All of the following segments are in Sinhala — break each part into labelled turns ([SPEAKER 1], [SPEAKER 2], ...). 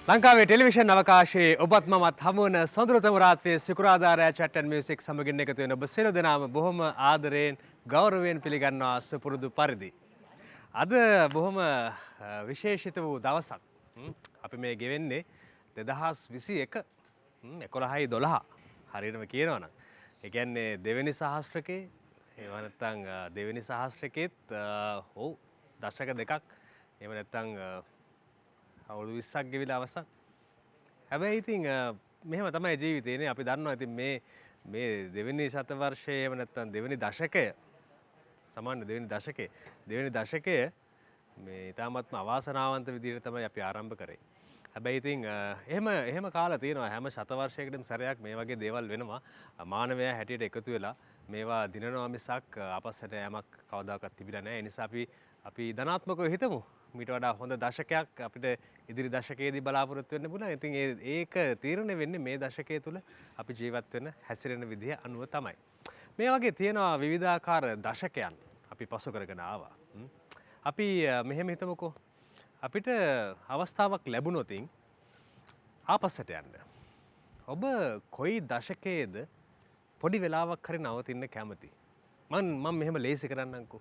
[SPEAKER 1] ලංකාවේ ටෙලිවිෂන් අවකාශයේ ඔබත් මමත් හමුවන සොඳුරුතම රාත්‍රියේ සිකුරාදා චැට් ඇන්ඩ් මියුසික් සමගින් එකතු වෙන ඔබ සියලු දෙනාම බොහොම ආදරයෙන් ගෞරවයෙන් පිළිගන්නවා සුපුරුදු පරිදි. අද බොහොම විශේෂිත වූ දවසක්. අපි මේ ගෙවෙන්නේ 2021 11/12 හරියටම කියනවනම්. ඒ කියන්නේ දෙවෙනි සහස්‍රකේ එහෙම නැත්නම් දෙවෙනි සහස්‍රකෙත් ඔව් දශක දෙකක් එහෙම නැත්නම් අවුරුදු 20ක් ගෙවිලා අවසන්. හැබැයි ඉතින් මෙහෙම තමයි ජීවිතේනේ. අපි දන්නවා ඉතින් මේ දෙවෙනි ශතවර්ෂයේ එහෙම නැත්නම් දෙවෙනි දශකය සමාන දෙවෙනි දශකය මේ ඊටාත්ම අවාසනාවන්ත විදිහට තමයි අපි ආරම්භ කරේ. හැබැයි ඉතින් එහෙම කාලා තියෙනවා. හැම ශතවර්ෂයකටම සැරයක් මේ වගේ දේවල් වෙනවා. මානවයා හැටියට එකතු වෙලා මේවා දිනනවා මිසක් අපස්සට යමක් කවදාකවත් තිබිලා නැහැ. ඒ නිසා අපි ධනාත්මකව හිතමු. මීට වඩා හොඳ දශකයක් අපිට ඉදිරි දශකයේදී බලාපොරොත්තු වෙන්න පුළුවන්. ඉතින් ඒක තීරණය වෙන්නේ මේ දශකයේ තුල අපි ජීවත් වෙන හැසිරෙන විදිහ අනුව තමයි. මේ වගේ තියෙනවා විවිධාකාර දශකයන් අපි පසු කරගෙන ආවා. අපි මෙහෙම හිතමුකෝ. අපිට අවස්ථාවක් ලැබුණොත් ආපස්සට යන්න. ඔබ කොයි දශකයේද පොඩි වෙලාවක් හරි නවතින්න කැමති? මම මෙහෙම ලේසි කරන්නම්කෝ.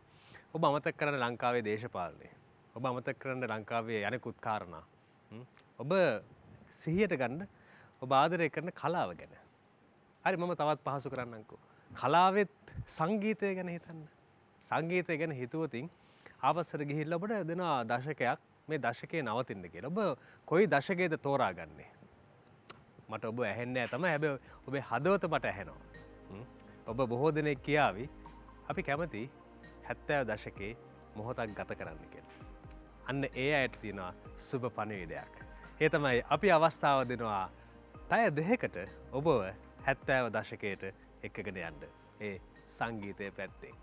[SPEAKER 1] ඔබ අමතක කරන්න ලංකාවේ දේශපාලනය. ඔබ අමතක කරන්න ලංකාවේ අනෙකුත් කාරණා. ඔබ සිහියට ගන්න ඔබ ආදරය කරන කලාව ගැන. හරි මම තවත් පහසු කරන්නම්කෝ. කලාවෙත් සංගීතය ගැන හිතන්න. සංගීතය ගැන හිතුවොතින් ආපස්සට ගිහිල්ලා ඔබට දෙනවා දශකයක් මේ දශකේ නවතින්න කියලා. ඔබ කොයි දශකයේද තෝරාගන්නේ? මට ඔබ ඇහෙන්නේ නැහැ තමයි. හැබැයි ඔබේ හදවත මට ඇහෙනවා. ඔබ බොහෝ දෙනෙක් කියාවි අපි කැමති 70 දශකේ මොහොතක් ගත කරන්න කියලා. අන්න ඒ අයට තියෙනවා සුබ පණිවිඩයක්. ඒ තමයි අපි අවස්ථාව දෙනවා පැය දෙකකට ඔබව 70 දශකයට එක්කගෙන යන්න. ඒ සංගීතයේ පැත්තෙන්.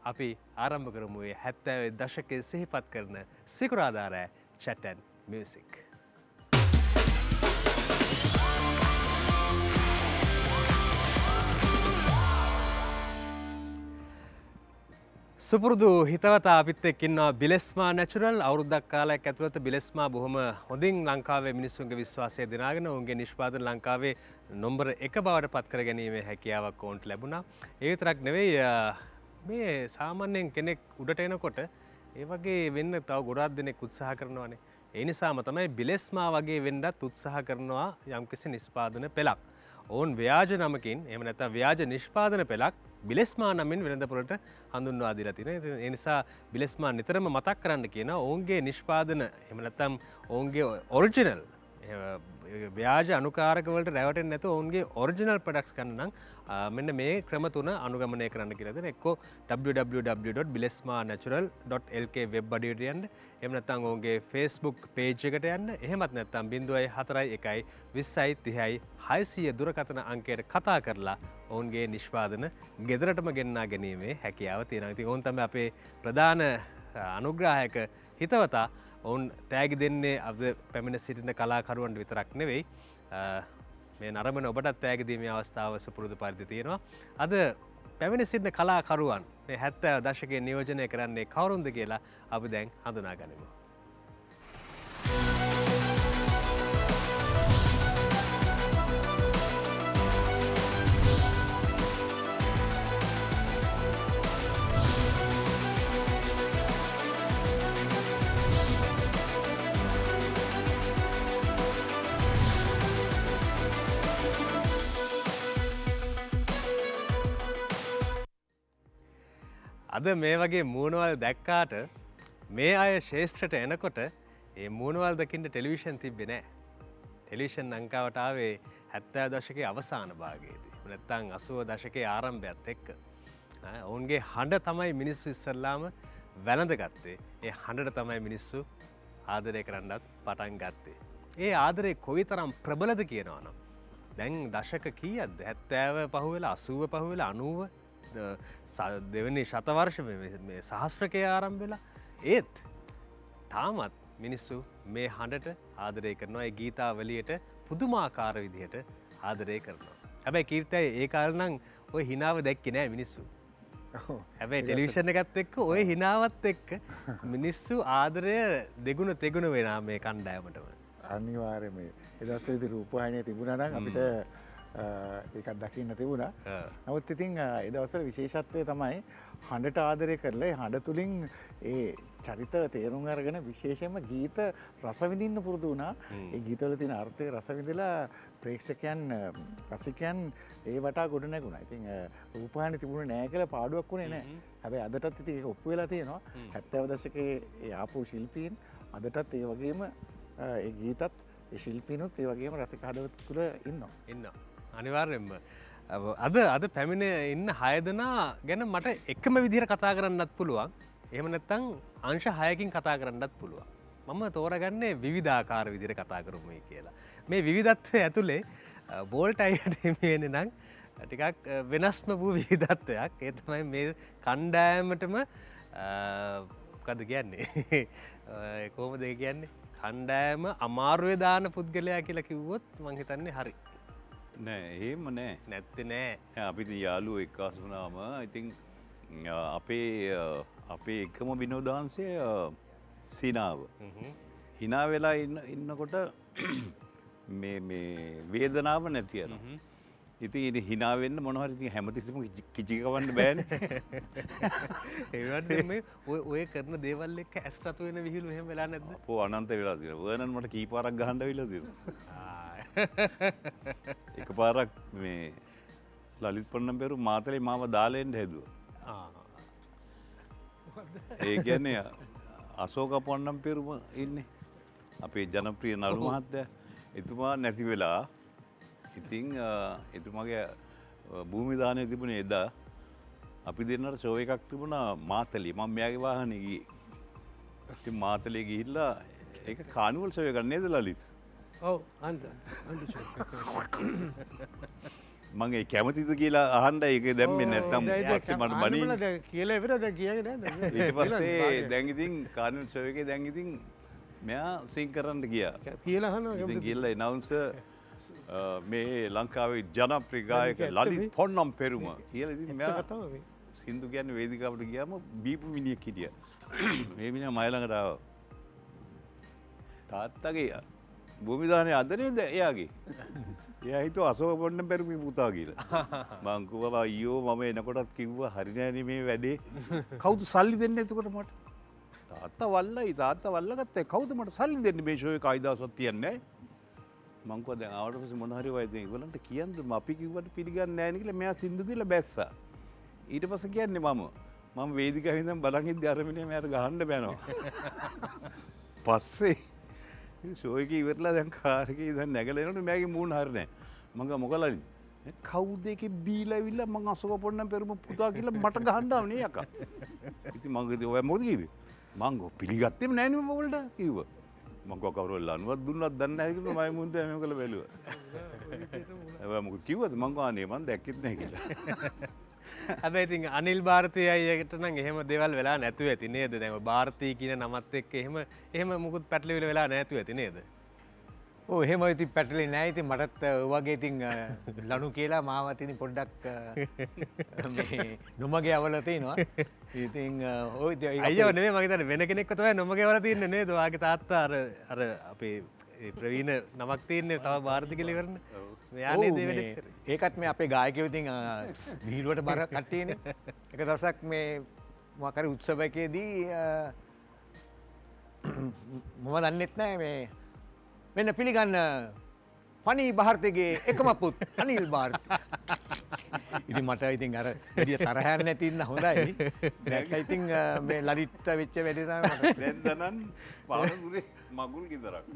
[SPEAKER 1] අපි ආරම්භ කරමු මේ 70 දශකයේ සිහිපත් කරන සිකුරාදා රෑ chat and music. සුපුරුදු හිතවතා අපිත් එක්ක ඉන්නවා බිලෙස්මා නැචරල්. අවුරුද්දක් කාලයක් ඇතුළත බිලෙස්මා බොහොම හොඳින් ලංකාවේ මිනිස්සුන්ගේ විශ්වාසය දිනාගෙන ඔවුන්ගේ නිෂ්පාදන ලංකාවේ නම්බර 1 බවට පත් කර ගැනීමේ හැකියාවක් ඔවුන්ට ලැබුණා. ඒ විතරක් නෙවෙයි මේ සාමාන්‍යයෙන් කෙනෙක් උඩට එනකොට ඒ වගේ වෙන්න තව ගොඩාක් දෙනෙක් උත්සාහ කරනවානේ. ඒ නිසාම තමයි බිලෙස්මා වගේ වෙන්නත් උත්සාහ කරනවා යම්කිසි නිෂ්පාදන පෙළක්. ඔවුන් ව්‍යාජ නමකින් එහෙම නැත්නම් ව්‍යාජ නිෂ්පාදන පෙළක් බිලෙස්මා නමින් වෙළඳපොළට හඳුන්වා දීලා තියෙනවා. ඒ නිසා බිලෙස්මා නිතරම මතක් කරන්න කියනවා ඔවුන්ගේ නිෂ්පාදන එහෙම නැත්නම් ඔවුන්ගේ ඔරිජිනල් ව්‍යාජ අනුකාරක වලට රැවටෙන්නේ නැතුව ඔවුන්ගේ ඔරිජිනල් ප්‍රොඩක්ට්ස් ගන්න නම් මෙන්න මේ ක්‍රම තුන අනුගමනය කරන්න කියලා දෙන. එක්කෝ www.bilesmanatural.lk වෙබ් අඩවියට යන්න. එහෙම නැත්නම් ඔවුන්ගේ Facebook page එකට යන්න. එහෙමත් නැත්නම් 041 20 30 600 දුරකථන අංකයට කතා කරලා ඔවුන්ගේ නිෂ්පාදන ගෙදරටම ගෙන්නා ගැනීමේ හැකියාව තියෙනවා. ඉතින් ඔවුන් තමයි අපේ ප්‍රධාන අනුග්‍රාහක හිතවතා. ඔවුන් තෑගි දෙන්නේ අප පැමිණ සිටින කලාකරුවන්ට විතරක් නෙවෙයි. මේ නරඹන ඔබටත් තෑගි දීමේ අවස්ථාව සුපුරුදු පරිදි තියෙනවා. අද පැමිණ සිටින කලාකරුවන් මේ 70 දශකයේ නියෝජනය කරන්නේ කවුරුන්ද කියලා අපි දැන් හඳුනා ගනිමු. අද මේ වගේ මූණවල් දැක්කාට මේ අය ශේෂ්ත්‍රයට එනකොට ඒ මූණවල් දකින්න ටෙලිවිෂන් තිබ්බේ නැහැ. ටෙලිවිෂන් ලංකාවට ආවේ 70 දශකයේ අවසාන භාගයේදී. නැත්තම් 80 දශකයේ ආරම්භයත් එක්ක. ඔවුන්ගේ හඬ තමයි මිනිස්සු ඉස්සල්ලාම වැළඳගත්තේ. ඒ හඬට තමයි මිනිස්සු ආදරය කරන්නත් පටන් ගත්තේ. ඒ ආදරේ කොයිතරම් ප්‍රබලද කියනවනම් දැන් දශක කීයක්ද? 70 පහුවෙලා 80 පහුවෙලා 90 දෙවැනි ශතවර්ෂ මේ සහස්‍රකයේ ආරම්භ වෙලා ඒත් තාමත් මිනිස්සු මේ හඬට ආදරය කරනවා. ඒ ගීතාවලියට පුදුමාකාර විදිහට ආදරය කරනවා. හැබැයි කීර්තියි ඒ කාලේ නම් ඔය හිනාව දැක්කේ නෑ මිනිස්සු. හැබැයි ටෙලිවිෂන් එකත් එක්ක ඔය හිනාවත් එක්ක මිනිස්සු ආදරය දෙගුණ තෙගුණ වෙනා මේ කණ්ඩායමටම.
[SPEAKER 2] අනිවාර්යයෙන්ම ඒ දවස්වලදී රූපවාහිනිය තිබුණා නම් අපිට ඒකත් දකින්න තිබුණා. නමුත් ඉතින් ඒ දවස්වල විශේෂත්වය තමයි හඬට ආදරය කරලා ඒ හඬ තුලින් ඒ චරිත තේරුම් අරගෙන විශේෂයෙන්ම ගීත රස විඳින්න පුරුදු වුණා. ඒ ගීතවල තියෙන අර්ථය රස විඳලා ප්‍රේක්ෂකයන් රසිකයන් ඒ වටා ගොඩ නැගුණා. ඉතින් රූපවාහිනිය තිබුණේ නැහැ කියලා පාඩුවක් වුණේ නැහැ. හැබැයි අදටත් ඉතින් ඒක ඔප්පු වෙලා තියෙනවා. 70 දශකයේ ඒ ආපු ශිල්පීන් අදටත් ඒ වගේම ඒ ගීතත් ඒ ශිල්පීනුත් ඒ වගේම රසික හදවත තුළ ඉන්නවා.
[SPEAKER 1] අනිවාර්යෙන්ම අද පැමිණ ඉන්න 6 දෙනා ගැන මට එකම විදිහට කතා කරන්නත් පුළුවන්. එහෙම නැත්නම් අංශ 6කින් කතා කරන්නත් පුළුවන්. මම තෝරගන්නේ විවිධාකාර විදිහට කතා කරමුයි කියලා. මේ විවිධත්වය ඇතුලේ බෝල්ට් අයියට එන්නේ නම් ටිකක් වෙනස්ම වූ විවිධත්වයක්. ඒ තමයි මේ කණ්ඩායමටම මොකද කියන්නේ? කොහොමද ඒ කියන්නේ? කණ්ඩායම අමාරුවේ දාන පුද්ගලයා කියලා කිව්වොත් මං හිතන්නේ හරි.
[SPEAKER 3] නෑ එහෙම නෑ.
[SPEAKER 1] නැත්තේ නෑ.
[SPEAKER 3] අපි ඉතින් යාළුවෝ එක්කාසු වුණාම ඉතින් අපේ එකම විනෝදාංශය සිනාව. hina වෙලා ඉන්නකොට මේ වේදනාව නැති යනවා. ඉතින් hina වෙන්න මොනවා හරි ඉතින් හැමතිස්සෙම කිචි කවන්න බෑනේ.
[SPEAKER 1] ඒ වගේ මේ ඔය කරන දේවල් එක්ක ඇස් රතු වෙන විහිළු එහෙම වෙලා නැද්ද?
[SPEAKER 3] අපෝ අනන්ත වෙලා තියෙනවා. වර්නන් මට කීපාරක් ගහන්න වෙලා තියෙනවා. එකපාරක් මේ ලලිත් පොණ්ණම්පෙරු මාතලේ මාව දාලා එන්න හැදුවා. ඒ කියන්නේ අශෝක පොණ්ණම්පෙරුම ඉන්නේ. අපේ ජනප්‍රිය නළු මහත්තයා. එතුමා නැති වෙලා ඉතින් එතුමාගේ භූමි දානය තිබුණේ එදා. අපි දෙන්නට ෂෝ එකක් තිබුණා මාතලේ. මම මෙයාගේ වාහනේ ගියේ. ඉතින් මාතලේ ගිහිල්ලා ඒක කානිවල් ෂෝ එකක් නේද ලලිත්?
[SPEAKER 4] ඔව් අන්න
[SPEAKER 3] මම ඒ කැමතිද කියලා අහන්න ඒක දැම්මේ නැත්තම් පස්සේ මට බණී
[SPEAKER 4] කියලා ඉවරද කියන්නේ නේද?
[SPEAKER 3] ඊට පස්සේ දැන් ඉතින් කානිවල් ෂෝ එකේ දැන් ඉතින් මෙයා සිං කරන්න ගියා.
[SPEAKER 4] කියලා අහනවා.
[SPEAKER 3] ඉතින් ගිහලා ඇනවුන්සර් මේ ලංකාවේ ජනප්‍රිය ගායක ලලිත් පොණ්ණම්පෙරුම කියලා ඉතින් මෙයා සින්දු කියන්නේ වේදිකාවට ගියාම බීපු මිනිහෙක් හිටියා. මේ මිනිහා මයි ළඟට ආවා. තාත්තගේ භූමි දානේ අද නේද එයාගේ? එයා හිතුවා අශෝක පොණ්ණම්පෙරුමේ පුතා කියලා. මං කිව්වා අයියෝ මම එනකොටත් කිව්වා හරි නෑනේ මේ වැඩේ. කවුද සල්ලි දෙන්නේ එතකොට මට? තාත්තා වල්ලගත්තා. කවුද මට සල්ලි දෙන්නේ මේ ෂෝ එක ආයිදාසක් තියන්නේ? මං කිව්වා දැන් ආවට පස්සේ මොන හරි වයිද ඒගොල්ලන්ට කියන්න අපි කිව්වට පිළිගන්නේ නැහැ නේ කියලා මෙයා සින්දු කියලා බැස්සා. ඊට පස්සේ කියන්නේ මම වේදිකාවේ ඉඳන් බලන් ඉද්දි අර මිනිහා මෙයාට ගහන්න බෑනවා. පස්සේ ෂෝ එක ඉවරලා දැන් කාර් එකේ ඉඳන් නැගලා එනකොට මෙයාගේ මූණ හරිය නැහැ. මං ගා මොකලද? කවුද ඒකේ බීලා ඇවිල්ලා මං අශෝක පොණ්ණම්පෙරුම පුතා කියලා මට ගහන්න ආව නේ යකා. ඉතින් මං කිව්වා ඔයා මොකද කිව්වේ? මං ගෝ පිළිගත්තේම නැහැ නේ මොකල්ද කිව්වා. මං ගෝ කවුරු ලනුවක් දුන්නත් දන්නේ නැහැ කියලා මම මුන්ද එහෙම කළා බැලුවා. හැබැයි මොකද කිව්වද මං ගෝ අනේ මං දැක්කෙත් නැහැ කියලා.
[SPEAKER 1] හැබැයි ඉතින් අනිල් ಭಾರತಿ අයියට නම් එහෙම දේවල් වෙලා නැතුව ඇති නේද? දැන් ಭಾರತಿ කියන නමත් එක්ක එහෙම මුකුත් පැටලෙවිල වෙලා නැතුව ඇති නේද?
[SPEAKER 4] ඔව් එහෙම ඉතින් පැටලෙන්නේ නැහැ. ඉතින් මටත් වගේ ඉතින් ලනු කියලා මාවත් ඉතින් පොඩ්ඩක් මේ නොමගේ අවල තිනවා. ඉතින් ඔය
[SPEAKER 1] අයියෝ නෙමෙයි මම හිතන්නේ වෙන කෙනෙක්ව තමයි නොමගේ අවල තින්නේ නේද? ඔයාගේ තාත්තා අර අපේ ප්‍රවීණ නමක් තියන්නේ තව ಭಾರತಿ කියලා ඉවරනේ. මෙයා නේද වෙන්නේ?
[SPEAKER 4] ඒකත් මේ අපේ ගායකයෝ ඉතින් විහිළුවට බර කට්ටියනේ. එක දවසක් මේ මොකක් හරි උත්සවයකදී මම දන්නෙත් නැහැ මේ මෙන්න පිළිගන්න පනී ಭಾರತಿගේ එකම පුත් අනිල් ಭಾರති. ඉතින් මට ඉතින් අර එළිය තරහ යන්නේ නැති ඉන්න හොඳයි. නැත්නම් ඉතින් මේ ලලිත් වෙච්ච වැඩේ තමයි මට.
[SPEAKER 3] දැන් දනන් පාන්දුරේ මගුල් ගෙදරක්.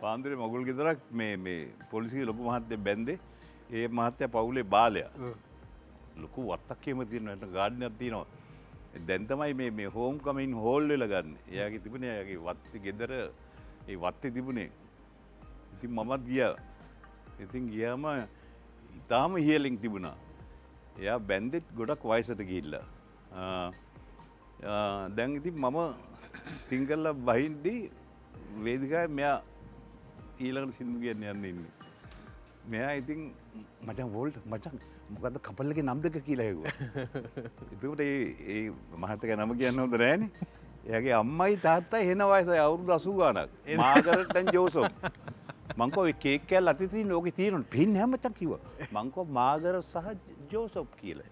[SPEAKER 3] පාන්දුරේ මගුල් ගෙදරක් මේ පොලිසිය ලොකු මහත්තයෙක් බැන්දේ. ඒ මහත්තයා පවුලේ බාලයා. ලොකු වත්තක් එහෙම තියෙනවා. ගාඩන් එකක් තියෙනවා. දැන් තමයි මේ හෝම් කමින් හෝල් වෙලා ගන්න. එයාගේ තිබුණේ එයාගේ වත්තේ ගෙදර ඒ වත්තේ තිබුණේ. ඉතින් මමත් ගියා. ඉතින් ගියාම ඊටාම ඉහළින් තිබුණා. එයා බැන්දෙත් ගොඩක් වයසට ගිහිල්ලා. දැන් ඉතින් මම සිංගල්ලා බහින්දී වේදිකාවේ මෙයා ඊළඟට සින්දු කියන්න යන්න ඉන්නේ. මෙයා ඉතින් මචං වෝල්ට් මචං මොකද්ද කපල් එකේ නම් දෙක කියලා හෙව්වා. එතකොට ඒ මහත්තයාගේ නම කියන්න හොඳ නෑනේ. එයාගේ අම්මයි තාත්තයි හෙන වයසයි අවුරුදු 80 ගානක්. මාගරට් ඇන් ජෝසප්. මං කෝ ඒ කේක් කෑල්ල අතේ තියෙන ඕකේ තියෙනවා. පින් හැමතක් කිව්වා. මං කෝ මාගරට් සහ ජෝසප් කියලා.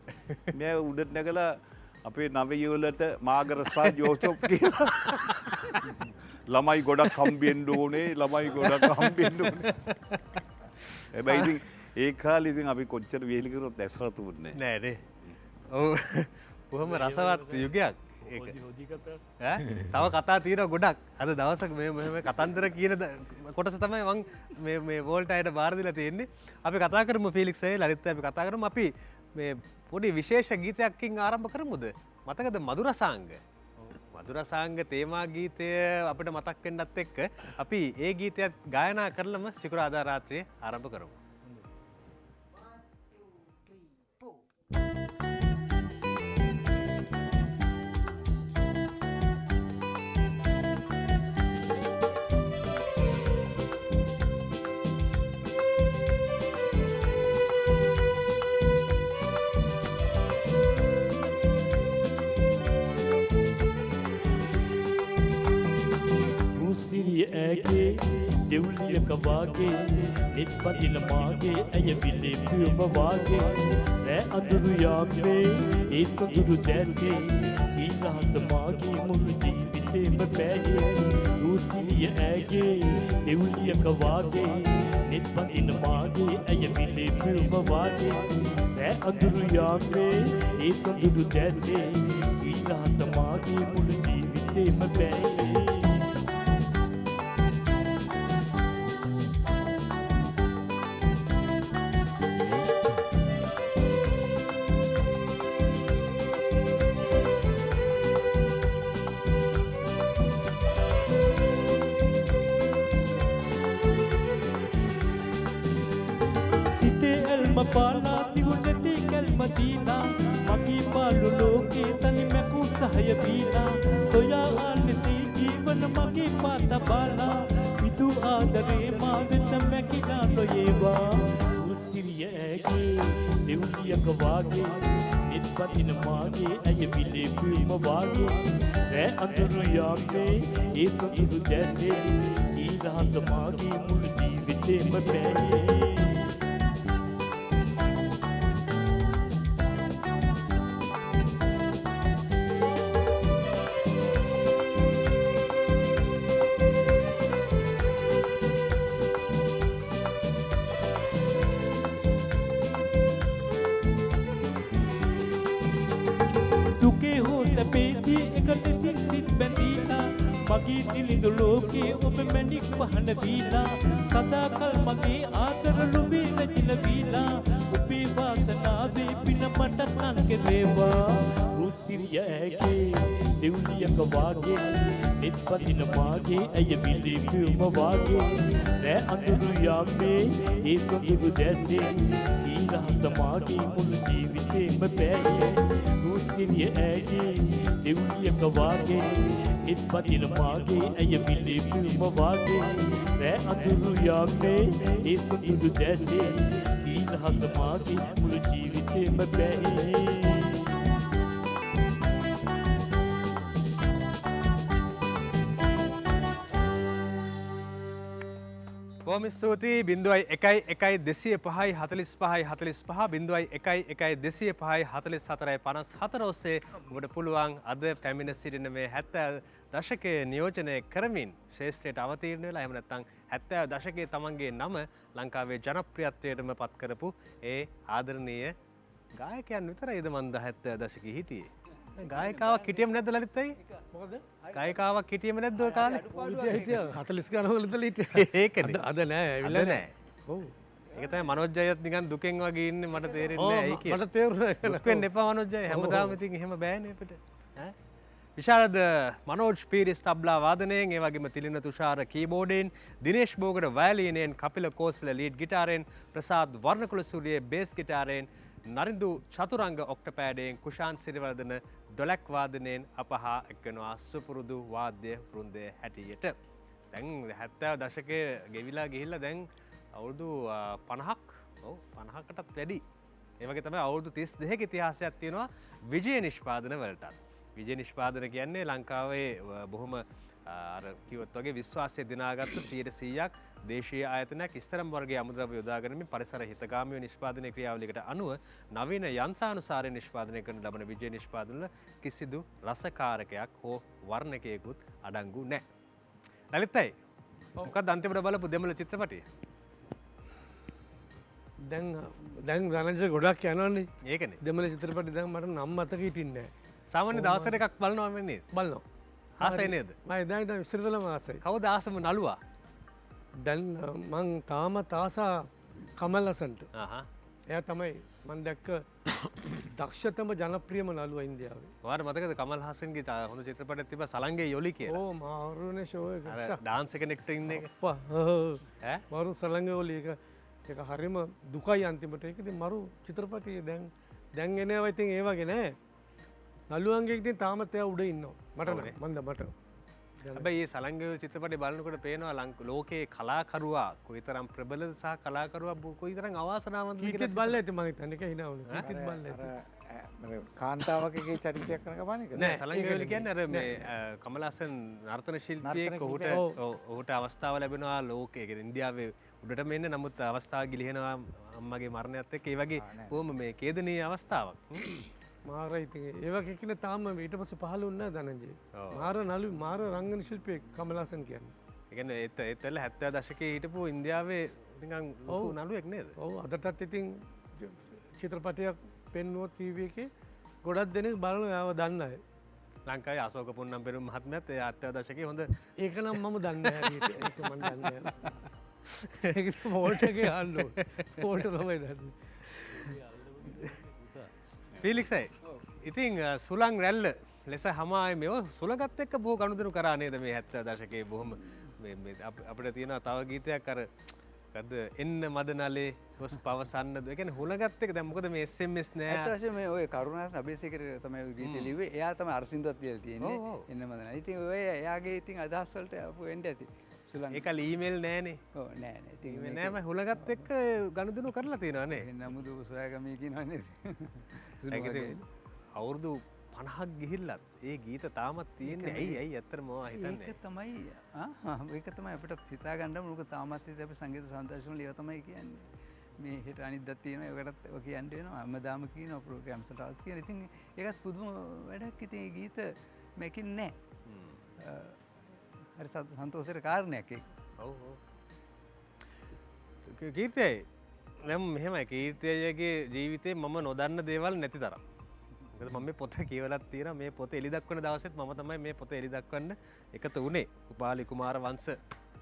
[SPEAKER 3] මම උඩට නැගලා අපේ නවයවලට මාගරට් සහ ජෝසප් කියලා. ළමයි ගොඩක් හම්බෙන්න ඕනේ. ළමයි ගොඩක් හම්බෙන්න ඕනේ. හැබැයි ඉතින් ඒ කාලේ ඉතින් අපි කොච්චර විහිළි කරොත් ඇස්රතු වුණේ
[SPEAKER 1] නෑ නේ. ඔව්. කොහොම රසවත් යුගයක්. ඒක. තව කතා තියෙනවා ගොඩක්. අද දවසක මේ කතන්දර කියන කොටස තමයි මම මේ වෝල්ට් අයට බාර දීලා තියෙන්නේ. අපි කතා කරමු ෆීලික්ස් අය ලලිත් අපි කතා කරමු. අපි මේ පොඩි විශේෂ ගීතයක්කින් ආරම්භ කරමුද? මතකද මధుරසාංග? මధుරසාංග තේමා ගීතය අපිට මතක් වෙන්නත් එක්ක අපි ඒ ගීතයත් ගායනා කරලම සිකුරාදා රාත්‍රියේ ආරම්භ කරමු.
[SPEAKER 5] සිරිය ඇගේ දෙවුලියක වාගේ නිත් පතින මාගේ ඇය විලේ පියුම වාගේ රෑ අඳුරු යාමේ ඒ සොඳුරු දැසේ ඊළහත මාගේ මුළු ජීවිතේම පෑයේ සිරිය ඇගේ දෙවුලියක වාගේ නිත් පතින මාගේ ඇය විලේ පියුම වාගේ රෑ අඳුරු යාමේ ඒ සොඳුරු දැසේ ඊළහත මාගේ මුළු ජීවිතේම පෑයේ පාලා තිගුණති කැල්ම දීලා මගේ පාලු ලෝකේ තනි මැකු සහය බීලා සොයා ආල්මසී ජීවන මගේ පාත බාලා විදු ආදරේ මා වෙත මැකිනා නොයේවා උසිරිය ඇගේ දෙවුලියක වාගේ නිත් පතින මාගේ ඇය විලේ පියුම වාගේ රෑ අඳුරු යාමේ ඒ සොඳුරු දැසේ ඊළහත මාගේ මුළු ජීවිතේම පෑයේ මගේ දිලිඳු ලෝකේ ඔබ මැණික් වහන වීලා සදාකල් මගේ ආදර ලුබී රැජින වීලා ඔබේ වාසනාවේ පින මට තන් කෙරේවා රුසිරිය ඇගේ දෙවුලියක වාගේ නිත් පතින මාගේ ඇය විලේ පියුම වාගේ රෑ අඳුරු යාමේ ඒ සොඳුරු දැසේ ඊළහත මාගේ මුළු ජීවිතේම පෑයේ රුසිරිය ඇගේ දෙවුලියක වාගේ නිත් පතින මාගේ ඇය විලේ පියුම වාගේ රෑ අඳුරු යාමේ ඒ සොඳුරු දැසේ ඊළහත මාගේ මුළු ජීවිතේම පෑයේ
[SPEAKER 1] බොහොම ස්තුතියි 01124545 ඔස්සේ ඔබට පුළුවන් අද පැමිණ සිටින මේ 70 දශකයේ නියෝජනය කරමින් ශ්‍රේෂ්ඨයට අවතීර්ණ වෙලා එහෙම නැත්නම් 70 දශකයේ තමන්ගේ නම ලංකාවේ ජනප්‍රියත්වයටම පත් කරපු ඒ ආදරණීය ගායකයන් විතරයිද මන්ද 70 දශකයේ හිටියේ. ගායකාවක් හිටියම නැද්ද ලලිතයි? මොකද? ගායකාවක් හිටියම නැද්ද ඔය කාලේ?
[SPEAKER 4] හිටියා 40 ගණන් වල ඉඳලා හිටියා.
[SPEAKER 1] ඒකනේ.
[SPEAKER 4] අද නෑ ඇවිල්ලා නෑ.
[SPEAKER 1] ඔව්. ඒක තමයි මනෝජ් අයත් නිකන් දුකෙන් වගේ ඉන්නේ මට තේරෙන්නේ නෑ ඇයි කියලා.
[SPEAKER 4] මට තේරුණා.
[SPEAKER 1] දුක් වෙන්න එපා මනෝජ් අය. හැමදාම ඉතින් එහෙම බෑනේ අපිට. ඈ විශාරද මනෝජ් පීරිස් තබ්ලා වාදනයෙන් ඒ වගේම තිලින තුෂාර කීබෝඩයෙන් දිනේෂ් බෝගර වයලීනයෙන් කපිල කෝසල ලීඩ් ගිටාරයෙන් ප්‍රසාද් වර්ණකුල සූරිය බේස් ගිටාරයෙන් නරින්දු චතුරංග ඔක්ටපෑඩයෙන් කුෂාන් සිරිවර්ධන ඩොලැක් වාදනයෙන් අපහා එක්වෙනවා සුපුරුදු වාද්‍ය වෘන්දය හැටියට. දැන් 70 දශකයේ ගෙවිලා ගිහිල්ලා දැන් අවුරුදු 50කටත් වැඩි. ඒ වගේ තමයි අවුරුදු 32ක ඉතිහාසයක් තියෙනවා විජය නිෂ්පාදන වලටත්. විජය නිෂ්පාදන කියන්නේ ලංකාවේ බොහොම අර කිව්වොත් වගේ විශ්වාසය දිනාගත්තු 100%ක් දේශීය ආයතනයක් ඉස්තරම් වර්ගයේ අමුද්‍රව්‍ය යොදාගැනීමෙන් පරිසර හිතකාමී නිෂ්පාදන ක්‍රියාවලියකට අනුව නවීන යන්ත්‍රානුසාරයෙන් නිෂ්පාදනය කරන ලබන විජය නිෂ්පාදන වල කිසිදු රසකාරකයක් හෝ වර්ණකයකුත් අඩංගු නැහැ. ලලිතයි මොකක්ද අන්තිමට බලපු දෙමළ චිත්‍රපටිය?
[SPEAKER 6] දැන් රණජ ගොඩක් යනවන්නේ
[SPEAKER 1] ඒකනේ.
[SPEAKER 6] දෙමළ චිත්‍රපටි දැන් මට නම් මතක හිටින්නේ
[SPEAKER 1] සාමාන්‍ය දවසට එකක් බලනවා වෙන්නේ.
[SPEAKER 6] බලනවා
[SPEAKER 1] ආසයි නේද?
[SPEAKER 6] මම එදා ඉඳන් ඉස්සරදලම ආසයි.
[SPEAKER 1] කවුද ආසම නළුවා?
[SPEAKER 6] දැන් මං තාමත් ආසා කමල් හසන්ට.
[SPEAKER 1] ආහා.
[SPEAKER 6] එයා තමයි මන් දැක්ක දක්ෂතම ජනප්‍රියම නළුවා ඉන්දියාවේ.
[SPEAKER 1] ඔයාලට මතකද කමල් හාසන්ගේ හොඳ චිත්‍රපටයක් තිබ්බා සලංගේ යොලි කියලා?
[SPEAKER 6] ඕ මාරුනේ ෂෝ එක.
[SPEAKER 1] අර ඩාන්ස් කෙනෙක්ට ඉන්න එක.
[SPEAKER 6] අප්පා
[SPEAKER 1] ඈ?
[SPEAKER 6] මරු සලංගෝලි එක හරිම දුකයි අන්තිමට. ඒක ඉතින් මරු චිත්‍රපටිය දැන් එනවා ඉතින් ඒ වගේ නෑ. නළුවන්ගේ ඉතින් තාමත් එයා උඩ ඉන්නවා. මට නෑ මට.
[SPEAKER 1] හැබැයි මේ සලංගේ චිත්‍රපටය බලනකොට පේනවා ලෝකයේ කලාකරුවා කොයිතරම් ප්‍රබලද සහ කලාකරුවා කොයිතරම් අවාසනාවන්තද කියලා.
[SPEAKER 6] කීතිත් බලලා ඇති මම හිතන්නේ ඒක හිනාවුනේ. කීතිත් බලලා ඇති.
[SPEAKER 2] කාන්තාවකගේ චරිතයක් කරන ගමන එක
[SPEAKER 1] නෑ සලංගේ කියන්නේ අර මේ කමල් හසන් නර්තන ශිල්පියෙක් ඔහුට අවස්ථාව ලැබෙනවා ලෝකයේ ඉන්දියාවේ උඩටම එන්න නමුත් අවස්ථාව ගිලිහෙනවා අම්මගේ මරණයත් එක්ක ඒ වගේ කොහොම මේ කේදනීය අවස්ථාවක්.
[SPEAKER 6] මාර ඉතින් ඒ වගේ කෙනෙක් තාම ඊට පස්සේ පහළ වුණා ධනංජය. මාර රංගන ශිල්පියෙක් කමල් හසන් කියන්නේ.
[SPEAKER 1] ඒ කියන්නේ ඒතල 70 දශකයේ හිටපු ඉන්දියාවේ නිකන් ලොකු නළුවෙක් නේද?
[SPEAKER 6] ඔව් අදටත් ඉතින් චිත්‍රපටයක් පෙන්වුවොත් ටීවී එකේ ගොඩක් දෙනෙක් බලන යාව දන්න අය.
[SPEAKER 1] ලංකාවේ අශෝක පුන්නම් පෙරුම් මහත්මයාත් ඒ 70 දශකයේ හොඳ
[SPEAKER 6] ඒක නම් මම දන්නේ නැහැ හරියට. ඒක මම දන්නේ නැහැ. ඒක වෝල්ට් එකේ අහන්න ඕනේ. වෝල්ට් තමයි දන්නේ.
[SPEAKER 1] ෆිලික්සයි ඉතින් සුළං රැල්ල ලෙස හමාය මෙ සුළගත් එක්ක බොහෝ ගනුදෙනු කරා නේද මේ 70 දශකයේ බොහොම අපිට තියෙනවා තව ගීතයක් අර ගද එන්න මදනලේ ගොස් පවසන්නද ඒ කියන්නේ හුලගත් එක දැන් මොකද මේ SMS නෑ
[SPEAKER 7] ඇත්ත වශයෙන්ම මේ ඔය කරුණාරත්න අබේසේකර තමයි ඔය ගීතය ලිව්වේ එයා තමයි අරසින්දුවත් ලියලා තියෙන්නේ එන්න මදනලේ ඉතින් ඔය එයාගේ ඉතින් අදහස් වලට අපු වෙන්න ඇති සුළං
[SPEAKER 1] ඒක ඊමේල් නෑනේ
[SPEAKER 7] ඔව් නෑ නෑ ඉතින්
[SPEAKER 1] නෑම හුලගත් එක්ක ගනුදෙනු කරලා තියෙනවා නේ
[SPEAKER 7] නමුදු සොයාගමී කියනවා නේද
[SPEAKER 1] අවුරුදු 50ක් ගිහිල්ලත් ඒ ගීත තාමත් තියෙන්නේ ඇයි ඇත්තටම මම හිතන්නේ
[SPEAKER 7] ඒක තමයි අපිට හිතා ගන්න මොකද තාමත් අපි සංගීත සම්දර්ශන ලියව තමයි කියන්නේ මේ හෙට අනිද්දා තියෙනවා ඒකටත් ඔය කියන්න වෙනවා හැමදාම කියනවා ප්‍රෝග්‍රෑම්ස් වලට කියන ඉතින් ඒකත් පුදුම වැඩක් ඉතින් ඒ ගීත මේකින් නෑ හරි සන්තෝෂේට කාරණයක් ඒක
[SPEAKER 1] ඔව් ඔව් කීර්තියයි නම් මෙහෙමයි කීර්තියගේ ජීවිතේ මම නොදන්න දේවල් නැති තරම් මම මේ පොත කියවලත් තියෙනවා මේ පොත එලි දක්වන දවසෙත් මම තමයි මේ පොත එලි දක්වන්න එකතු වුණේ උපාලි කුමාර වංශ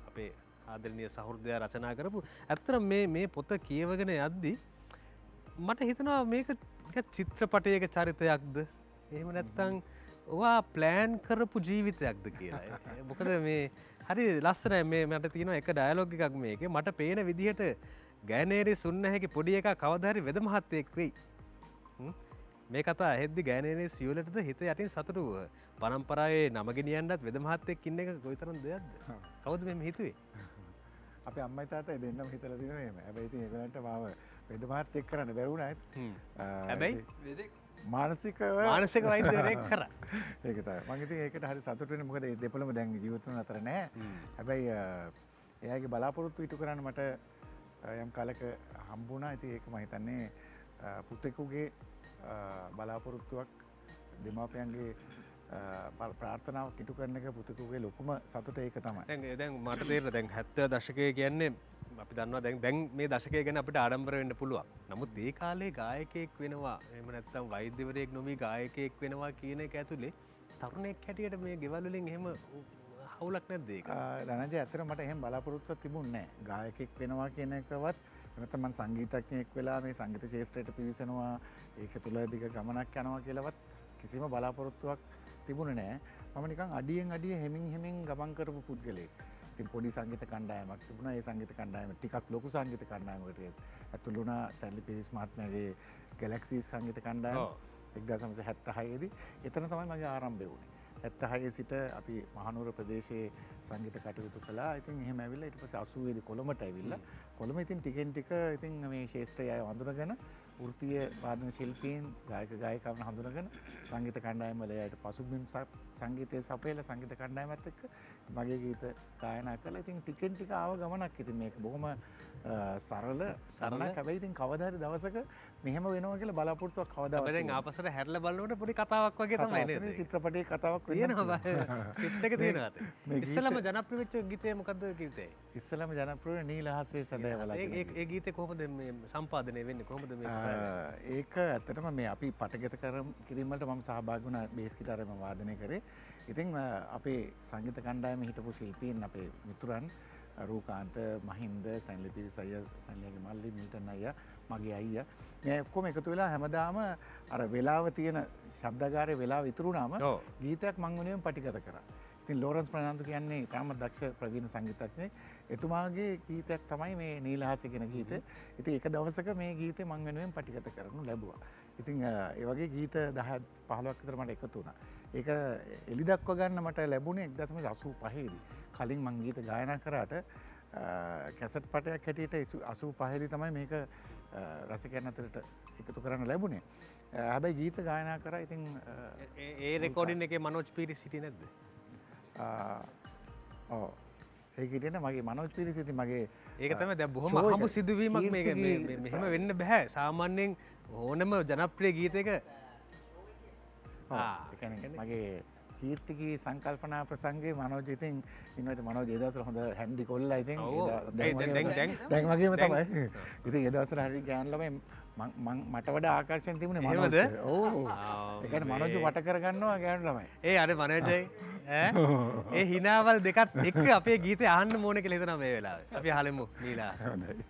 [SPEAKER 1] අපේ ආදරණීය සහෘදයා රචනා කරපු ඇත්තටම මේ පොත කියවගෙන යද්දි මට හිතෙනවා මේක චිත්‍රපටයක චරිතයක්ද එහෙම නැත්නම් ඔවා ප්ලෑන් කරපු ජීවිතයක්ද කියලා. මොකද මේ හරි ලස්සනයි මේ මට තියෙනවා එක ඩයලොග් එකක් මේකේ මට පේන විදිහට ගෑනේරි සුන්නහැකි පොඩි එකා කවදා හරි වෙද මහත්තයෙක් වෙයි. මේ කතා ඇහෙද්දි ගෑනේරි සියුලටද හිත යටින් සතුටු පරම්පරාවේ නම ගෙනියන්නත් වෙද මහත්තයෙක් ඉන්න එක කොයිතරම් දෙයක්ද? කවුද මේ හිතුවේ?
[SPEAKER 2] අපේ අම්මයි තාත්තයි දෙන්නම හිතලා දිනවා එහෙම. හැබැයි ඉතින් ඒගොල්ලන්ට මාව වෙද මහත්තයෙක් කරන්න බැරි වුණා ඒත්.
[SPEAKER 1] හැබැයි
[SPEAKER 2] මානසික
[SPEAKER 1] වෛද්‍යවරයෙක් කරා.
[SPEAKER 2] ඒක තමයි. මම ඉතින් ඒකට හරි සතුටු වෙන්නේ මොකද මේ දෙපළම දැන් ජීවත් වෙන අතර නැහැ. හැබැයි එයාගේ බලාපොරොත්තු ඉටු කරන්න මට යම් කාලයක හම්බුණා. ඉතින් ඒක මම හිතන්නේ පුතෙකුගේ බලාපොරොත්තුවක් දෙමාපියන්ගේ ප්‍රාර්ථනාවක් ඉටු කරන එක පුතෙකුගේ ලොකුම සතුට ඒක තමයි.
[SPEAKER 1] දැන් මට තේරෙනවා දැන් 70 දශකයේ කියන්නේ අපි දන්නවා දැන් මේ දශකය ගැන අපිට ආඩම්බර වෙන්න පුළුවන්. නමුත් ඒ කාලේ ගායකයෙක් වෙනවා එහෙම නැත්නම් වෛද්‍යවරයෙක් නොවි ගායකයෙක් වෙනවා කියන එක ඇතුලේ තරුණයෙක් හැටියට මේ ගෙවල් වලින් එහෙම හවුලක් නැද්ද ඒක?
[SPEAKER 2] ධනංජය ඇත්තට මට එහෙම බලාපොරොත්තුවක් තිබුණේ නැහැ. ගායකයෙක් වෙනවා කියන එකවත් නැත්නම් මම සංගීතඥයෙක් වෙලා මේ සංගීත ක්ෂේත්‍රයට පිවිසෙනවා ඒක තුල දිග ගමනක් යනවා කියලාවත් කිසිම බලාපොරොත්තුවක් තිබුණේ නැහැ. මම නිකන් අඩියෙන් අඩිය හෙමින් ගමන් කරපු පුද්ගලයෙක්. ඉතින් පොඩි සංගීත කණ්ඩායමක් තිබුණා. ඒ සංගීත කණ්ඩායම ටිකක් ලොකු සංගීත කණ්ඩායමකට ඇතුළු වුණා. සැලි පිරිස් මහත්මයාගේ ගැලැක්සි සංගීත කණ්ඩායම 1976 දී. එතන තමයි මගේ ආරම්භය වුණේ. 76 සිට අපි මහනුවර ප්‍රදේශයේ සංගීත කටයුතු කළා. ඉතින් එහෙම ඇවිල්ලා ඊට පස්සේ 80 දී කොළඹට ඇවිල්ලා කොළඹ ඉතින් ටිකෙන් ටික ඉතින් මේ ශාස්ත්‍රීය අය වඳුනගෙන වෘත්තීය වාදන ශිල්පීන් ගායක ගායිකාවන් හඳුනගෙන සංගීත කණ්ඩායම් වල එයාට පසුබිම් සංගීතයේ සපයලා සංගීත කණ්ඩායමත් එක්ක මගේ ගීත ගායනා කළා. ඉතින් ටිකෙන් ටික ආව ගමනක්. ඉතින් මේක බොහොම සරල සරණක්. හැබැයි ඉතින් කවදා හරි දවසක මෙහෙම වෙනවා කියලා බලාපොරොත්තුවක් කවදාවත්
[SPEAKER 1] අපි දැන් ආපස්සට හැරිලා බලනකොට පොඩි කතාවක් වගේ තමයි නේද?
[SPEAKER 2] චිත්‍රපටයේ කතාවක්
[SPEAKER 1] තියෙනවා ස්ක්‍රිප්ට් එක තියෙනවා. ඉස්සෙල්ලාම ජනප්‍රිය වෙච්ච ගීතය මොකද්ද කිව්වේ?
[SPEAKER 2] ඉස්සෙල්ලාම ජනප්‍රිය නීලහසේ සැදෑවලා.
[SPEAKER 1] ඒ ගීතේ කොහොමද මේ සම්පාදනය වෙන්නේ? කොහොමද මේ
[SPEAKER 2] ඒක ඇත්තටම මේ අපි පටගත කිරීම වලට මම සහභාගී වුණා. බේස් ගිටාරය මම වාදනය කරේ. ඉතින් අපේ සංගීත කණ්ඩායමේ හිටපු ශිල්පීන් අපේ මිතුරන් රූකාන්ත මහින්ද සැන්ලි පිරිස අයියා සැන්ලියාගේ මල්ලි මිල්ටන් අයියා මගේ අයියා මේ ඔක්කොම එකතු වෙලා හැමදාම අර වෙලාව තියෙන ශබ්දාගාරයේ වෙලාව ඉතුරු වුණාම ගීතයක් මං වෙනුවෙන් පටිගත කරා. ඉතින් ලෝරන්ස් ප්‍රනාන්දු කියන්නේ තාම දක්ෂ ප්‍රවීණ සංගීතඥයෙක්. එතුමාගේ ගීතයක් තමයි මේ නීලහස කියන ගීතය. ඉතින් එක දවසක මේ ගීතේ මං වෙනුවෙන් පටිගත කරනු ලැබුවා. ඉතින් ඒ වගේ ගීත 10 15ක් විතර මට එකතු වුණා. ඒක එලි දක්ව ගන්න මට ලැබුණේ 1985 දී. කලින් මං ගීත ගායනා කරාට කැසට් පටයක් හැටියට 85 දී තමයි මේක රසිකයන් අතරට එකතු කරන්න ලැබුණේ. හැබැයි ගීත ගායනා කරා. ඉතින්
[SPEAKER 1] ඒ රෙකෝඩින් එකේ මනෝජ් පීරිස් හිටියේ නැද්ද?
[SPEAKER 2] ඔව් ඒක හිටියේ මගේ මනෝජ් පීරිස් ඉතින් මගේ
[SPEAKER 1] ඒක තමයි දැන් බොහොම අහඹු සිදුවීමක් මේක මෙහෙම වෙන්න බෑ. සාමාන්‍යයෙන් ඕනම ජනප්‍රිය ගීතයක
[SPEAKER 2] ඒ කියන්නේ මගේ කීර්තිකී සංකල්පනා ප්‍රසංගේ මනෝජ් ඉතින් ඉන්නවද මනෝජ් ඒ දවස්වල හොඳ හැන්ඩි කොල්ලා ඉතින් දැන් වගේම තමයි. ඉතින් ඒ දවස්වල හරි ගෑන් ළමයි මට වඩා ආකර්ෂණ තිබුණේ මනෝජ්. ඔව්. ඒ කියන්නේ මනෝජ් වට කරගන්නවා ගෑනු ළමයි.
[SPEAKER 1] අර මනෝජයි ඒ හිනාවල් දෙකත් එක්ක අපේ ගීතය අහන්න ඕනේ කියලා හිතනවා මේ වෙලාවේ. අපි අහලමු නීලහස.
[SPEAKER 2] හොඳයි.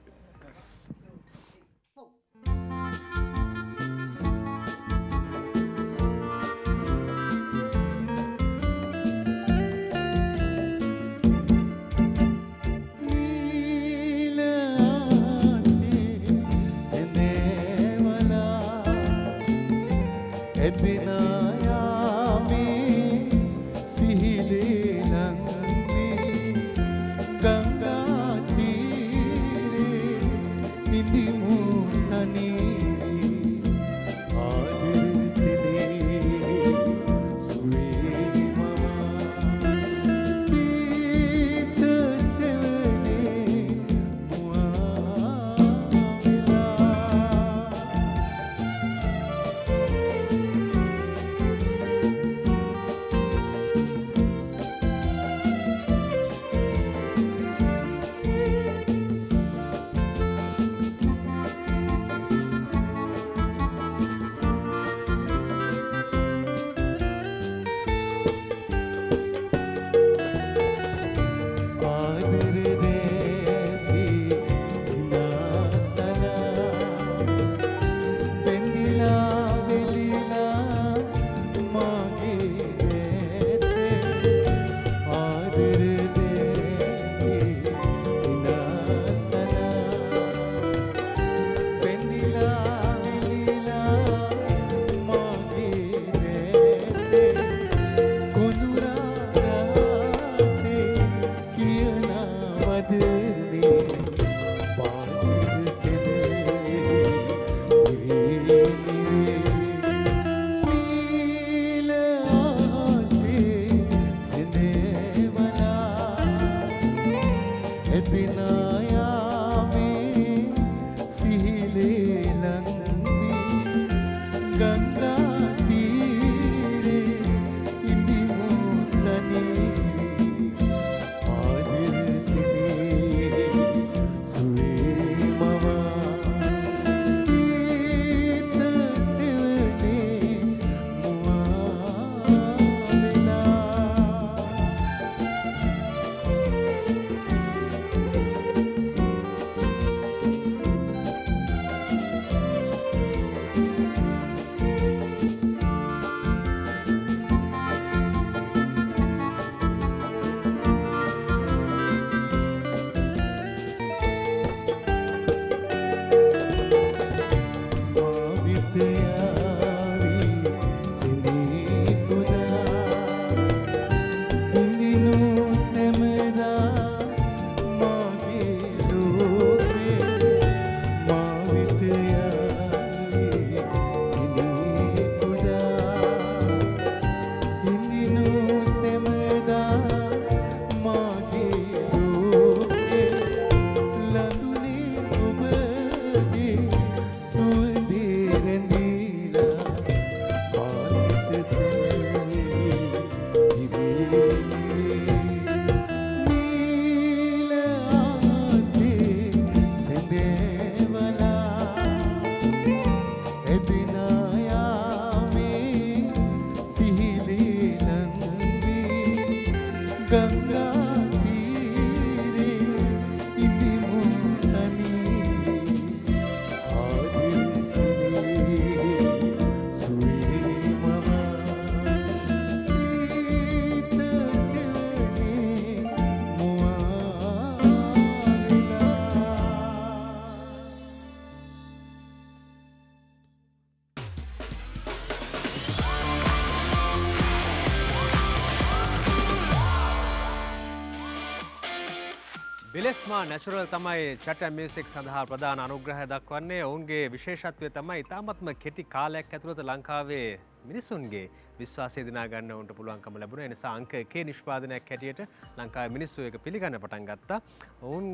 [SPEAKER 1] බිලෙස්මා නැචුරල් තමයි චැටන් මියුසික් සඳහා ප්‍රධාන අනුග්‍රහය දක්වන්නේ. ඔවුන්ගේ විශේෂත්වය තමයි ඉතාමත්ම කෙටි කාලයක් ඇතුළත ලංකාවේ මිනිසුන්ගේ විශ්වාසය දිනා ගන්න උන්ට පුළුවන්කම ලැබුණා. ඒ නිසා අංක 1 නිෂ්පාදනයක් හැටියට ලංකාවේ මිනිස්සු ඒක පිළිගන්න පටන් ගත්තා. ඔවුන්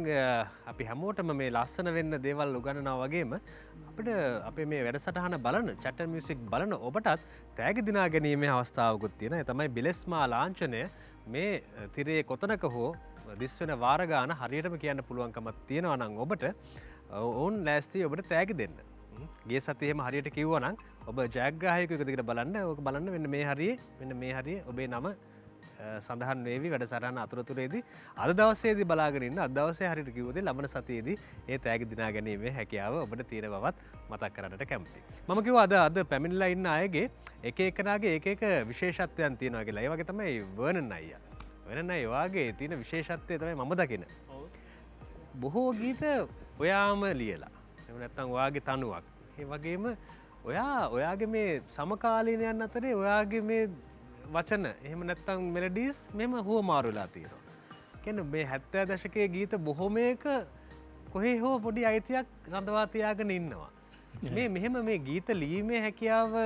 [SPEAKER 1] අපි හැමෝටම මේ ලස්සන වෙන්න දේවල් උගන්වනවා වගේම අපිට අපේ මේ වැඩසටහන බලන චැටන් මියුසික් බලන ඔබටත් තෑගි දිනා ගැනීමේ අවස්ථාවකුත් තියෙනවා. ඒ තමයි බිලෙස්මා ලාංඡනය මේ තිරේ කොතනක හෝ දිස්වෙන වාර ගාන හරියටම කියන්න පුළුවන්කමක් තියෙනවා නම් ඔබට ඔවුන් ලෑස්ති ඔබට තෑගි දෙන්න. ගිය සතියේ එහෙම හරියට කිව්වා නම් ඔබ ජයග්‍රාහකයෙකු දිගට බලන්න ඕක බලන්න මෙන්න මේ හරියේ ඔබේ නම සඳහන් වේවි වැඩසටහන අතරතුරේදී. අද දවසේදී බලාගෙන ඉන්න අද දවසේ හරියට කිව්වොත් ලබන සතියේදී ඒ තෑගි දිනා ගැනීමේ හැකියාව ඔබට තියෙන බවත් මතක් කරන්නට කැමතියි. මම කිව්වා අද පැමිණිලා ඉන්න අයගේ එක එකනාගේ එක එක විශේෂත්වයන් තියෙනවා කියලා. ඒ වගේ තමයි වර්නන් අයියා. වෙන ඒවාගේ තියෙන විශේෂත්වය තමයි මම දකින. බොහෝ ගීත ඔයාම ලියලා එම නැත්තම් ඔයාගේ තනුවක්. ඒ වගේම ඔයාගේ මේ සමකාලීනයන් අතරේ ඔයාගේ මේ වචන එහෙම නැත්තම් මෙලඩීස් මෙහෙම හුවමාරු වෙලා තියෙනවා. කියන්නේ මේ 70 දශකයේ ගීත බොහොමයක කොහේ හෝ පොඩි අයිතියක් රඳවා තියාගෙන ඉන්නවා. මෙහෙම මේ ගීත ලියීමේ හැකියාව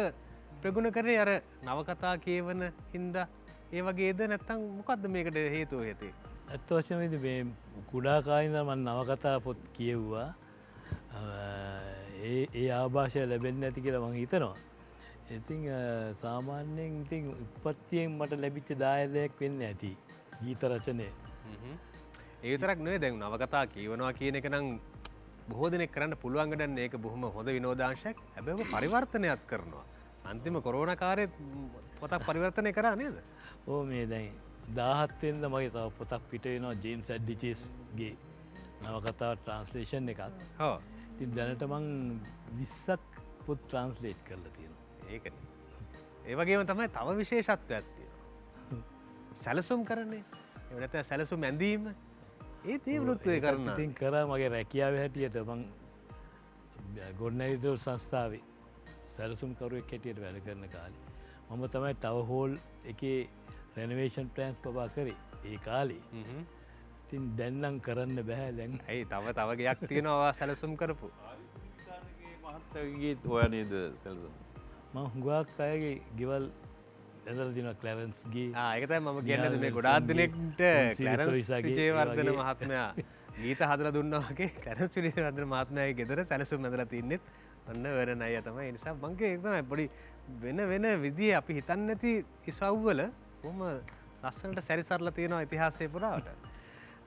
[SPEAKER 1] ප්‍රගුණ කරේ අර නවකතා කියවන හින්දා ඒ වගේද නැත්තම් මොකක්ද මේකට හේතුව හේතේ?
[SPEAKER 8] ඇත්ත වශයෙන්ම මේ කුඩා කාලේ ඉඳන් මම නවකතා පොත් කියෙව්වා. ඒ ආభాෂය ලැබෙන්නේ නැති කියලා මම හිතනවා. ඉතින් සාමාන්‍යයෙන් ඉතින් උපත්තියෙන් මට ලැබිච්ච දායකයෙක් වෙන්නේ නැති ගීත රචනය.
[SPEAKER 1] ඒ විතරක් නෙවෙයි දැන් නවකතා කියවනවා කියන එක නම් බොහෝ දෙනෙක් කරන්න පුළුවන් ගන්න ඒක බොහොම හොඳ විනෝදාංශයක්. හැබැයි ඔබ පරිවර්තනයක් කරනවා. අන්තිම කොරෝනා කාලේ පොතක් පරිවර්තනය කරා නේද?
[SPEAKER 8] ඕ මේ දැන් 17 වෙනිදා මගේ තව පොතක් පිට වෙනවා ජේම්ස් ඇඩ්ලිචස්ගේ නවකතා ට්‍රාන්ස්ලේෂන් එකක්.
[SPEAKER 1] ඔව්.
[SPEAKER 8] ඉතින් දැනට මං 20ක් පොත් ට්‍රාන්ස්ලේට් කරලා තියෙනවා.
[SPEAKER 1] ඒකනේ. ඒ වගේම තමයි තව විශේෂත්වයක් තියෙනවා. සැලසුම් කරන්නේ. එහෙම නැත්නම් සැලසුම් ඇඳීම. ඒ තීව්‍රත්වය කරනවා.
[SPEAKER 8] ඉතින් කරා මගේ රැකියාවේ හැටියට මං ගොඩනැගිලි සංස්ථාවේ සැලසුම්කරුවෙක් හැටියට වැඩ කරන කාලේ මම තමයි ටව හෝල් එකේ රෙනොවේෂන් ප්ලෑන්ස් පවා කරේ ඒ කාලේ. ඉතින් දැන් නම් කරන්න බෑ දැන්.
[SPEAKER 1] ඇයි තව ගයක් තියෙනවා සැලසුම් කරපු.
[SPEAKER 3] මහත්තයාගේ ඔයා නේද සැලසුම්?
[SPEAKER 8] මම හුඟක් අයගේ ගෙවල් ඇදලා දිනවා ක්ලැරන්ස්ගේ.
[SPEAKER 1] ඒක තමයි මම කියන්නේ මේ ගොඩාක් දිනෙකට ක්ලැරන්ස් විජේවර්ධන මහත්මයා ගීත හදලා දුන්නා වගේ ක්ලැරන්ස් විජේවර්ධන මහත්මයාගේ ගෙදර සැලසුම් ඇදලා තින්නෙත් ඔන්න වෙන අය තමයි. ඒ නිසා මං කිය ඒක තමයි පොඩි වෙන විදිහේ අපි හිතන්නේ නැති ඉසව්වල කොහොම ලස්සනට සැරිසරලා තියෙනවා ඉතිහාසයේ පුරාවට.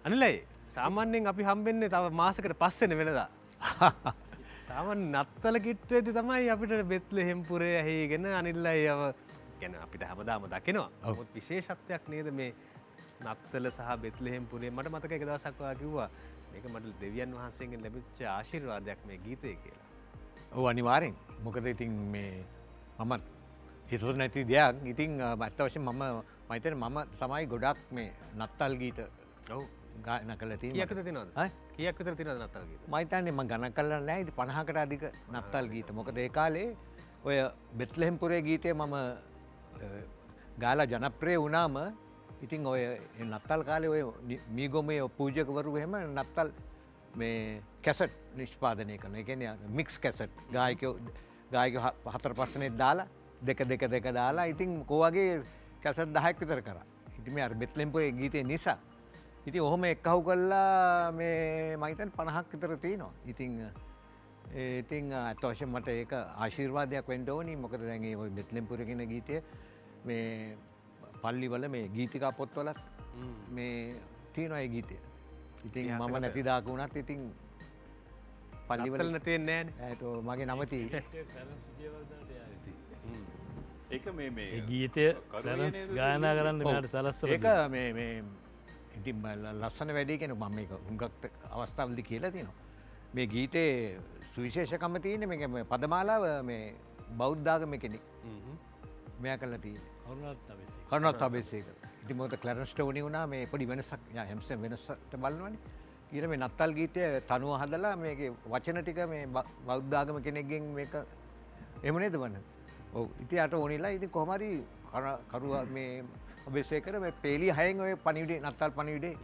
[SPEAKER 1] අනිලයි සාමාන්‍යයෙන් අපි හම්බෙන්නේ තව මාසයකට පස්සේනේ වෙනදා. සාමාන්‍ය නත්තල කිට්ටුවේදී තමයි අපිට බෙත්ලෙහෙම් පුරේ ඇහිගෙන අනිල්ලයිව කියන්නේ අපිට හැමදාම දකිනවා. නමුත් විශේෂත්වයක් නේද මේ නත්තල සහ බෙත්ලෙහෙම් පුරේ. මට මතකයි එක දවසක් ඔයා කිව්වා මේක මට දෙවියන් වහන්සේගෙන් ලැබිච්ච ආශිර්වාදයක් මේ ගීතය කියලා.
[SPEAKER 4] ඔව් අනිවාර්යෙන්. මොකද ඉතින් මේ මම හිතුව නැති දෙයක්. ඉතින් ඇත්ත වශයෙන්ම මම හිතන්නේ මම තමයි ගොඩක් මේ නත්තල් ගීත
[SPEAKER 1] ඔව්
[SPEAKER 4] ගායනා කරලා තියෙන්නේ.
[SPEAKER 1] කීයක් විතර තියෙනවද? කීයක් විතර තියෙනවද නත්තල් ගීත?
[SPEAKER 4] මම හිතන්නේ මම ගණන් කරලා නැහැ. ඉතින් 50කට අධික නත්තල් ගීත. මොකද ඒ කාලේ ඔය බෙත්ලෙහෙම් පුරේ ගීතය මම ගාලා ජනප්‍රිය වුණාම ඉතින් ඔය නත්තල් කාලේ ඔය මීගොමේ පූජකවරු එහෙම නත්තල් මේ කැසට් නිෂ්පාදනය කරන. ඒ කියන්නේ මික්ස් කැසට් ගායකයෝ 4-5 දෙනෙක් දාලා දෙක දාලා ඉතින් කොවගේ කැසට් 10ක් විතර කරා. ඉතින් මේ අර බෙත්ලෙහෙම් පුරේ ගීතේ නිසා ඉතින් ඔහොම එක්කහුව කළා මේ මම හිතන්නේ 50ක් විතර තියෙනවා. ඉතින් අත වශයෙන් මට ඒක ආශිර්වාදයක් වෙන්න ඕනි. මොකද දැන් මේ බෙත්ලෙහෙම් පුරේ කියන ගීතය මේ පල්ලිවල මේ ගීතිකා පොත්වලත් මේ තියෙනවා ඒ ගීතය. ඉතින් මම නැති දාක වුණත් ඉතින් පල්ලිවල
[SPEAKER 1] නැතෙන්නේ නෑනේ.
[SPEAKER 4] ඒත් මගේ නම තියෙයි.
[SPEAKER 3] ඒක මේ
[SPEAKER 8] ඒ ගීතය ක්ලැරන්ස් ගායනා කරන්න මෙයාට සලස්සලා
[SPEAKER 4] ඒක මේ ඉතින් ලස්සන වැඩේ කියන මම මේක හුඟක් අවස්ථාවලදී කියලා තියෙනවා. මේ ගීතේ සුවිශේෂකම තියෙන්නේ මේක පදමාලාව මේ බෞද්ධ ආගමේ කෙනෙක්. මෙයා කළා තියෙන්නේ. කරුණාරත්න අබේසේකර. ඉතින් මොකද ක්ලැරන්ස්ට උනේ වුණා මේ පොඩි වෙනසක් හැමසෙම වෙනසට බලනවනේ. ඊට මේ නත්තල් ගීතය තනුව හදලා මේකේ වචන ටික මේ බෞද්ධ ආගම කෙනෙක්ගෙන් මේක එහෙම නේද වන්න. ඔව් ඉතින් අට ඕනිලා ඉතින් කොහොම හරි කරුවා මේ අබේසේකර මේ පේලි 6න් ඔය පණිවිඩේ නත්තල් පණිවිඩේ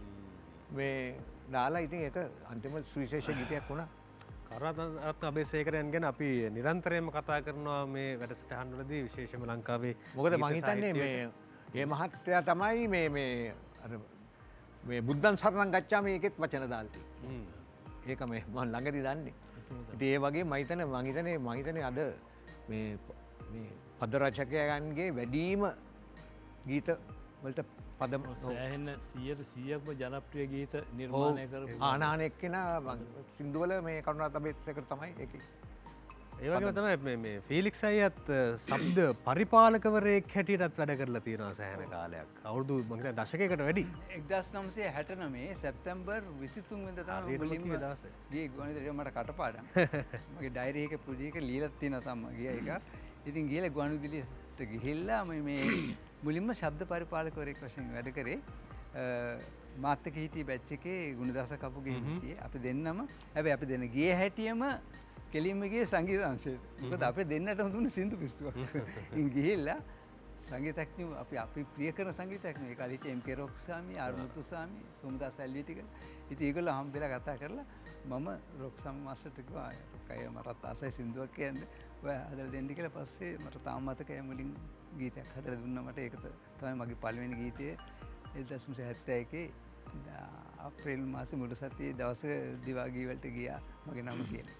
[SPEAKER 4] මේ දාලා ඉතින් ඒක අන්තිම සුවිශේෂ ගීතයක් වුණා.
[SPEAKER 1] කරත්න අබේසේකරයන් ගැන අපි නිරන්තරයෙන්ම කතා කරනවා මේ වැඩසටහන්වලදී විශේෂම ලංකාවේ.
[SPEAKER 4] මොකද මං හිතන්නේ මේ මහත්තයා තමයි මේ බුද්ධන් සරණං ගච්ඡාමි මේකෙත් වචන දාලා තියෙන්නේ. ඒක මේ මම ළඟදී දන්නේ. ඉතින් ඒ වගේ මම හිතන්නේ අද මේ පද රචකයන්ගේ වැඩිම ගීත වලට පද
[SPEAKER 8] සෑහෙන 100%ක්ම ජනප්‍රිය ගීත නිර්මාණය කරපු
[SPEAKER 4] ආනාන එක්කෙනා සින්දුවල මේ කරුණාරත්න අබේසේකර තමයි ඒකේ.
[SPEAKER 1] ඒ වගේම තමයි මේ ෆීලික්ස් අයියත් ශබ්ද පරිපාලකවරයෙක් හැටියටත් වැඩ කරලා තියෙනවා සෑහෙන කාලයක්. අවුරුදු මම හිතන්නේ දශකයකට වැඩි.
[SPEAKER 7] 1969 සැප්තැම්බර් 23 වෙනිදා තමයි මුලින්ම ගියේ ගුවන්විදුලියට මට කටපාඩම්. මගේ ඩයරි එකේ පුජි එක ලියලා තියෙනවා තමයි ගියා එක. ඉතින් ගිහලා ගුවන්විදුලියට ගිහිල්ලා මේ මුලින්ම ශබ්ද පරිපාලකවරයෙක් වශයෙන් වැඩ කරේ. මාත් එක්ක හිටිය බැච් එකේ ගුණදාස කපුගේ හිටියේ. අපි දෙන්නම හැබැයි අපි දෙන්න ගියේ හැටියෙම කෙලින්ම ගියේ සංගීත අංශයට. මොකද අපේ දෙන්නට හඳුන්නේ සින්දු පිස්සුවක්. ඉතින් ගිහිල්ලා සංගීතඥයෝ අපි ප්‍රිය කරන සංගීතඥයෝ ඒ කාලේ එම්.කේ. රොක්සාමි, ආර්.මුතු සාමි, සෝමදාස් ඇල්විටික. ඉතින් ඒගොල්ලෝ හම්බෙලා කතා කරලා මම රොක්සාමි මාස්ටර්ට කිව්වා අය මටත් ආසයි සින්දුවක් කියන්න. ඔය හදලා දෙන්න කියලා පස්සේ මට තාම මතකයි මුලින් ගීතයක් හදලා දුන්නා මට. ඒක තමයි මගේ පළවෙනි ගීතය 1971 අප්‍රේල් මාසේ මුල් සතියේ දවසක දිවාගී වලට ගියා මගේ නම කියලා.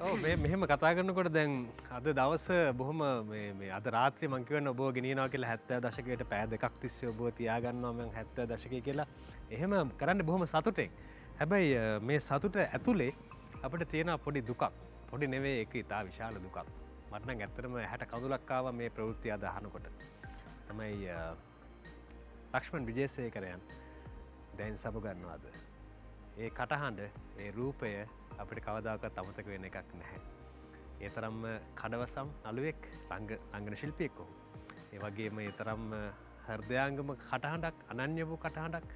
[SPEAKER 1] ඔව් මෙහෙම කතා කරනකොට දැන් අද දවස බොහොම මේ අද රාත්‍රියේ මං කියවන ඔබව ගෙනියනවා කියලා 70 දශකයට පෑ දෙකක් තිස්සේ ඔබව තියාගන්නවා මම 70 දශකයේ කියලා. එහෙම කරන්න බොහොම සතුටින්. හැබැයි මේ සතුට ඇතුලේ අපිට තියෙන පොඩි දුකක්. පොඩි නෙවෙයි, ඒක ඉතා විශාල දුකක්. මට නම් ඇත්තටම ඇහැට කඳුලක් ආවා මේ ප්‍රවෘත්තිය අද අහනකොට. තමයි ලක්ෂ්මන් විජේසේකරයන් දැන් සමුගන්නවාද. ඒ කටහඬ, ඒ රූපය අපිට කවදාකවත් අමතක වෙන එකක් නැහැ. ඒ තරම්ම කඩවසම් නළුවෙක්, රංගන ශිල්පියෙක් ඔහු. ඒ වගේම ඒ තරම් හෘදයාංගම කටහඬක්, අනන්‍ය වූ කටහඬක්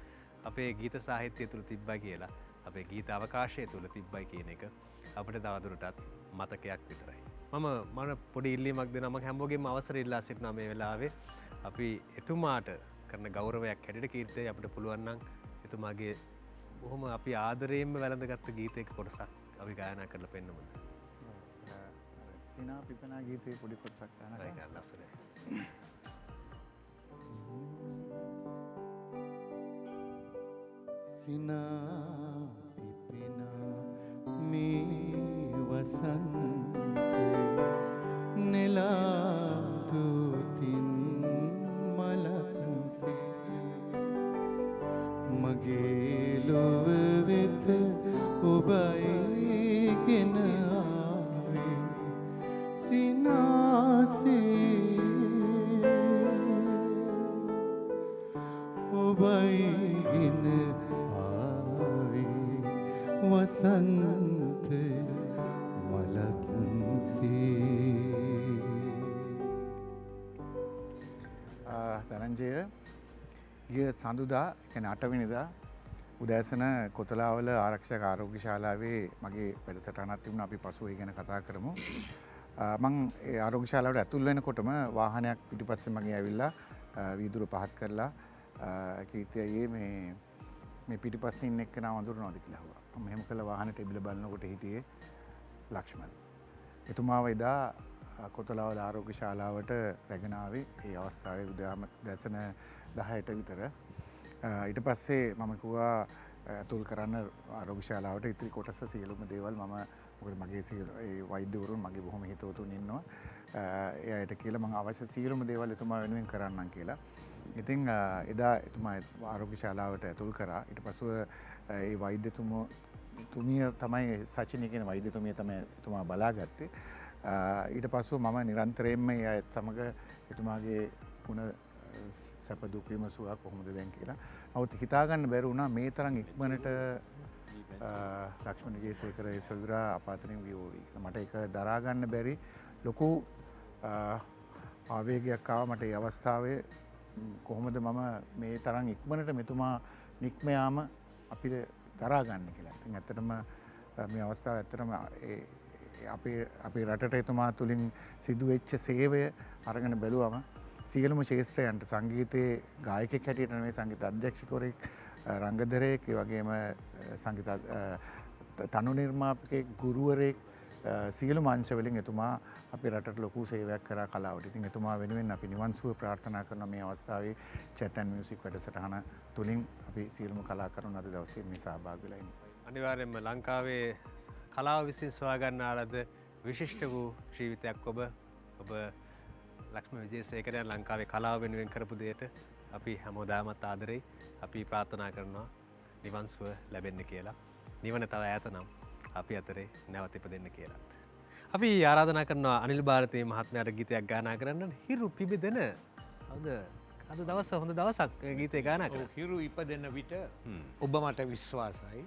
[SPEAKER 1] අපේ ගීත සාහිත්‍යය තුළ තිබ්බයි කියලා, අපේ ගීත අවකාශය තුළ තිබ්බයි කියන එක අපිට තවදුරටත් මතකයක් විතරයි. මම පොඩි ඉල්ලීමක් දෙනවා. මම හැමෝගෙම අවසර ඉල්ලා සිටිනවා මේ වෙලාවේ. අපි එතුමාට කරන ගෞරවයක් හැටියට කීර්තිය අපිට පුළුවන් නම් එතුමාගේ බොහොම අපි ආදරයෙන්ම වැළඳගත්තු ගීතයක කොටසක් අපි ගායනා කරලා පෙන්නමුද?
[SPEAKER 2] සිනා පිපෙනා ගීතේ පොඩි කොටසක් ගායනා කරලා
[SPEAKER 9] සිනා පිපෙනා මේ වසන්ත නෙලා දුතින් මලන්සේ මගේ ලොව වෙත ඔබයි ගෙන ආවේ සිනාසේ ඔබයි ගෙන ආවේ වසන්ත
[SPEAKER 2] ධනංජය ගිය සඳුදා කියන්නේ 8 වෙනිදා උදෑසන කොතලාවල ආරක්ෂක ආරෝග්‍ය ශාලාවේ මගේ වැඩසටහනක් තිබුණා. අපි පසුව ඒ ගැන කතා කරමු. මම ඒ ආරෝග්‍ය ශාලාවට ඇතුල් වෙනකොටම වාහනයක් පිටිපස්සේ මගේ ඇවිල්ලා වීදුරු පහත් කරලා කීර්තිය අයියේ මේ පිටිපස්සේ ඉන්න එක්කෙනා වඳුරනවද කියලා අහුවා. මම එහෙම කළා වාහනේට ඉබිල බලනකොට හිටියේ ලක්ෂ්මන්. එතුමාව එදා කොතලාවල ආරෝග්‍ය ශාලාවට රැගෙන ආවේ ඒ අවස්ථාවේ උදෑම දැසන 10ට විතර. ඊට පස්සේ මම කිව්වා ඇතුල් කරන්න ආරෝග්‍ය ශාලාවට ඉතිරි කොටස සියලුම දේවල් මම මොකද මගේ ඒ වෛද්‍යවරුන් මගේ බොහොම හිතවතුන් ඉන්නවා. ඒ අයට කියලා මම අවශ්‍ය සියලුම දේවල් එතුමා වෙනුවෙන් කරන්නම් කියලා. ඉතින් එදා එතුමා ආරෝග්‍ය ශාලාවට ඇතුල් කරා. ඊට පස්ව ඒ වෛද්‍යතුමිය තමයි සචිනී කියන වෛද්‍යතුමිය තමයි එතුමා බලාගත්තේ. ඊට පස්සෙ මම නිරන්තරයෙන්ම ඒ අයත් සමග එතුමාගේ ගුණ සැප දුක් විමසුවා කොහොමද දැන් කියලා. නමුත් හිතා ගන්න බැරි වුණා මේ තරම් ඉක්මනට ලක්ෂ්මන් විජේසේකර සොයුරා අපාතරින් ගියෝයි. මට ඒක දරා ගන්න බැරි ලොකු ආවේගයක් ආවා මට ඒ අවස්ථාවේ. කොහොමද මම මේ තරම් ඉක්මනට මෙතුමා නික්ම යාම අපිට දරා ගන්න කියලා. ඉතින් ඇත්තටම මේ අවස්ථාව ඇත්තටම අපේ රටට එතුමා තුලින් සිදුවෙච්ච සේවය අරගෙන බැලුවම සියලුම ශේෂත්‍රයන්ට සංගීතයේ ගායකෙක් හැටියට නෙමෙයි සංගීත අධ්‍යක්ෂකවරයෙක් රංගදරයෙක් ඒ වගේම සංගීත තනු නිර්මාපකයෙක් ගුරුවරයෙක් සියලු අංශ වලින් එතුමා අපේ රටට ලොකු සේවයක් කරා කලාවට. ඉතින් එතුමා වෙනුවෙන් අපි නිවන් සුව ප්‍රාර්ථනා කරන මේ අවස්ථාවේ chat and music වැඩසටහන තුලින් අපි සියලුම කලාකරුවන් අද දවසේ මේ සහභාගී වෙලා ඉන්නවා.
[SPEAKER 1] අනිවාර්යයෙන්ම ලංකාවේ කලාව විසින් සොයා ගන්නා ලද විශිෂ්ට වූ ජීවිතයක් ඔබ ලක්ෂ්මී විජේසේකරයන් ලංකාවේ කලාව වෙනුවෙන් කරපු දෙයට අපි හැමෝදාමත් ආදරෙයි. අපි ප්‍රාර්ථනා කරනවා නිවන් සුව ලැබෙන්න කියලා. නිවන තව ඈත නම් අපි අතරේ නැවත ඉපදෙන්න කියලා. අපි ආරාධනා කරනවා අනිල් ಭಾರತಿ මහත්මයාට ගීතයක් ගායනා කරන්න. හිරු පිබිදෙන අද දවස හොඳ දවසක් ගීතේ ගායනා කරා.
[SPEAKER 4] හිරු ඉපදෙන විට ඔබ මට විශ්වාසයි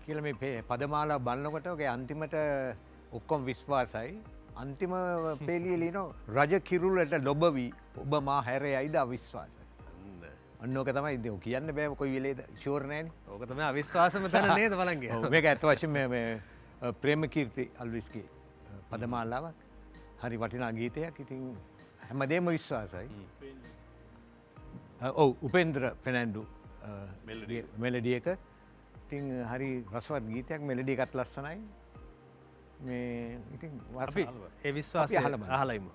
[SPEAKER 4] කියලා මේ පදමාලා බලනකොට ඔගේ අන්තිමට ඔක්කොම විශ්වාසයි. අන්තිම පේලිය ලියන රජ කිරුලට ලොබවි ඔබ මා හැරයයිද අවිශ්වාසයි. අන්න ඕක තමයි ඉතින් කියන්න බෑ කොයි වෙලේද ෂුවර් නෑනේ.
[SPEAKER 1] ඕක තමයි අවිශ්වාසම තැන නේද බලංගේ.
[SPEAKER 4] ඔව් මේක ඇත්ත වශයෙන්ම මේ ප්‍රේමකීර්ති අල්විස්ගේ පදමාලාවක්. හරි වටිනා ගීතයක්. ඉතින් හැමදේම විශ්වාසයි. ඔව් උපේන්ද්‍ර ෆෙනෑන්ඩු මෙලඩි එක. ඉතින් හරි රසවත් ගීතයක් මෙලඩි එකත් ලස්සනයි. මේ ඉතින්
[SPEAKER 1] අපි ඒ විශ්වාසය අහලා ඉමු.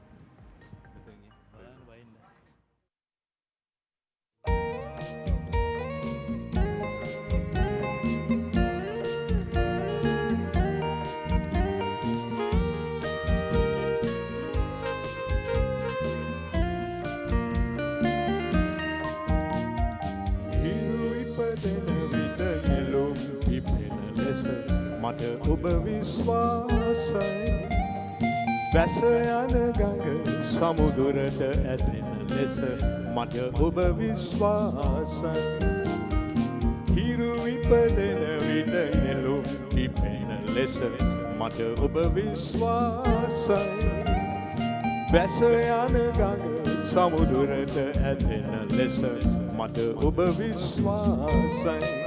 [SPEAKER 9] මට ඔබ විශ්වාසයි වැස යන ගඟ සමුදුරට ඇදෙන ලෙස මට ඔබ විශ්වාසයි හිරු ඉපදෙන විට නෙළුම් පිපෙන ලෙස මට ඔබ විශ්වාසයි වැස යන ගඟ සමුදුරට ඇදෙන ලෙස මට ඔබ විශ්වාසයි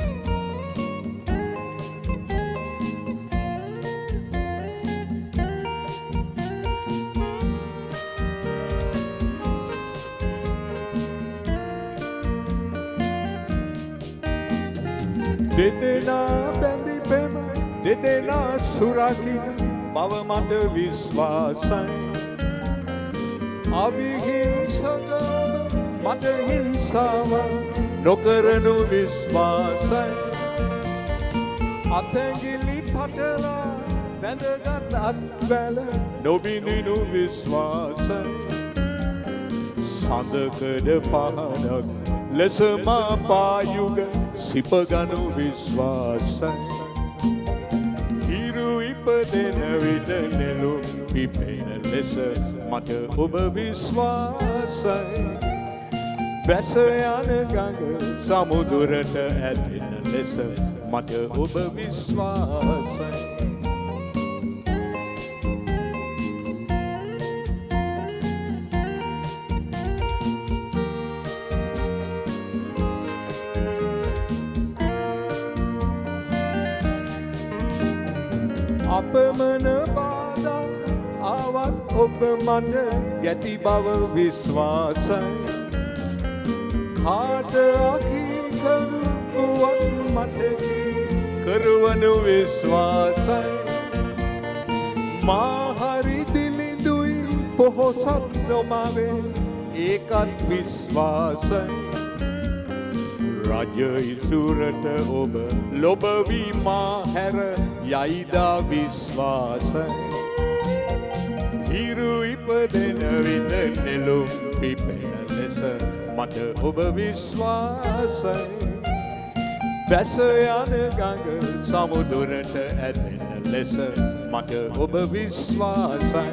[SPEAKER 9] දෙදෙනා බැඳි පෙම දෙදෙනා සුරකින බව මට විශ්වාසයි අවිහිංසක මට හිංසාව නොකරනු විශ්වාසයි අතැඟිලි පටලා වැඳගත් අත්වැල නොබිනිනු විශ්වාසයි සඳකඩ පහනක් ලෙස මා පායුග සිපගනු විශ්වාසයි හිරු ඉපදෙන විට නෙළුම් පිපෙන ලෙස මට ඔබ විශ්වාසයි වැස යන ගඟ සමුදුරට ඇදෙන ලෙස මට ඔබ විශ්වාසයි අපමණ බාධා ආවත් ඔබ මට යැති බව විශ්වාසයි කාට අකීකරු පුවත් මට කරවනු විශ්වාසයි මා හරි දිලිඳුයි පොහොසත් නොමවේ ඒකත් විශ්වාසයි රජ ඉසුරට ඔබ ලොබවී මා හැර යයිදා විශ්වාසයි හිරු ඉපදෙන විට නෙළුම් පිපෙන ලෙස මට ඔබ විශ්වාසයි වැස යන ගඟ සමුදුරට ඇදෙන ලෙස මට ඔබ විශ්වාසයි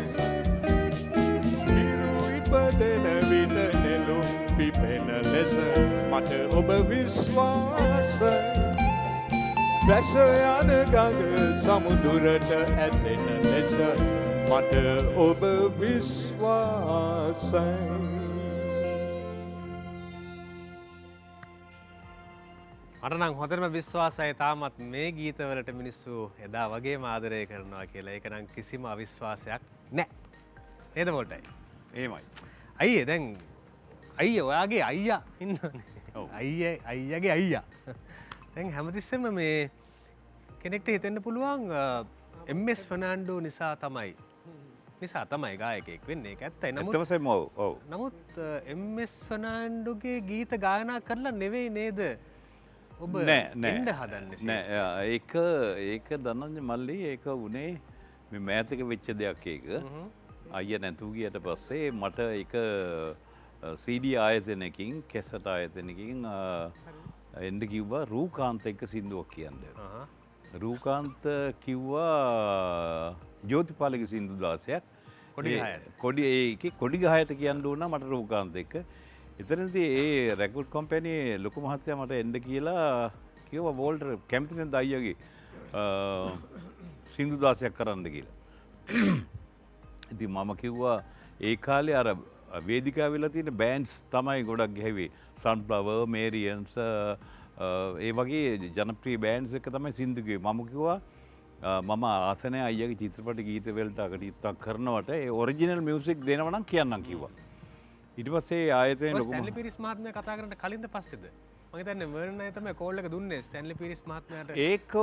[SPEAKER 9] හිරු ඉපදෙන විට නෙළුම් පිපෙන ලෙස මට ඔබ විශ්වාසයි වැස යන ගඟ සමුදුරට ඇදෙන ලෙස මට ඔබ විශ්වාසයි
[SPEAKER 1] මට නම් හොඳටම විශ්වාසයි තාමත් මේ ගීතවලට මිනිස්සු එදා වගේම ආදරය කරනවා කියලා. ඒක නම් කිසිම අවිශ්වාසයක් නැහැ. නේද මොල්ටයි?
[SPEAKER 3] එහෙමයි.
[SPEAKER 1] අයියේ දැන් අයිය ඔයාගේ අයියා ඉන්නනේ අයියගේ අයියා දැන් හැමතිස්සෙම මේ කෙනෙක්ට හිතෙන්න පුළුවන් එම්ස් ෆර්නෑන්ඩෝ නිසා තමයි ගායකයෙක් වෙන්නේ ඒක ඇත්තයි
[SPEAKER 3] ඇත්තවසම ඔව්
[SPEAKER 1] නමුත් එම්ස් ෆර්නෑන්ඩෝගේ ගීත ගායනා කරලා නෙවෙයි නේද ඔබ එන්න හදන්නේ
[SPEAKER 3] නෑ ඒක දන්නන්නේ මල්ලි ඒක උනේ මේ මෑතක වෙච්ච දෙයක් ඒක අයියා නැතුව ගියට පස්සේ මට ඒක CD ආයතනකින් කැසට් ආයතනකින් එන්න කිව්වා රූකාන්ත එක්ක සින්දුවක් කියන්න. රූකාන්ත කිව්වා ජෝතිපාලගේ සින්දු 16ක් කොඩි ගහයට කියන්න ඕන මට රූකාන්ත එක්ක. එතනදී ඒ රෙකෝඩ් කම්පැනි ලොකු මහත්තයා මට එන්න කියලා කිව්වා වෝල්ටර් කැමති නැද්ද අයියාගේ සින්දු 16ක් කරන්න කියලා. ඉතින් මම කිව්වා ඒ කාලේ අර වේදිකාවෙලා තියෙන බෑන්ඩ්ස් තමයි ගොඩක් ගැහුවේ. සන්ෆ්ලවර්, මේරියන්ස් ඒ වගේ ජනප්‍රිය බෑන්ඩ්ස් එක තමයි සින්දු කිව්වේ. මම කිව්වා මම ආසනය අයියාගේ චිත්‍රපට ගීත වලට අකටයුත්තක් කරනවට ඒ ඔරිජිනල් මියුසික් දෙනවා නම් කියන්නම් කිව්වා. ඊට පස්සේ ආයතනයේ ලොකු
[SPEAKER 1] ස්ටැන්ලි පීරිස් මහත්මයා කතා කරන්න කලින්ද පස්සේද? මම හිතන්නේ වර්නන් අය තමයි කෝල් එක දුන්නේ ස්ටැන්ලි පීරිස් මහත්මයාට.
[SPEAKER 3] ඒක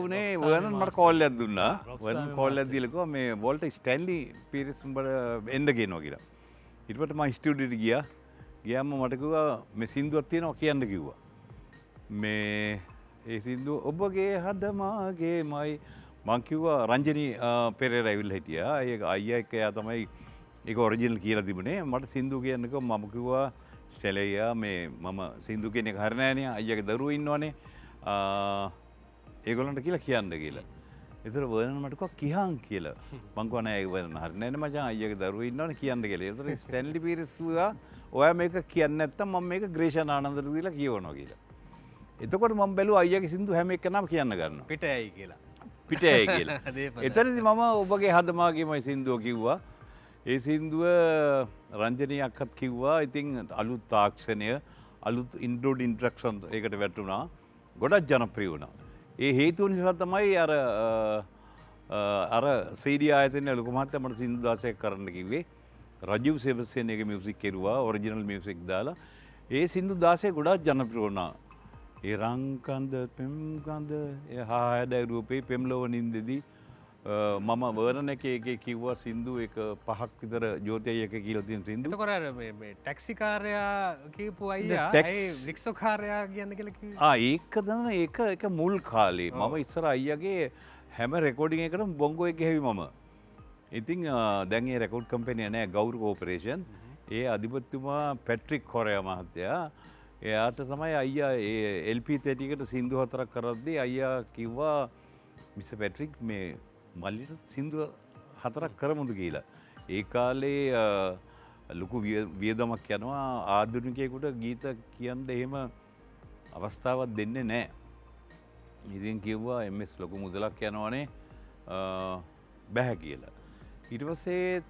[SPEAKER 3] උනේ වර්නන් මට කෝල් එකක් දුන්නා. වර්නන් කෝල් එකක් දීලා කිව්වා මේ වෝල්ට් ස්ටැන්ලි පීරිස් උඹට එන්න කියනවා කියලා. ඊට පස්සේ මම ස්ටුඩියෝට ගියාම මට කිව්වා මේ සින්දුවක් තියෙනවා කියන්න කිව්වා. මේ ඒ සින්දුව ඔබගේ හදමාගේමයි මං කිව්වා රංජනී පෙරේරා ඇවිල්ලා හිටියා. ඒක අයියා එක්ක එයා තමයි ඒක ඔරිජිනල් කියලා තිබුණේ. මට සින්දු කියන්නකෝ මම කිව්වා ස්ටෙලෙයා මේ මම සින්දු කියන එක හරිය නෑනේ අයියාගේ දරුවෝ ඉන්නවනේ. ඒගොල්ලන්ට කියලා කියන්න කියලා. ඒතර වර්නන් මට කිව්වා කිහාන් කියලා. මං කිව්වා නෑ ඒක වර්නන් හරිය නෑනේ මචං අයියාගේ දරුවෝ ඉන්නවනේ කියන්න කියලා. ඒතර ස්ටැන්ලි පීරිස් කිව්වා ඔයා මේක කියන්නේ නැත්තම් මම මේක ග්‍රේෂන් ආනන්දට දීලා කියවනවා කියලා. එතකොට මම බැලුවා අයියාගේ සින්දු හැම එකනම කියන්න ගන්නවා.
[SPEAKER 1] පිටයයි කියලා.
[SPEAKER 3] පිටයයි කියලා. එතනදී මම ඔබගේ හදමාගේමයි සින්දුව කිව්වා. ඒ සින්දුව රංජනී අක්කත් කිව්වා. ඉතින් අලුත් තාක්ෂණය අලුත් ඉන්ට්‍රෝඩ් ඉන්ට්‍රැක්ෂන් ඒකට වැටුණා. ගොඩක් ජනප්‍රිය වුණා. ඒ හේතුව නිසා තමයි අර CD ආයතනයේ ලොකු මහත්තයා මට සින්දු 16ක් කරන්න කිව්වේ. රජීව් සේවසේන එක මියුසික් කෙරුවා ඔරිජිනල් මියුසික් දාලා. ඒ සින්දු 16 ගොඩක් ජනප්‍රිය වුණා. ඒ රංකන්ද පෙම්කන්ද ඒ හායදයි රූපේ පෙම්ලොව නින්දෙදී මම වර්නන් එකේ කිව්වා සින්දු එක 5ක් විතර ජෝතියි එක කියලා තියෙන සින්දු.
[SPEAKER 1] එතකොට අර මේ ටැක්සි කාර්යයා කියපු අයියා ඒ රික්ෂෝ කාර්යයා කියන්න කියලා කිව්වේ.
[SPEAKER 3] ඒක තමයි ඒක මුල් කාලේ මම ඉස්සර අයියාගේ හැම රෙකෝඩින් එකකටම බොංගෝ එක ගැහුවේ මම. ඉතින් දැන් ඒ රෙකෝඩ් කම්පැනි නෑ ගෞරව කෝපරේෂන්. ඒ අධිපතිතුමා පැට්‍රික් කොරයා මහත්තයා එයාට තමයි අයියා ඒ LP30 කට සින්දු 4ක් කරද්දී අයියා කිව්වා මිස්ටර් පැට්‍රික් මේ මල්ලිට සින්දු 4ක් කරමුද කියලා. ඒ කාලේ ලොකු වියදමක් යනවා ආධුනිකයෙකුට ගීත කියන්න එහෙම අවස්ථාවක් දෙන්නේ නැහැ. ඉතින් කිව්වා MS ලොකු මුදලක් යනවනේ බෑ කියලා. ඊට පස්සේ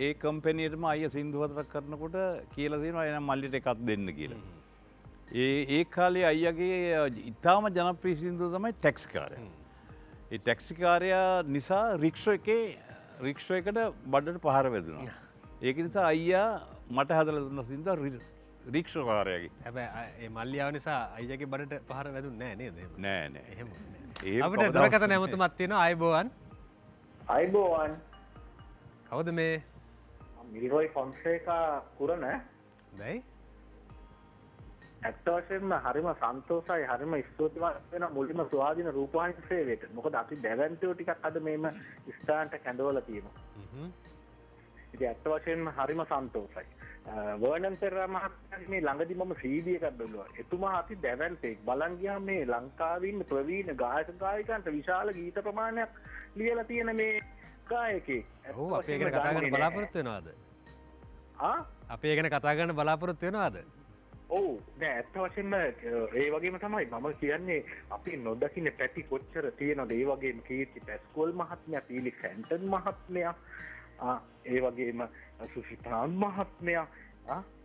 [SPEAKER 3] ඒ කම්පැනියටම අයියා සින්දු 4ක් කරනකොට කියලා දෙනවා එහෙනම් මල්ලිට එකක් දෙන්න කියලා. ඒ කාලේ අයියාගේ ඉතාම ජනප්‍රිය සින්දුව තමයි ටැක්සි කාර්යය. ඒ ටැක්සි කාර්යයා නිසා රික්ෂෝ එකට බඩට පහර වැදුනා. ඒක නිසා අයියා මට හදලා දුන්න සින්දුව රික්ෂෝ කාර්යයාගේ.
[SPEAKER 1] හැබැයි ඒ මල්ලියාව නිසා අයියාගේ බඩට පහර වැදුන්නේ නෑ නේද?
[SPEAKER 3] නෑ නෑ.
[SPEAKER 1] එහෙම. අපිට දුරකථන ඇමතුමක් තියෙනවා ආයිබෝවන්.
[SPEAKER 10] අයිබෝවන්
[SPEAKER 1] කවුද මේ?
[SPEAKER 10] මිල්රොයි ෆොන්සේකා කුරණ.
[SPEAKER 1] දැයි
[SPEAKER 10] ඇත්ත වශයෙන්ම හරිම සන්තෝෂයි හරිම ස්තුතිවන්ත වෙන මුලින්ම ස්වාධීන රූපවාහිනී සේවයට. මොකද අපි දැවැන්තයෝ ටිකක් අද මේම ස්ථානට කැඳවලා තියෙනවා. ඉතින් ඇත්ත වශයෙන්ම හරිම සන්තෝෂයි. වර්නන් පෙරේරා මහත්මයාගේ මේ ළඟදි මම CD එකක් බැලුවා. එතුමා අති දැවැන්තෙක්. බලන් ගියාම මේ ලංකාවේ ඉන්න ප්‍රවීණ ගායක ගායිකයන්ට විශාල ගීත ප්‍රමාණයක් ලියලා තියෙන මේ ගායකයෙක්.
[SPEAKER 1] ඔව් අපි ඒ ගැන කතා කරන්න බලාපොරොත්තු වෙනවද? අපි ඒ ගැන කතා කරන්න බලාපොරොත්තු වෙනවද?
[SPEAKER 10] ඔව් දැන් ඇත්ත වශයෙන්ම ඒ වගේම තමයි මම කියන්නේ අපි නොදකින්න පැති කොච්චර තියෙනවද ඒ වගේම කීර්ති පැස්කෝල් මහත්මයා පීලි ෆැන්ටන් මහත්මයා ඒ වගේම සුසිතාන් මහත්මයා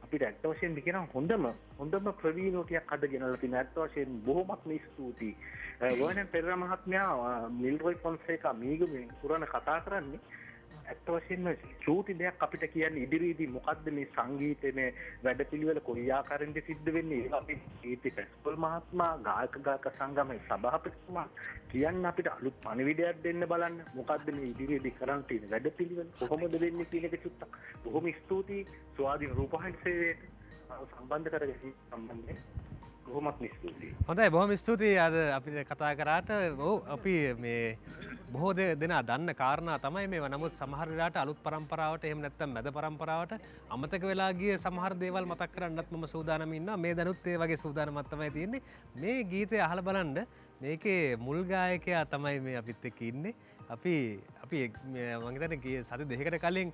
[SPEAKER 10] අපිට ඇත්ත වශයෙන්ම කියන හොඳම ප්‍රවීණෝ ටිකක් අද ගෙනල්ලා තියෙන ඇත්ත වශයෙන්ම බොහොමත්ම ස්තුතියි. වර්නන් පෙරේරා මහත්මයා මිල්රොයි ෆොන්සේකා මීගමෙන් පුරාණ කතා කරන්නේ ඇත්ත වශයෙන්ම චූටි දෙයක් අපිට කියන්නේ ඉදිරියේදී මොකද්ද මේ සංගීතයේ මේ වැඩපිළිවෙල කොයි ආකාරයෙන්ද සිද්ධ වෙන්නේ ඒවා අපි කීර්ති පැස්කොල් මහත්මයා ගායක සංගමයේ සභාපතිතුමා කියන්න අපිට අලුත් පණිවිඩයක් දෙන්න බලන්න මොකද්ද මේ ඉදිරියේදී කරන්න තියෙන වැඩපිළිවෙල කොහොමද වෙන්නේ කියන එක චුට්ටක් බොහොම ස්තුතියි ස්වාධීන රූපවාහිනී සේවයට සම්බන්ධ කරගෙන සම්බන්ධයෙන් බොහොමත් ස්තුතියි.
[SPEAKER 1] හොඳයි බොහොම ස්තුතියි අද අපි කතා කරාට අපි මේ බොහෝ දෙනා දන්න කාරණා තමයි මේවා. නමුත් සමහර වෙලාවට අලුත් પરම්පරාවට එහෙම නැත්නම් මැද પરම්පරාවට අමතක වෙලා ගිය සමහර දේවල් මතක් කරන්නත් මම සූදානම් ඉන්නවා. මේ දැනුත් ඒ වගේ සූදානමක් තමයි තියෙන්නේ. මේ ගීතය අහලා බලන්න මේකේ මුල් ගායකයා තමයි මේ අපිත් එක්ක ඉන්නේ. අපි මම හිතන්නේ සති දෙකකට කලින්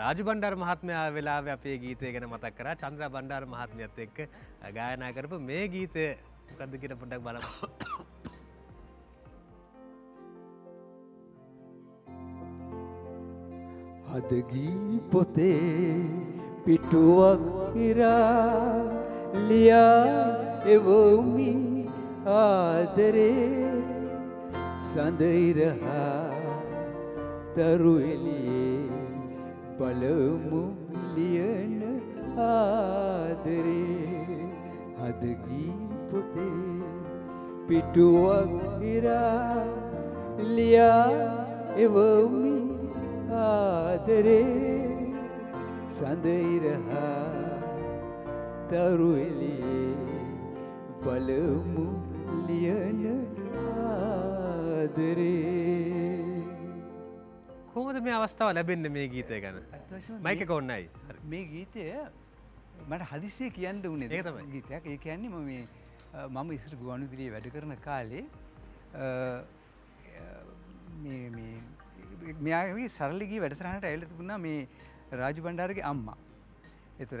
[SPEAKER 1] රාජු බණ්ඩාර මහත්මයා වෙලාවේ අපේ ගීතය ගැන මතක් කරා. චන්ද්‍රා බණ්ඩාර මහත්මියත් එක්ක ගායනා කරපු මේ ගීතය මොකද්ද කියලා පොඩ්ඩක් බලමු.
[SPEAKER 11] අදගී පොතේ පිටුවක් ඉරා ලියා එවමි ආදරේ සඳයිරහා තරු එළියේ බලමු ලියන ආදරේ අදගී පොතේ පිටුවක් ඉරා ලියා එවමි ආදරේ සඳයිරහා තරු එළියේ බලමු ලියන ආදරේ.
[SPEAKER 1] කොහොමද මේ අවස්ථාව ලැබෙන්නේ මේ ගීතය ගැන? මයික් එක ඕන්නයි.
[SPEAKER 7] මේ ගීතය මට හදිස්සිය කියන්න උනේ
[SPEAKER 1] ඒක තමයි
[SPEAKER 7] ගීතයක්. ඒ කියන්නේ මම ඉස්සර ගුවන්විදුලියේ වැඩ කරන කාලේ මෙයාගේ සරලි ගී වැඩසටහනට ඇවිල්ලා තිබුණා මේ රාජු බණ්ඩාරගේ අම්මා. ඒතර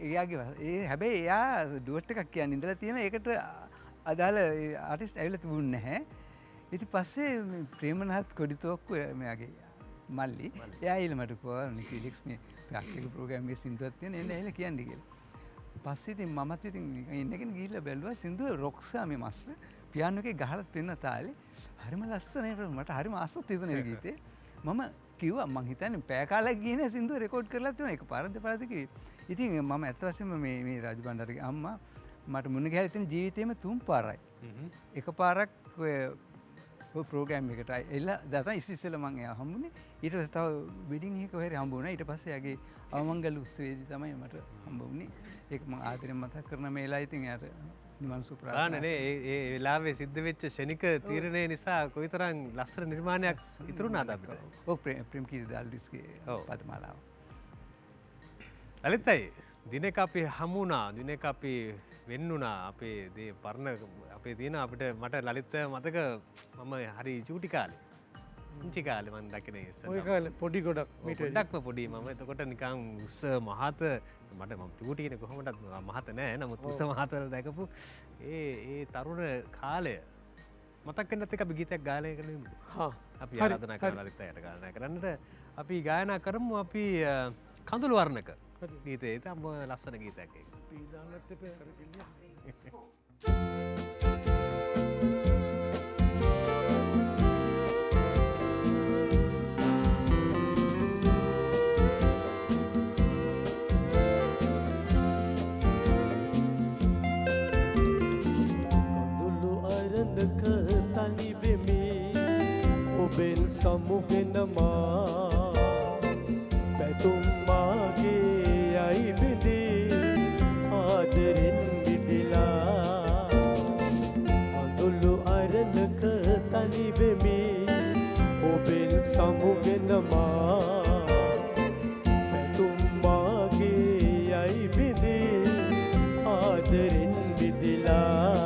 [SPEAKER 7] එයාගේ හැබැයි එයා ඩුවට් එකක් කියන්නේ ඉඳලා තියෙන ඒකට අදාළ ආටිස්ට් ඇවිල්ලා තිබුණේ නැහැ. ඉතින් පස්සේ ප්‍රේමනාත් කොඩිතෝක්කු මෙයාගේ මල්ලි එයා ඇවිල්ලා මට කිව්වා නිකිලික්ස් මේ ප්‍රැක්ටිකල් ප්‍රෝග්‍රෑම් එකේ සින්දුවක් තියෙන එන්න ඇවිල්ලා කියන්නේ කියලා. පස්සේ ඉතින් මමත් ඉතින් ඉන්නගෙන ගිහිල්ලා බැලුවා සින්දුව රොක්සා මේ මාස්ටර් පියානෝ එකේ ගහලා පෙන්න තාලේ හරිම ලස්සනයි මට හරිම ආසත් තිබුණේ ගීතේ. මම කිව්වා මං හිතන්නේ පැය කාලයක් ගියේ නේ සින්දුව රෙකෝඩ් කරලා තියෙනවා. ඒක පාරක් දෙපාරක් කිව්වේ. ඉතින් මම ඇත්ත වශයෙන්ම මේ රාජු බණ්ඩාරගේ අම්මා මට මුණ ගැහිලා තියෙන ජීවිතේම 3 පාරයි. එක පාරක් ඔය ප්‍රෝග්‍රෑම් එකට එලා දැන් ඉස්සෙල්ලා මං එයා හම්බුනේ. ඊට පස්සේ තව වෙඩින් එක කොහෙරි හම්බ වුණා. ඊට පස්සේ යාගේ අවමංගල උත්සවයේදී තමයි මට හම්බ වුණේ. ඒක මං ආදරෙන් මතක් කරන මේ වෙලාවේ ඉතින් එයාට නිවන් සුව ප්‍රාර්ථනා.
[SPEAKER 1] ඒ වෙලාවේ සිද්ධ වෙච්ච ෂණික තීරණය නිසා කොයිතරම් ලස්සන නිර්මාණයක් ඉතුරුනාද අපිට.
[SPEAKER 7] ඔව් ප්‍රේම්කීර්ති දාල්විස්ගේ පදමාලාව.
[SPEAKER 1] ලලිතයි දිනක අපි හමුණා දිනක අපි වෙන්නුණා අපේ දේ පරණ අපේ තියෙන අපිට මට ලලිත මතක මම හරි චූටි කාලේ පුංචි කාලේ මම දකිනේ
[SPEAKER 6] ඔය කාලේ පොඩි ගොඩක්
[SPEAKER 1] ගොඩක්ම පොඩි මම එතකොට නිකන් උස්ස මහත මට මම චූටි කෙනෙක් කොහොමදත් මහත නෑ නමුත් උස්ස මහතර දැකපු ඒ තරුණ කාලය මතක් වෙනත් එක අපි ගීතයක් ගායනා කළේ හා අපි ආරාධනා කරලා ලලිතයට ගායනා කරන්නට අපි ගායනා කරමු අපි කඳුළු වර්ණක ගීතේ ඉතින් ලස්සන ගීතයක් ඒක.
[SPEAKER 6] අපි දාන්නත් එපා අර කෙල්ලිය.
[SPEAKER 5] කඳුළු අරණක තනි වෙමි ඔබෙන් සමුගෙනමා පැතුම් මාගේ යයි බිඳී ආදරෙන් විදිලා කඳුළු අරණක තනි වෙමි ඔබෙන් සමුගෙනමා පැතුම් මාගේ යයි බිඳී ආදරෙන් විදිලා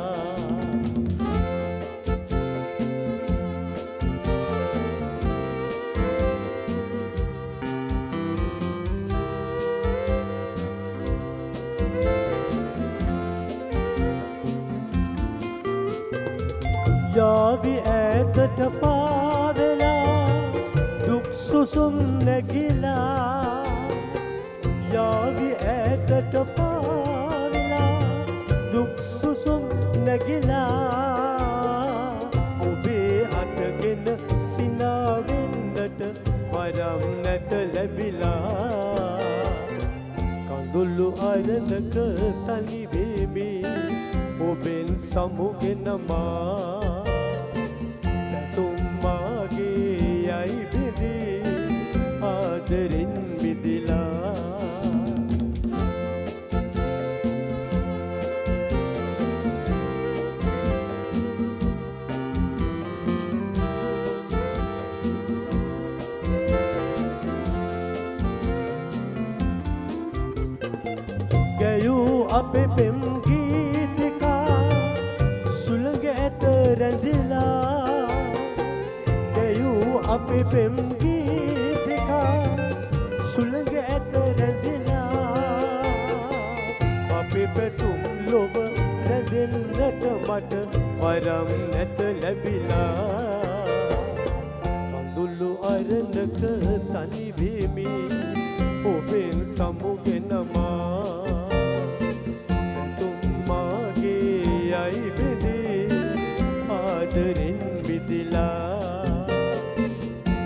[SPEAKER 5] යාවි ඈතට පාවෙලා දුක් සුසුම් නැගිලා යාවි ඈතට පාවෙලා දුක් සුසුම් නැගිලා ඔබේ අතගෙන සිනාවෙන්නට
[SPEAKER 9] වරම් නැත ලැබිලා කඳුළු අරණක තනි වෙමි ඔබෙන් සමුගෙනමා තුම්මාගේ යයි බෙදී ආදරෙන් මිදිලා ගැයූ අපේ පෙම් ගීතිකා සුළඟ ඇත රැඳිලා ගැයූ අපේ පෙම් ගීතිකා සුළඟ ඇත රැඳිලා අපේ පැතුම් ලොව රැඳෙන්නට මට වරම් නැත ලැබිලා කඳුළු අරණක තනි වෙමි ඔබෙන් සමුගෙනමා තුම්මාගේ යයි බෙදී ආදරෙන් මිදිලා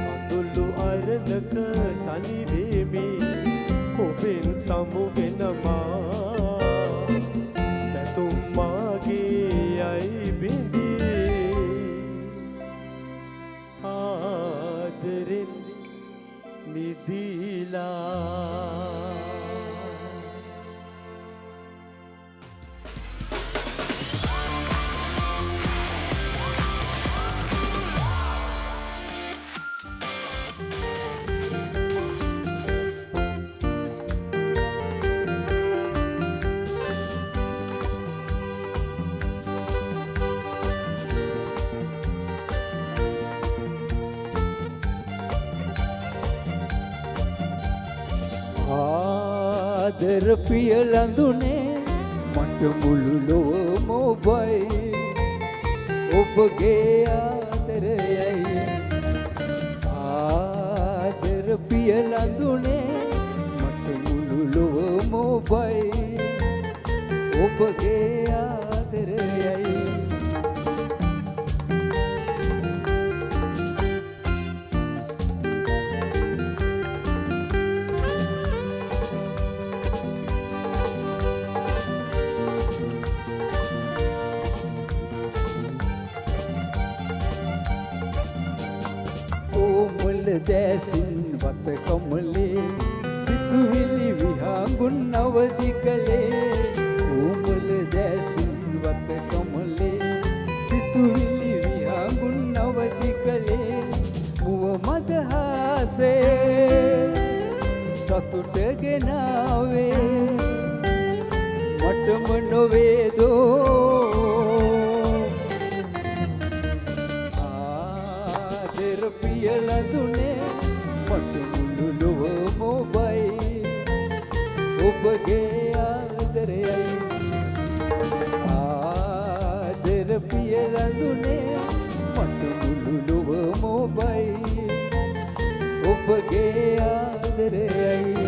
[SPEAKER 9] කඳුළු අරණක තනි වෙමි ඔබෙන් සමුගෙනමා තුම්මාගේ යයි බෙදී ආදරෙන් මිදිලා
[SPEAKER 11] ආදර පිය ලඳුනේ මට මුළු ලොවම ඔබයි ඔබගේ ආදරයයි ආදර පිය ලඳුනේ මට මුළු ලොවම ඔබයි ඔබගේ ආදරයයි දැසින් වත කමලේ සිතුවිලි විහඟුන් අවදි කළේ උඹල දැසින් වත කමලේ සිතුවිලි විහඟුන් අවදි කළේ මුව මදහසේ සතුට ගෙනාවේ මටම නොවේදෝ පිය ලඳුනේ මට මුළු ලොවම ඔබයි ඔබගේ ආදරයයි ආදර පිය ලඳුනේ මට මුළු ලොවම ඔබයි ඔබගේ ආදරයයි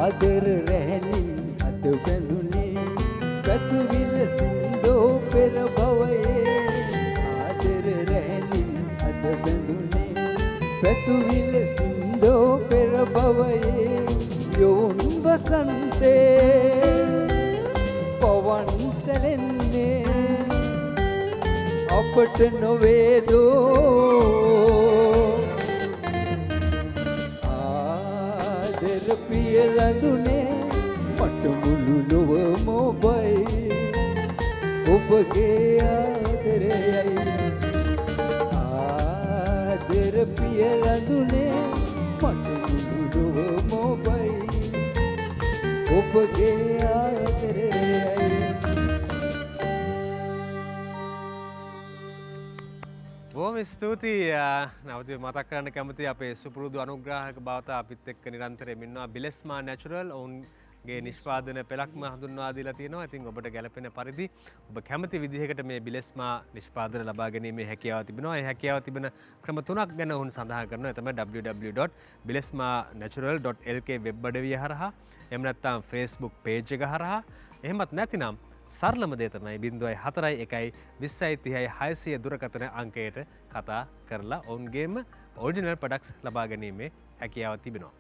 [SPEAKER 11] ආදර රැහෙනින් අද බැඳුනේ පැතුවිල සින්දෝ පෙර භවයේ ආදර රැහෙනින් අද බැඳුනේ පැතුවිල සින්දෝ පෙර භවයේ යොවුන් වසන්තේ පවන් සැලෙන්නේ අපට නොවේදෝ පිය ලඳුනේ මට මුළු ලොවම ඔබයි ඔබගේ ආදරයයි ආදර පිය ලඳුනේ මට මුළු ලොවම ඔබයි ඔබගේ ආදරයයි
[SPEAKER 1] බොහොම ස්තුතියි නවතිව මතක් කරන්න කැමති අපේ සුපුරුදු අනුග්‍රාහක බවතා අපිත් එක්ක නිරන්තරයෙන් ඉන්නවා බිලෙස්මා නැචරල් ඔවුන් ගේ නිෂ්පාදන පෙළක්ම හඳුන්වා දීලා තියෙනවා. ඉතින් ඔබට ගැළපෙන පරිදි ඔබ කැමති විදිහකට මේ බිලෙස්මා නිෂ්පාදන ලබා ගැනීමේ හැකියාව තිබෙනවා. ඒ හැකියාව තිබෙන ක්‍රම තුනක් ගැන ඔවුන් සඳහන් කරනවා. ඒ තමයි www.bilesmanatural.lk වෙබ් අඩවිය හරහා, එහෙම නැත්නම් Facebook page එක හරහා, එහෙමත් නැතිනම් සරලම දේ තමයි 04 1 20 30 600 දුරකථන අංකයට කතා කරලා ඔවුන්ගේම ඔරිජිනල් ප්‍රොඩක්ට්ස් ලබා ගැනීමේ හැකියාව තිබෙනවා.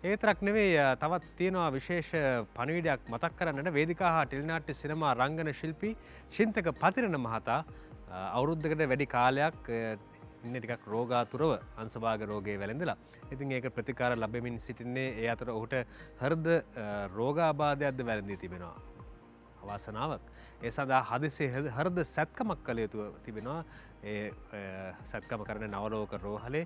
[SPEAKER 1] ඒ තරක් නෙවෙයි තවත් තියෙනවා විශේෂ පණිවිඩයක් මතක් කරන්නට. වේදිකා හා ටෙලිනාට්‍ය සිනමා රංගන ශිල්පී ශින්තක පතිරණ මහතා අවුරුද්දකට වැඩි කාලයක් ඉන්නේ ටිකක් රෝගාතුරව අංශභාග රෝගයේ වැළඳලා. ඉතින් ඒක ප්‍රතිකාර ලැබෙමින් සිටින්නේ. ඒ අතර ඔහුට හෘද රෝගාබාධයක්ද වැළඳී තිබෙනවා. අවාසනාවක්. ඒ සඳහා හදිසියේ හෘද සැත්කමක් කළ යුතු තිබෙනවා. ඒ සැත්කම කරන නවලෝක රෝහලේ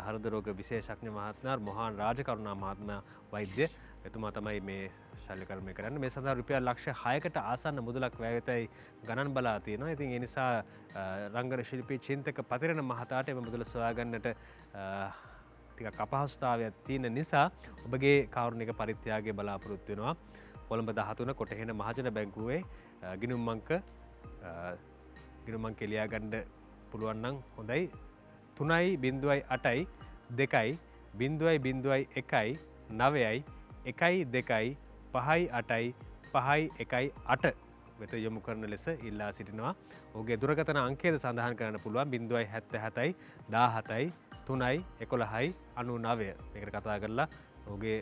[SPEAKER 1] හෘද රෝග විශේෂඥ මහත්මයා මොහාන් රාජකරුණා මහත්මයා වෛද්‍ය එතුමා තමයි මේ ශල්‍ය කර්මය කරන්නේ. මේ සඳහා රුපියල් ලක්ෂ 6කට ආසන්න මුදලක් වැය වෙතයි ගණන් බලා තියෙනවා. ඉතින් ඒ නිසා රංගන ශිල්පී චින්තක පතිරණ මහතාට එම මුදල සොයා ගන්නට ටිකක් අපහසුතාවයක් තියෙන නිසා ඔබගේ කාරුණික පරිත්‍යාගය බලාපොරොත්තු වෙනවා. කොළඹ 13 කොටහෙන මහජන බැංකුවේ ගිණුම් අංක ලියා ගන්න පුළුවන් නම් හොඳයි. 3.08 2 0.01 9යි 1.2 5.8 5.1 වෙත යොමු කරන ලෙස ඉල්ලා සිටිනවා. ඔහුගේ දුරකථන අංකයද සඳහන් කරන්න පුළුවන් 0.77 17යි 3යි 11යි 99. මේකට කතා කරලා ඔහුගේ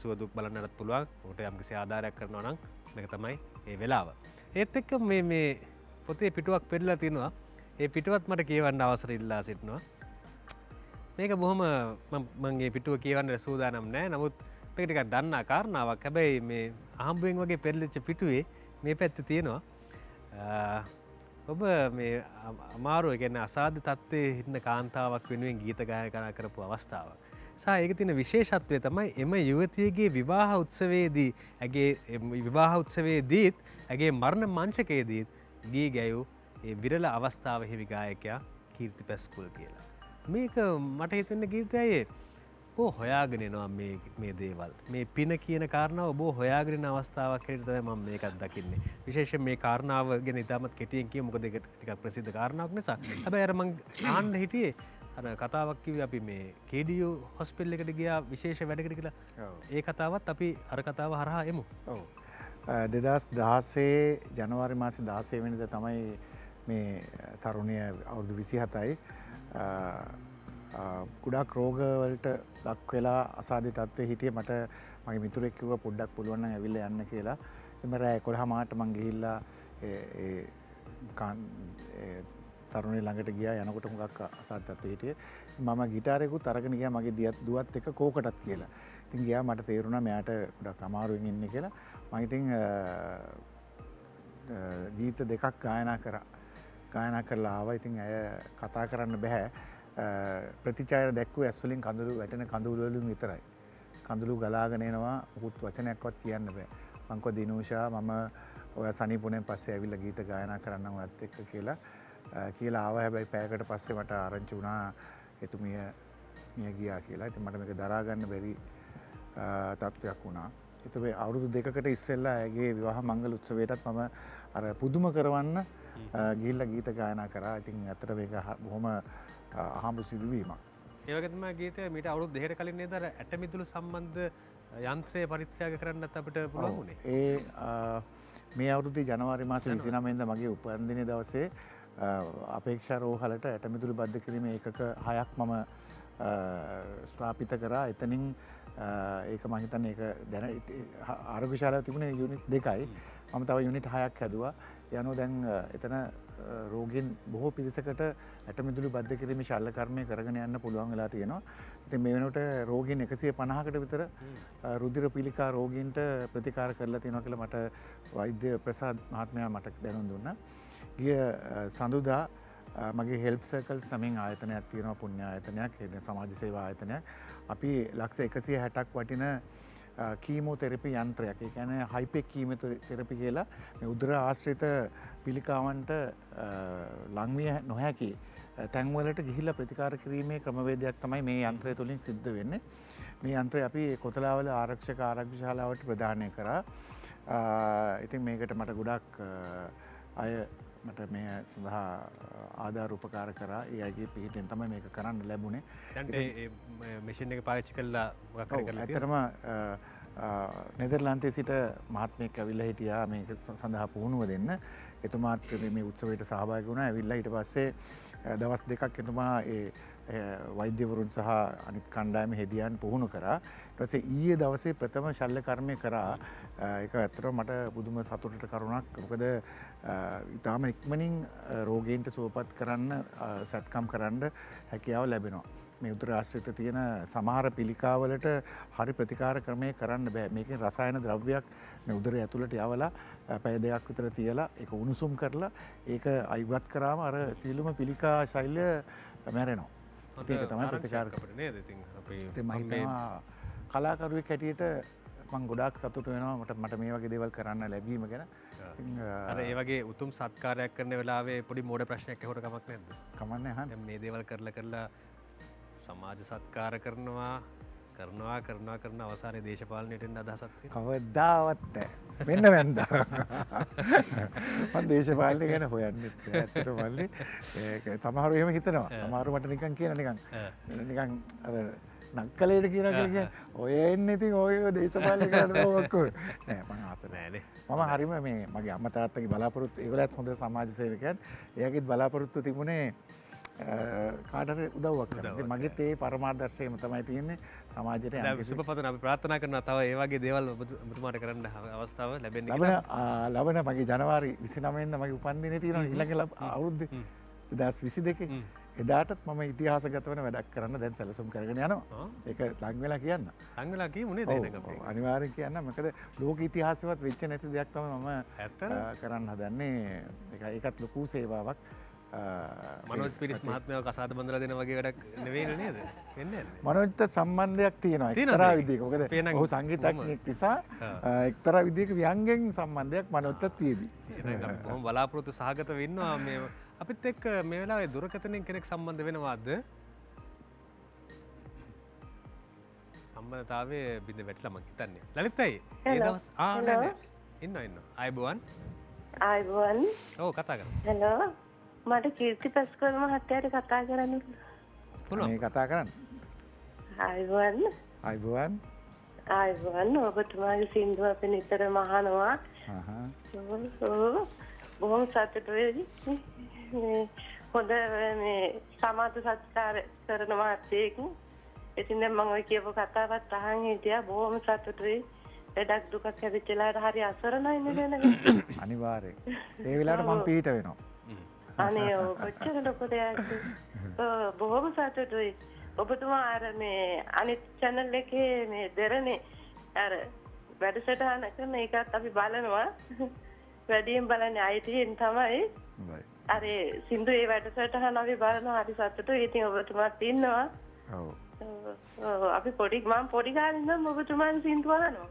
[SPEAKER 1] සුවදුක් බලන්නත් පුළුවන්. ඔහුට යම්කිසි ආධාරයක් කරනවා නම් මේක තමයි ඒ වෙලාව. ඒත් එක්ක මේ පොතේ පිටුවක් පෙරලා තිනවා. ඒ පිටුවත් මට කියවන්න අවසර ඉල්ලා සිටිනවා. මේක බොහොම මම මේ පිටුව කියවන්න සූදානම් නැහැ. නමුත් මේක ටිකක් දන්නා කාරණාවක්. හැබැයි මේ අහම්බුවෙන් වගේ පෙරලිච්ච පිටුවේ මේ පැත්තේ තියෙනවා. ඔබ මේ අමාරු කියන්නේ අසාධ්‍ය තත්ත්වයේ හිටින කාන්තාවක් වෙනුවෙන් ගීත ගායනා කරපු අවස්ථාවක්. ඒක තියෙන විශේෂත්වය තමයි එම යුවතියගේ විවාහ උත්සවයේදී ඇගේ විවාහ උත්සවයේදීත් ඇගේ මරණ මංචකයේදීත් ගී ගැයූ ඒ විරල අවස්ථාව හිමි ගායකයා කීර්ති පැස්කුල් කියලා. මේක මට හිතෙන ගීතයයි බෝ හොයාගෙන එනවා මේ දේවල්. මේ පින කියන කාරණාව බෝ හොයාගෙන එන අවස්ථාවක් හැටියට තමයි මම මේකත් දකින්නේ. විශේෂයෙන් මේ කාරණාව ගැන ඉතාමත් කෙටියෙන් කියමු. මොකද ඒක ටිකක් ප්‍රසිද්ධ කාරණාවක් නිසා. හැබැයි අර මම අහන්න හිටියේ අර කතාවක් කිව්වේ අපි මේ KDU හොස්පිටල් එකට ගියා විශේෂ වැඩකට කියලා. ඒ කතාවත් අපි අර කතාව හරහා එමු.
[SPEAKER 2] ඔව්. 2016 ජනවාරි මාසේ 16 වෙනිදා තමයි මේ තරුණිය අවුරුදු 27යි ගොඩක් රෝගවලට ලක් වෙලා අසාධ්‍ය තත්ත්වයේ හිටියේ. මට මගේ මිතුරෙක් කිව්වා පොඩ්ඩක් පුළුවන් නම් ඇවිල්ලා යන්න කියලා. එතන රෑ 11:00ට මං ගිහිල්ලා ඒ තරුණිය ළඟට ගියා. යනකොට මොකක් අසාධ්‍ය තත්ත්වයේ හිටියේ. මම ගිටාරයකුත් අරගෙන ගියා මගේ දුවත් එක්ක කෝකටත් කියලා. ඉතින් ගියා මට තේරුණා මෙයාට ගොඩක් අමාරුවෙන් ඉන්නේ කියලා. මම ඉතින් ගීත දෙකක් ගායනා කරලා ආවා. ඉතින් ඇය කතා කරන්න බෑ. ප්‍රතිචාර දැක්වුවේ ඇස් වලින් කඳුළු වැටෙන කඳුළු වලින් විතරයි. කඳුළු ගලාගෙන එනවා. මුකුත් වචනයක්වත් කියන්න බෑ. මං කිව්වා දිනූෂා මම ඔය සනීපුණෙන් පස්සේ ඇවිල්ලා ගීත ගායනා කරන්නම් ඔයත් එක්ක කියලා ආවා. හැබැයි පැයකට පස්සේ මට ආරංචි වුණා එතුමිය මිය ගියා කියලා. ඉතින් මට මේක දරා ගන්න බැරි තත්ත්වයක් වුණා. ඒතකොට අවුරුදු 2කට ඉස්සෙල්ලා ඇගේ විවාහ මංගල උත්සවයටත් මම අර පුදුම කරවන්න ගිහිල්ලා ගීත ගායනා කරා. ඉතින් ඇත්තට මේක බොහොම අහඹු සිදුවීමක්.
[SPEAKER 1] ඒ වගේ තමයි ගීතය මීට අවුරුදු 2කට කලින් නේද අර ඇටමිදුළු සම්බන්ධ යන්ත්‍රය පරිත්‍යාග කරන්නත් අපිට පුළුවන් වුණේ.
[SPEAKER 2] මේ අවුරුද්දේ ජනවාරි මාසේ 29 වෙනිදා මගේ උපන්දින දවසේ අපේක්ෂා රෝහලට ඇටමිදුළු බද්ධ කිරීමේ ඒකක 6ක් මම ස්ථාපිත කරා. එතනින් ඒක මම හිතන්නේ ඒක දැන ආරෝග්‍ය ශාලාවේ තිබුණේ යුනිට් 2යි. මම තව යුනිට් 6ක් හැදුවා. යනෝ දැන් එතන රෝගීන් බොහෝ පිරිසකට ඇටමිදුළු බද්ධ කිරීමේ ශල්‍ය කර්මය කරගෙන යන්න පුළුවන් වෙලා තියෙනවා. ඉතින් මේ වෙනකොට රෝගීන් 150කට විතර රුධිර පිළිකා රෝගීන්ට ප්‍රතිකාර කරලා තියෙනවා කියලා මට වෛද්‍ය ප්‍රසාද් මහත්මයා මට දැනුම් දුන්නා. ගිය සඳුදා මගේ හෙල්ප් සර්කල්ස් නමින් ආයතනයක් තියෙනවා. පුණ්‍ය ආයතනයක්, ඒ සමාජ සේවා ආයතනයක්. අපි ලක්ෂ 160ක් වටින කීමෝතෙරපි යන්ත්‍රයක්, ඒ කියන්නේ හයිපෙක් කීමෝතෙරපි කියලා මේ උදර ආශ්‍රිත පිළිකාවන්ට ලංවිය නොහැකි තැන්වලට ගිහිල්ලා ප්‍රතිකාර කිරීමේ ක්‍රමවේදයක් තමයි මේ යන්ත්‍රය තුළින් සිද්ධ වෙන්නේ. මේ යන්ත්‍රය අපි කොතලාවල ආරක්ෂක ආරක්ෂක ශාලාවට ප්‍රදානය කරා. ඉතින් මේකට මට ගොඩක් අය මට මේ සඳහා ආධාර උපකාර කරා. ඒ අයගේ පිහිටෙන් තමයි මේක කරන්න ලැබුණේ.
[SPEAKER 1] දැන් මෙෂින් එක පාවිච්චි කළා මොකක් හරි කරලා
[SPEAKER 2] ඇත්තටම නෙදර්ලන්තයේ සිට මහත්මයෙක් ඇවිල්ලා හිටියා මේක සඳහා පුහුණුව දෙන්න. එතුමාත් මේ උත්සවයට සහභාගී වුණා. ඇවිල්ලා ඊට පස්සේ දවස් දෙකක් එතුමා වෛද්‍යවරුන් සහ අනිත් කණ්ඩායම හෙදියන් පුහුණු කරා. ඊට පස්සේ ඊයේ දවසේ ප්‍රථම ශල්‍ය කර්මය කරා. ඒක ඇත්තටම මට පුදුම සතුටට කරුණක්. මොකද ඊටාම ඉක්මනින් රෝගීන්ට සුවපත් කරන්න සත්කම් කරන්න හැකියාව ලැබෙනවා. මේ උතුර ආශ්‍රිත තියෙන සමහර පිළිකාවලට හරි ප්‍රතිකාර ක්‍රමය කරන්න බෑ. මේකෙන් රසායන ද්‍රව්‍යයක් මේ උදරය ඇතුළට යවලා පැය දෙකක් විතර තියලා ඒක උණුසුම් කරලා ඒක අයිවත් කරාම අර සීලුම පිළිකා ශෛල්‍ය මැරෙනවා. ඒක තමයි ප්‍රතිකාර
[SPEAKER 1] අපිට නේද? ඉතින් අපි
[SPEAKER 2] මම හිතනවා කලාකරුවෙක් හැටියට මම ගොඩාක් සතුටු වෙනවා මට මේ වගේ දේවල් කරන්න ලැබීම ගැන.
[SPEAKER 1] අර ඒ වගේ උතුම් සත්කාරයක් කරන වෙලාවේ පොඩි මෝඩ ප්‍රශ්නයක් ඇහුවට කමක් නැද්ද?
[SPEAKER 2] කමන්නේ අහන්න.
[SPEAKER 1] දැන් මේ දේවල් කරලා සමාජ සත්කාර කරනවා අවසානයේ දේශපාලනයට එන්න අදහසක් තියෙනවා.
[SPEAKER 2] කවදාවත් නැහැ. මෙන්න වැන්දා. මම දේශපාලනය ගැන හොයන්නේ නැහැ. ඇත්තටම මල්ලි ඒක සමහරව එහෙම හිතනවා. සමහරව මට නිකන් කියන නිකන් අර නක්කලේට කියනවා කියලා කියන්නේ ඔය එන්නේ ඉතින් ඔය දේශපාලනය කරනවා ඔක්කොම. නෑ මම ආස නෑනේ. මම හරිම මේ මගේ අම්මා තාත්තගේ බලාපොරොත්තු ඒගොල්ලත් හොඳ සමාජ සේවකයන්. එයාගෙත් බලාපොරොත්තු තිබුණේ කාටට උදව්වක් කරන්න. මගේත් ඒ පරමාදර්ශයම තමයි තියෙන්නේ සමාජයට යන්න.
[SPEAKER 1] සුබපතන අපි ප්‍රාර්ථනා කරනවා තව ඒ වගේ දේවල් ඔබතුමාට කරන්න අවස්ථාව ලැබෙන්න
[SPEAKER 2] කියලා. ලබන මගේ ජනවාරි 29 වෙනිදා මගේ උපන්දිනේ තියෙනවා ඊළඟ අවුරුද්දේ 2022. එදාටත් මම ඉතිහාසගත වෙන වැඩක් කරන්න දැන් සැලසුම් කරගෙන යනවා. ඒක ලඟ වෙලා කියන්න.
[SPEAKER 1] ලඟ වෙලා කියමුනේ දැන් අපි.
[SPEAKER 2] අනිවාර්යෙන් කියන්න. මොකද ලෝක ඉතිහාසෙවත් වෙච්ච නැති දෙයක් තමයි මම කරන්න හදන්නේ. ඒකත් ලොකු සේවාවක්.
[SPEAKER 1] මනෝජ් පිරිස් මහත්මයාව කසාද බඳලා දෙන වගේ වැඩක් නෙවෙයි නේද? වෙන්නේ නැහැ.
[SPEAKER 2] මනෝජ්ට සම්බන්ධයක් තියෙනවා එක්තරා විදිහක. මොකද ඔහු සංගීතඥයෙක් නිසා එක්තරා විදිහක ව්‍යංගෙන් සම්බන්ධයක් මනෝජ්ට තියෙවි.
[SPEAKER 1] එහෙනම් බොහොම බලාපොරොත්තු සහගත වෙන්නවා මේ අපිත් එක්ක මේ වෙලාවේ දුරකථනයෙන් කෙනෙක් සම්බන්ධ වෙනවාද? සම්බන්ධතාවයේ බිඳ වැටිලා මං හිතන්නේ. ලලිතයි ඒ දවස් නෑ ඉන්න ආයිබෝවන්. ඔව් කතා කරමු.
[SPEAKER 12] හෙලෝ මට කීර්ති පැස්කෝල් මහත්තයාට කතා කරන්න
[SPEAKER 2] පුළුවන්. මේ කතා කරන්න. ආයිබෝවන්.
[SPEAKER 12] ඔබතුමාගේ සින්දුව අපි නිතරම අහනවා. බොහොම සතුටුයි. හොඳ මේ සමාජ සත්කාර කරන මහත්තයෙක්. ඉතින් දැන් මම ඔය කියපු කතාවත් අහන් හිටියා. බොහොම සතුටුයි. ලඩක් දුකක් හැදිච්චලාට හරි අසරණයි නේද?
[SPEAKER 2] අනිවාර්යෙන්. ඒ වෙලාවට මම පිට වෙනවා.
[SPEAKER 12] අනේ කොච්චර ලොකු දෙයක්ද? බොහොම සතුටුයි. ඔබතුමා අර මේ අනිත් channel එකේ මේ දෙරනේ අර වැඩසටහන කරන එකත් අපි බලනවා. වැඩියෙන් බලන්නේ ITN තමයි. අර සින්දු ඒ වැඩසටහන අපි බලනවා හරි සතුටුයි. ඉතින් ඔබතුමාත් ඉන්නවා. ඔව්. අපි මම පොඩි කාලේ ඉඳන් ඔබතුමාගේ සින්දු අහනවා.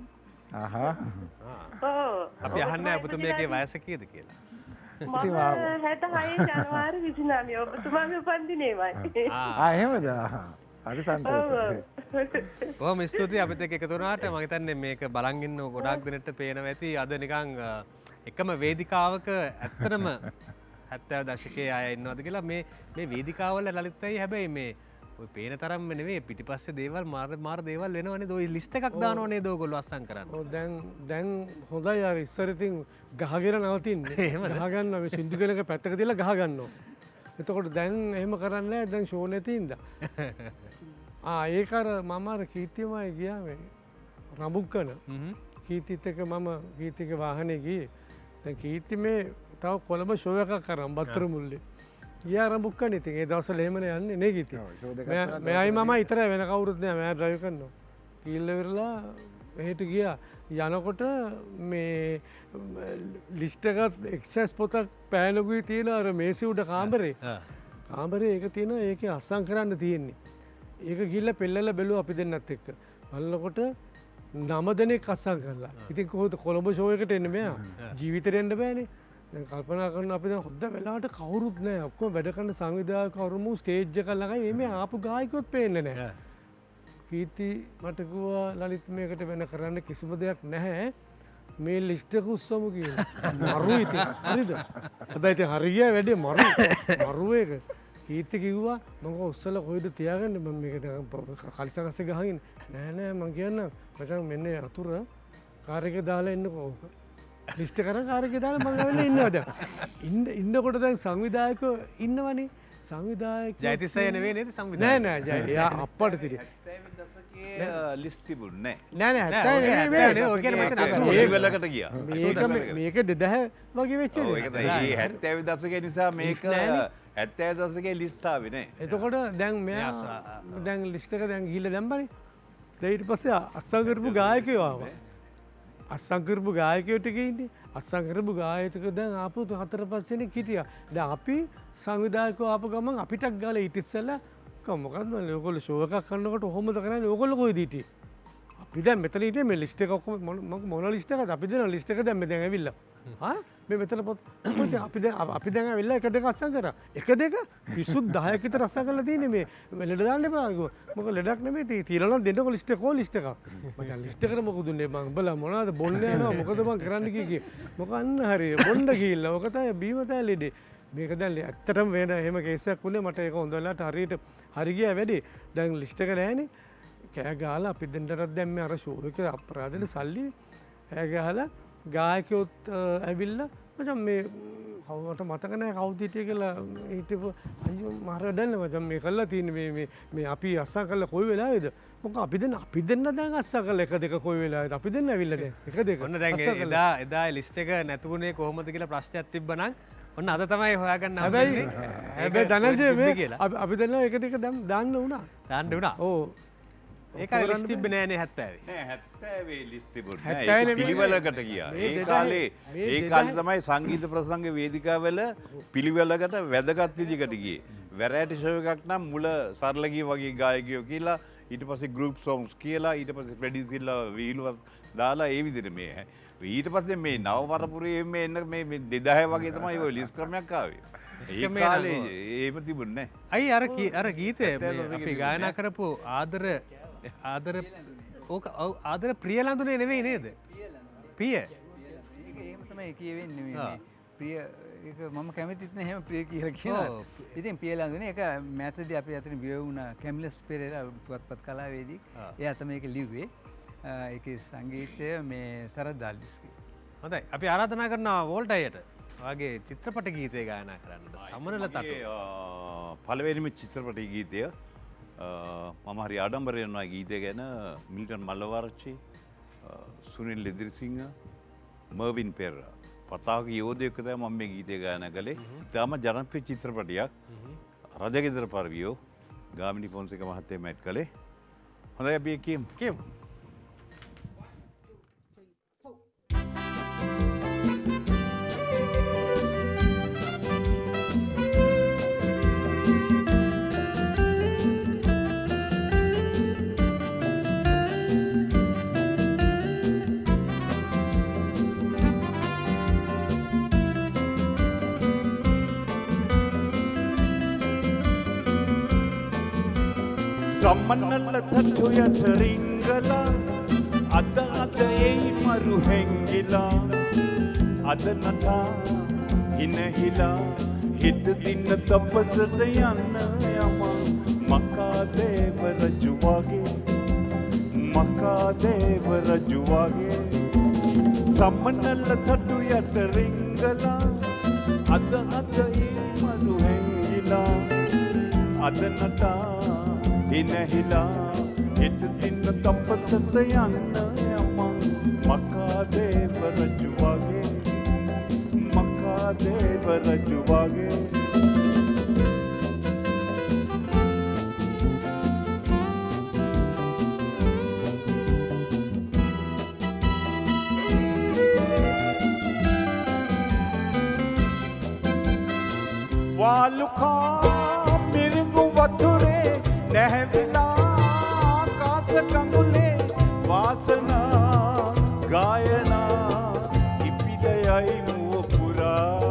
[SPEAKER 1] අපි අහන්නේ ඔබතුමියගේ වයස කීයද කියලා.
[SPEAKER 12] මම 66 ජනවාරි 29 ඔබතුමාගේ උපන්දිනේමයි.
[SPEAKER 2] එහෙමද? හරි සන්තෝෂයි.
[SPEAKER 1] බොහොම ස්තුතියි අපිත් එක්ක එකතු වුණාට. මම හිතන්නේ මේක බලන් ඉන්න ගොඩාක් දෙනෙක්ට පේනවා ඇති. අද නිකන් එකම වේදිකාවක ඇත්තටම 70 දශකයේ අය ඉන්නවද කියලා මේ වේදිකාවල ලලිතයි හැබැයි මේ ඔය පේන තරම්ම නෙවෙයි පිටිපස්සේ දේවල් මාර දේවල් වෙනවනේ. ඔය ලිස්ට් එකක් දානව නේද ඔයගොල්ලෝ අස්සම් කරන්නේ?
[SPEAKER 6] ඔව් දැන් හොඳයි අර ඉස්සර ඉතින් ගහගෙන නවතින්නේ. ගහ ගන්නවා මේ සින්දු කෙනක පැත්තක තියලා ගහ ගන්නවා. එතකොට දැන් එහෙම කරන්නේ නැහැ. දැන් ෂෝ නැති ඉඳා. ඒක අර මම අර කීර්තිමයි ගියා මේ රඹුක්කන. කීර්තිත් එක්ක මම කීර්තිගේ වාහනේ ගියේ. දැන් කීර්ති මේ තව කොළඹ ෂෝ එකක් කරන් බත්තර මුල්ලේ. ගියා රඹුක්කන ඉතින් ඒ දවස්වල එහෙමනේ යන්නේ නේ කීර්ති. මෙයයි මම ඉතරයි වෙන කවුරුත් නෑ. මම ඩ්‍රයිව් කරනවා. කීල්ල විරලා මෙහෙට ගියා. යනකොට මේ ලිස්ට් එකත් එක්සස් පොතක් පෑනගුයි තියෙන අර මේසෙ උඩ කාමරේ. කාමරේ ඒක තියෙනවා. ඒකේ අස්සම් කරන්න තියෙන්නේ. ඒක ගිහිල්ලා පෙල්ලලා බැලුවා අපි දෙන්නත් එක්ක. බලනකොට 9 දෙනෙක් අස්සම් කරලා. ඉතින් කොහොමද කොළඹ ෂෝ එකට එන්නේ මෙයා? ජීවිතේට එන්න බෑනේ. දැන් කල්පනා කරන අපි දැන් හොද්ද වෙලාවට කවුරුත් නැහැ. ඔක්කොම වැඩ කරන සංවිධායක කවුරුම ස්ටේජ් එක ළඟයි මේ ආපු ගායකයොත් පේන්නේ නැහැ. කීර්ති මට කිව්වා ලලිත් මේකට වෙන කරන්න කිසිම දෙයක් නැහැ. මේ ලිස්ට් එක උස්සමු කියලා. මරු ඉතින් හරිද? හැබැයි ඉතින් හරි ගියා වැඩේ මරු එක. කීර්ති කිව්වා මම උස්සලා කොයිද තියාගන්නේ මම මේක කලිසකස්සේ ගහගෙන නෑ මම කියන්නම් මචං මෙන්න අතුර කාර් එකේ දාලා එන්නකෝ. ලිස්ට් කරන් කාර් එකේ දාලා මම වෙන්න ඉන්නවා දැන්. ඉන්නකොට දැන් සංවිධායකයෝ ඉන්නවනේ. සංවිධායක
[SPEAKER 1] ජයතිස්සය නෙවෙයි නේද සංවිධායක?
[SPEAKER 6] නෑ ජය එයා අප්පට සිටි.
[SPEAKER 3] ලිස්ට් තිබුණේ
[SPEAKER 6] නෑ 70 නෙවෙයි ඔය කියන්නේ මට
[SPEAKER 3] 80 වලකට ගියා.
[SPEAKER 6] මේක 2000 වගේ වෙච්ච
[SPEAKER 3] ඔව් ඒක තමයි 70 දශකයේ නිසා මේක 70 දශකයේ ලිස්ට් ආවේ නේ.
[SPEAKER 6] එතකොට දැන් මෙයා දැන් ලිස්ට් එක දැන් ගිහිල්ලා දැම්මනේ. දැන් ඊට පස්සේ අස්සම් කරපු ගායකයෝ ආවා. අස්සම් කරපු ගායකයෝ ටික ඉන්නේ. අස්සම් කරපු ගායකයෝ දැන් ආපු 4-5 දෙනෙක් හිටියා. දැන් අපි සංවිධායකයෝ ආපු ගමන් අපිටක් ගාලා ඊට ඉස්සෙල්ලා මොකක්ද ඔයගොල්ලෝ ෂෝ එකක් කරනකොට කොහොමද කරන්නේ? ඔයගොල්ලෝ කොහෙද හිටියේ? අපි දැන් මෙතන හිටියේ මේ ලිස්ට් එක ඔක්කොම මොන ලිස්ට් එකද? අපි දෙන ලිස්ට් එක දැන් මේ දැන් ඇවිල්ලා. හා මේ මෙතන පොත් අපි දැන් ඇවිල්ලා 1-2 අස්සම් කරා. 1-2 පිස්සු 10ක් විතර අස්සම් කරලා තියෙන්නේ මේ ලෙඩ දාන්න එපා කිව්වා. මොකද ලෙඩක් නෙමෙයි තියලා නම් දෙන්නකො ලිස්ට් එක ලිස්ට් එකක්. මචං ලිස්ට් එකට මොකද දුන්නේ මං බලා මොනවද බොන්න යනවා මොකද මං කරන්න කියේ. මොකක් අන්න හරිය බොන්න ගිහිල්ලා ඔක තමයි බීම තමයි ලෙඩේ. මේක දැන් ඇත්තටම වෙන එහෙම කේසයක් වුණේ මට ඒක හොඳ වෙලාවට හරියට හරි ගියා වැඩි. දැන් ලිස්ට් එක නැහැනේ. කෑ ගහලා අපි දෙන්නටත් දැන් මේ අර ෂෝ එක අපරාධෙට සල්ලි කෑ ගහලා ගායකයොත් ඇවිල්ලා මචං මේ කවුරුට මතක නැහැ කවුද හිටියේ කියලා හිටපු අයියෝ මාර වැඩන්නේ මචං මේ කළා තියෙන්නේ මේ අපි අස්සම් කළා කොයි වෙලාවේද මොකක් අපි දෙන්න දැන් අස්සම් කළා 1-2 කොයි වෙලාවේද අපි දෙන්න ඇවිල්ලා දැන් 1-2
[SPEAKER 1] ඔන්න දැන් එදා ලිස්ට් එක නැතුුනේ කොහොමද කියලා ප්‍රශ්නයක් තිබ්බනම් ඔන්න අද තමයි හොයාගන්න
[SPEAKER 6] හැබැයි ධනංජය මේ අපි දෙන්න 1-2 දාන්න වුණා
[SPEAKER 1] ඕ ඒක ලිස්ට් තිබ්බේ නෑනේ 70.
[SPEAKER 3] නෑ 70 ලිස්ට් තිබුණේ නෑ. ඒක පිළිවෙලකට ගියා. ඒ කාලේ තමයි සංගීත ප්‍රසංග වේදිකාවල පිළිවෙලකට වැදගත් විදිහකට ගියේ. වැරෑටි ෂෝ එකක් නම් මුල සරල ගිය වගේ ගායකයෝ කියලා ඊට පස්සේ ගෲප් සොන්ග්ස් කියලා ඊට පස්සේ ෆ්‍රෙඩි සිල්ලා විහිළුවක් දාලා ඒ විදිහට මේ ඊට පස්සේ මේ නව පරපුරේ මේ එන්න මේ 2000 වගේ තමයි ওই ලිස්ට් ක්‍රමයක් ආවේ. ඒ කාලේ ඒව තිබුණේ
[SPEAKER 1] නෑ. අර ගීතේ අපි ගායනා කරපු ආදර ප්‍රියලඳුනේ නෙවෙයි නේද? ප්‍රිය.
[SPEAKER 7] ඒක එහෙම තමයි කියවෙන්නේ මේ ප්‍රිය ඒක මම කැමතිත් නෑ එහෙම ප්‍රිය කියලා කියනවා. ඉතින් ප්‍රියලඳුනේ ඒක මෑතදී අපි අතරින් විය වුණා කැමිලස් පෙරේරා පුවත්පත් කලාවේදී. එයා තමයි ඒක ලිව්වේ. ඒකේ සංගීතය මේ සරත් දාල්විස්ගේ.
[SPEAKER 1] හොඳයි. අපි ආරාධනා කරනවා වෝල්ටයියට වාගේ චිත්‍රපට ගීතය ගායනා කරන්න. සමනල තටු.
[SPEAKER 3] පළවෙනිම චිත්‍රපට ගීතය මම හරි ආඩම්බරයෙන් යනවා ගීතය ගැන මිල්ටන් මල්ලවආරච්චි සුනිල් ඉදිරිසිංහ මර්වින් පෙරේරා පතාක යෝධයෙක් තමයි මම මේ ගීතය ගායනා කළේ. තාම ජනප්‍රිය චිත්‍රපටයක් රජගෙදර පරිවියෝ ගාමිණී ෆොන්සේක මහත්තයා මැට් කළේ. හොඳයි අපි කියමු.
[SPEAKER 9] සම්මනල්ල තට්ටු යට රිංගලා අද එයි මරු හැංගිලා අද නටා හිනහිලා හිත දින්න තපසට යන්න යම මකාදේව රජු වගේ සම්මනල්ල තට්ටු යට රිංගලා අද එයි මරු හැංගිලා අද නටා හිනහිලා හිත දින්න තපසට යන්න යමන් මකාදේව රජු වගේ වාලුකා මිරිඟු වතුරේ නැහැවිලා කාස කඟුලේ වාසනා ගායනා ඉපිලයයි මුව පුරා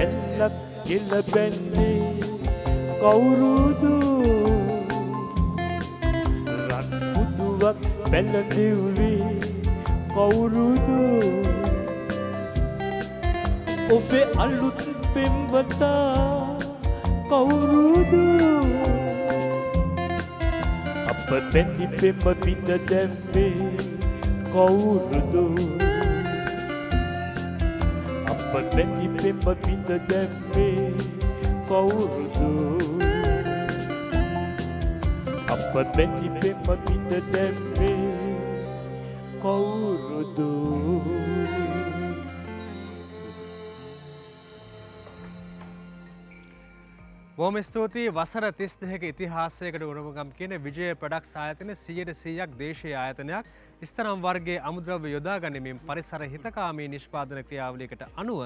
[SPEAKER 11] පැලක් කෙලබැන්නේ කවුරුදු රන් පුදුවක් පැලඳෙව්වේ කවුරුදු ඔබේ අලුත් පෙම්වතා කවුරුදු අප බැඳි පෙම බිඳ දැම්මේ කවුරුදු අප බැඳි පෙම බිඳ දැම්මේ කවුරුදු අප බැඳි පෙම බිඳ දැම්මේ කවුරුදු
[SPEAKER 1] බොහොම ස්තුතියි. වසර 32ක ඉතිහාසයකට උරුමකම් කියන විජය ප්‍රොඩක්ට්ස් ආයතනය 100%ක් දේශීය ආයතනයක්. ස්තරම් වර්ගයේ අමුද්‍රව්‍ය යොදා ගැනීමෙන් පරිසර හිතකාමී නිෂ්පාදන ක්‍රියාවලියකට අනුව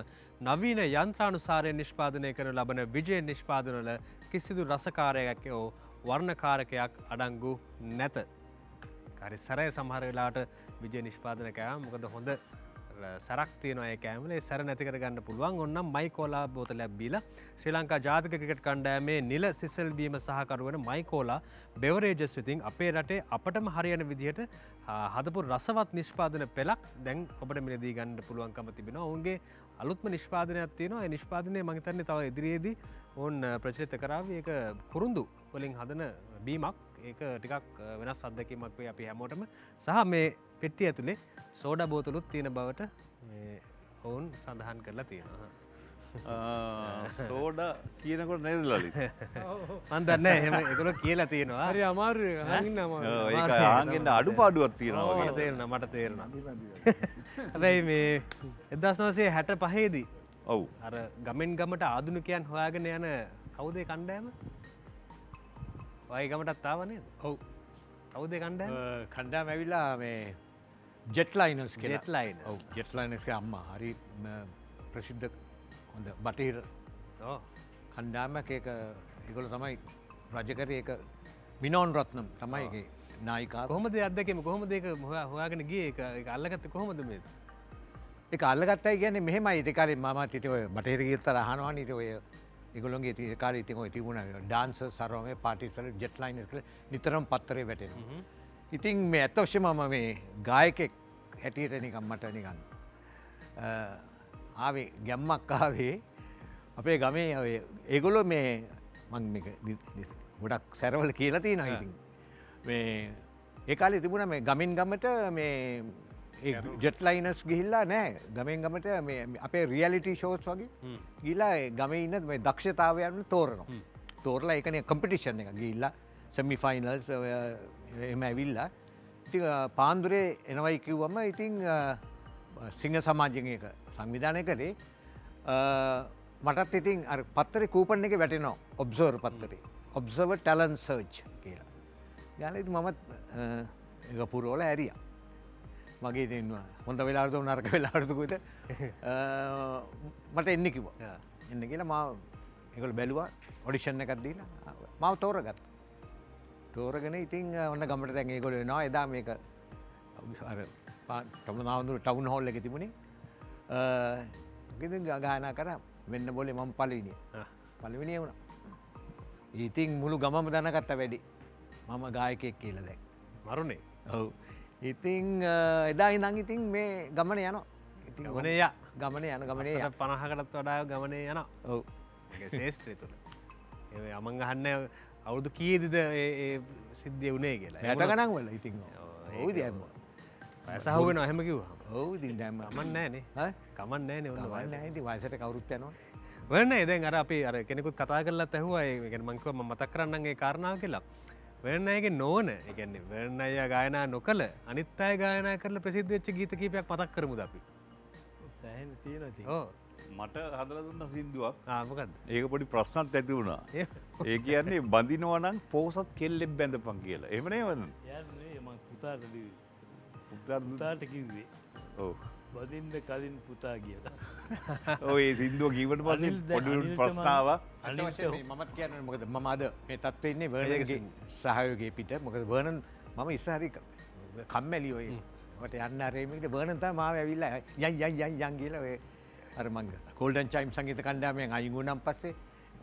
[SPEAKER 1] නවීන යන්ත්‍රානුසාරයෙන් නිෂ්පාදනය කරන ලබන විජය නිෂ්පාදනවල කිසිදු රසකාරකයක් හෝ වර්ණකාරකයක් අඩංගු නැත. පරිසරය සමහර වෙලාවට විජය නිෂ්පාදන කෑම මොකද හොඳ සරක් තියෙනවා ඒ කෑමවල ඒ සැර නැති කරගන්න පුළුවන්. ඕනනම් මයිකෝලා බෝතලයක් බීලා ශ්‍රී ලංකා ජාතික ක්‍රිකට් කණ්ඩායමේ නිල සිසල් බීම සහකරු වෙන මයිකෝලා බෙවරේජස් විසින් අපේ රටේ අපටම හරියන විදිහට හදපු රසවත් නිෂ්පාදන පෙළක් දැන් ඔබට මිලදී ගන්න පුළුවන්කම තිබෙනවා. ඔවුන්ගේ අලුත්ම නිෂ්පාදනයක් තියෙනවා. ඒ නිෂ්පාදනය මම හිතන්නේ තව ඉදිරියේදී ඕන් ප්‍රචලිත කරાવી. ඒක කුරුඳු වලින් හදන බීමක්. ඒක ටිකක් වෙනස් අත්දැකීමක් වෙයි අපි හැමෝටම. සහ මේ පෙට්ටිය ඇතුලේ සෝඩා බෝතලුත් තියෙන බවට මේ ඔවුන් සඳහන් කරලා තියෙනවා.
[SPEAKER 3] සෝඩා කියනකොට නේද ලලිත්?
[SPEAKER 1] මන් දන්නේ නැහැ. එහෙම ඒගොල්ලෝ කියලා තියෙනවා.
[SPEAKER 6] හරි අමාරුයි. අහන්න අමාරුයි.
[SPEAKER 3] ඒක ආන්ගෙන් අඩුපාඩුවක් තියෙනවා වගේ.
[SPEAKER 1] මට තේරෙනවා. හැබැයි මේ 1965 දී
[SPEAKER 3] ඔව්
[SPEAKER 1] අර ගමෙන් ගමට ආධුනිකයන් හොයාගෙන යන කවුද ඒ කණ්ඩායම? ඔය ගමටත් ආව නේද?
[SPEAKER 4] ඔව්.
[SPEAKER 1] කවුද ඒ කණ්ඩායම?
[SPEAKER 4] කණ්ඩායම ඇවිල්ලා මේ ජෙට් ලයිනර්ස් කියලා.
[SPEAKER 1] ජෙට් ලයිනර්ස්.
[SPEAKER 4] ඔව් ජෙට් ලයිනර්ස්ගේ අම්මා හරි ප්‍රසිද්ධ හොඳ බටහිර කණ්ඩායමක්. ඒක ඒගොල්ලෝ තමයි රජ කරේ. ඒක විනෝන් රත්නම් තමයි ඒකේ නායිකාව.
[SPEAKER 1] කොහොමද අත්දැකීම? කොහොමද ඒක හොයාගෙන ගියේ? ඒක අල්ලගත්තේ කොහොමද මේ?
[SPEAKER 4] ඒක අල්ලගත්තයි කියන්නේ මෙහෙමයි. ඒ කාලේ මම ඉතින් ඔය බටහිර ගීතතර අහනවනේ. ඉතින් ඔය ඒගොල්ලොන්ගේ ඒ කාලේ ඉතින් ඔය තිබුණා ඩාන්සර් සරෝමේ පාටිස් වල ජෙට් ලයිනර්ස් කියලා නිතරම පත්තරේ වැටෙනවා. ඉතින් මේ ඇත්ත වශයෙන්ම මම මේ ගායකෙක් හැටියට නිකන් මට නිකන් ආවේ ගැම්මක් ආවේ අපේ ගමේ ඔය ඒගොල්ලෝ මේ මම මේක ගොඩක් සැරවල කියලා තියෙනවා. ඉතින් මේ ඒ කාලේ තිබුණා මේ ගමින් ගමට මේ ජෙට් ලයිනර්ස් ගිහිල්ලා නෑ ගමෙන් ගමට මේ අපේ රියැලිටි ෂෝස් වගේ ගිහිල්ලා ගමේ ඉන්න මේ දක්ෂතාවයන් තෝරනවා. තෝරලා ඒකනේ කොම්පිටිෂන් එක ගිහිල්ලා සෙමි ෆයිනල්ස් එහෙම ඇවිල්ලා ඉතින් පාන්දුරේ එනවයි කිව්වම ඉතින් සිංහ සමාජයෙන් ඒක සංවිධානය කරේ. මටත් ඉතින් අර පත්තරේ කූපන් එකේ වැටෙනවා ඔබ්සර්වර් පත්තරේ. ඔබ්සර්වර් ටැලන්ට් සර්ච් කියලා. යාළුවා ඉතින් මමත් ඒක පුරවල ඇරියා. මගේ ඉතින් හොඳ වෙලාවටද නරක වෙලාවටද කොහෙද මට එන්න කිව්වා. එන්න කියලා මම ඒගොල්ලෝ බැලුවා ඔඩිෂන් එකක් දීලා මාව තෝරගත්තා. තෝරගෙන ඉතින් ඔන්න ගමට දැන් ඒගොල්ලෝ එනවා. එදා මේක අර තමුනාවඳුර ටවුන් හෝල් එකේ තිබුණේ. ඉතින් ගායනා කරා වෙන්න බෝලේ මම පළවෙනිය වුණා. ඉතින් මුළු ගමම දැනගත්ත වැඩි මම ගායකයෙක් කියලා දැන්.
[SPEAKER 1] මරුනේ.
[SPEAKER 4] ඔව්. ඉතින් එදා ඉඳන් ඉතින් මේ ගමන යනවා. ඉතින්
[SPEAKER 1] ගමනේ
[SPEAKER 4] ගමනේ
[SPEAKER 1] 50කටත් වඩා ගමනේ යනවා.
[SPEAKER 4] ඔව්.
[SPEAKER 1] ඒක ශේෂ්ත්‍රය තුල. ඒ මම අහන්නේ අවුරුදු කීයේද ඒ සිද්ධිය වුණේ කියලා.
[SPEAKER 4] 60 ගණන් වල ඉතින්. ඔව් ඉතින්
[SPEAKER 1] වයස අහු වෙනවා එහෙම කිව්වා.
[SPEAKER 4] ඔව් ඉතින් දැන්
[SPEAKER 1] කමක් නැහනේ.
[SPEAKER 4] හා
[SPEAKER 1] කමක් නැහනේ ඔන්න වයස.
[SPEAKER 4] නැහැ ඉතින් වයසට කවුරුත් යනවා.
[SPEAKER 1] වෙන්නේ දැන් අර අපි අර කෙනෙකුත් කතා කරලත් ඇහුවා ඒ කියන්නේ මම කිව්වා මම මතක් කරන්නම් ඒ කාරණාව කියලා. වෙන අයගේ නෝන ඒ කියන්නේ වෙන අය ගායනා නොකළ අනිත් අය ගායනා කරලා ප්‍රසිද්ධ වෙච්ච ගීත කීපයක් මතක් කරමුද අපි?
[SPEAKER 8] සෑහෙන තියෙනවා ඉතින්.
[SPEAKER 1] ඔව්.
[SPEAKER 3] මට හදලා දුන්න සින්දුවක්.
[SPEAKER 1] මොකද්ද?
[SPEAKER 3] ඒක පොඩි ප්‍රශ්නත් ඇති වුණා. ඒ කියන්නේ බඳිනවා නම් පෝසත් කෙල්ලෙක් බැඳපන් කියලා. එහෙම නේද?
[SPEAKER 8] යන්නේ මම පුතාට දීවි.
[SPEAKER 3] පුතාට
[SPEAKER 8] කිව්වේ.
[SPEAKER 3] ඔව්.
[SPEAKER 8] බඳින්න කලින් පුතා කියලා.
[SPEAKER 3] ඔය ඒ සින්දුව කිව්වට පස්සේ පොඩි ප්‍රශ්න ආවා.
[SPEAKER 4] මමත් කියන්නේ මොකද මම අද මේ තත්ත්වෙ ඉන්නේ වර්නන්ගේ සහයෝගයේ පිට. මොකද වර්නන් මම ඉස්සරි කම්මැලි ඔය. මට යන්න ආරෙමිට වර්නන් තමයි මාව ඇවිල්ලා යන් කියලා ඔය අර මං ගෝල්ඩන් චයිම් සංගීත කණ්ඩායමෙන් අයින් වුණාන් පස්සේ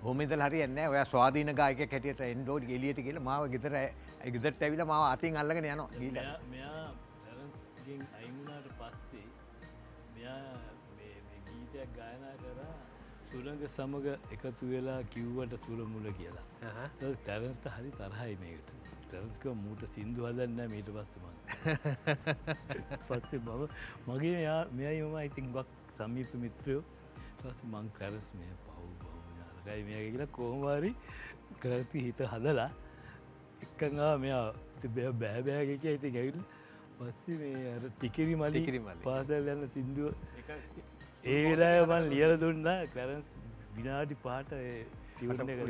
[SPEAKER 4] කොහොම ඉඳලා හරියන්නේ නැහැ. ඔයා ස්වාධීන ගායකයෙක් හැටියට එන්න ඕනි එළියට කියලා මාව ගෙදරට ඇවිල්ලා මාව අතින් අල්ලගෙන යනවා.
[SPEAKER 8] මෙයා ටරන්ස්ගෙන් අයින් වුණාට පස්සේ මෙයා මේ ගීතයක් ගායනා කරා සුළඟ සමග එකතු වෙලා කිව්වට සුර මුල කියලා. ටරන්ස්ට හරි තරහයි මේකට. ටරන්ස් කිව්වා මූට සින්දු හදන්න නැහැ ඊට පස්සේ මම. පස්සේ මගේ මෙයයි මම ඉතින් ගොක් සමීප මිත්‍රයෝ ඊට පස්සේ මං ටරන්ස් මේ ගයි මේ කියලා කොහොම හරි ටරන්ස් හිත හදලා එක්කන් ආවා මෙයා බෑ කියලා ඉතින් ඇවිල්ලා පස්සේ මේ අර ටිකිරි මලි පාසල් යන සින්දුව ඒ වෙලාවේ මම ලියලා දුන්නා ටරන්ස් විනාඩි 5ට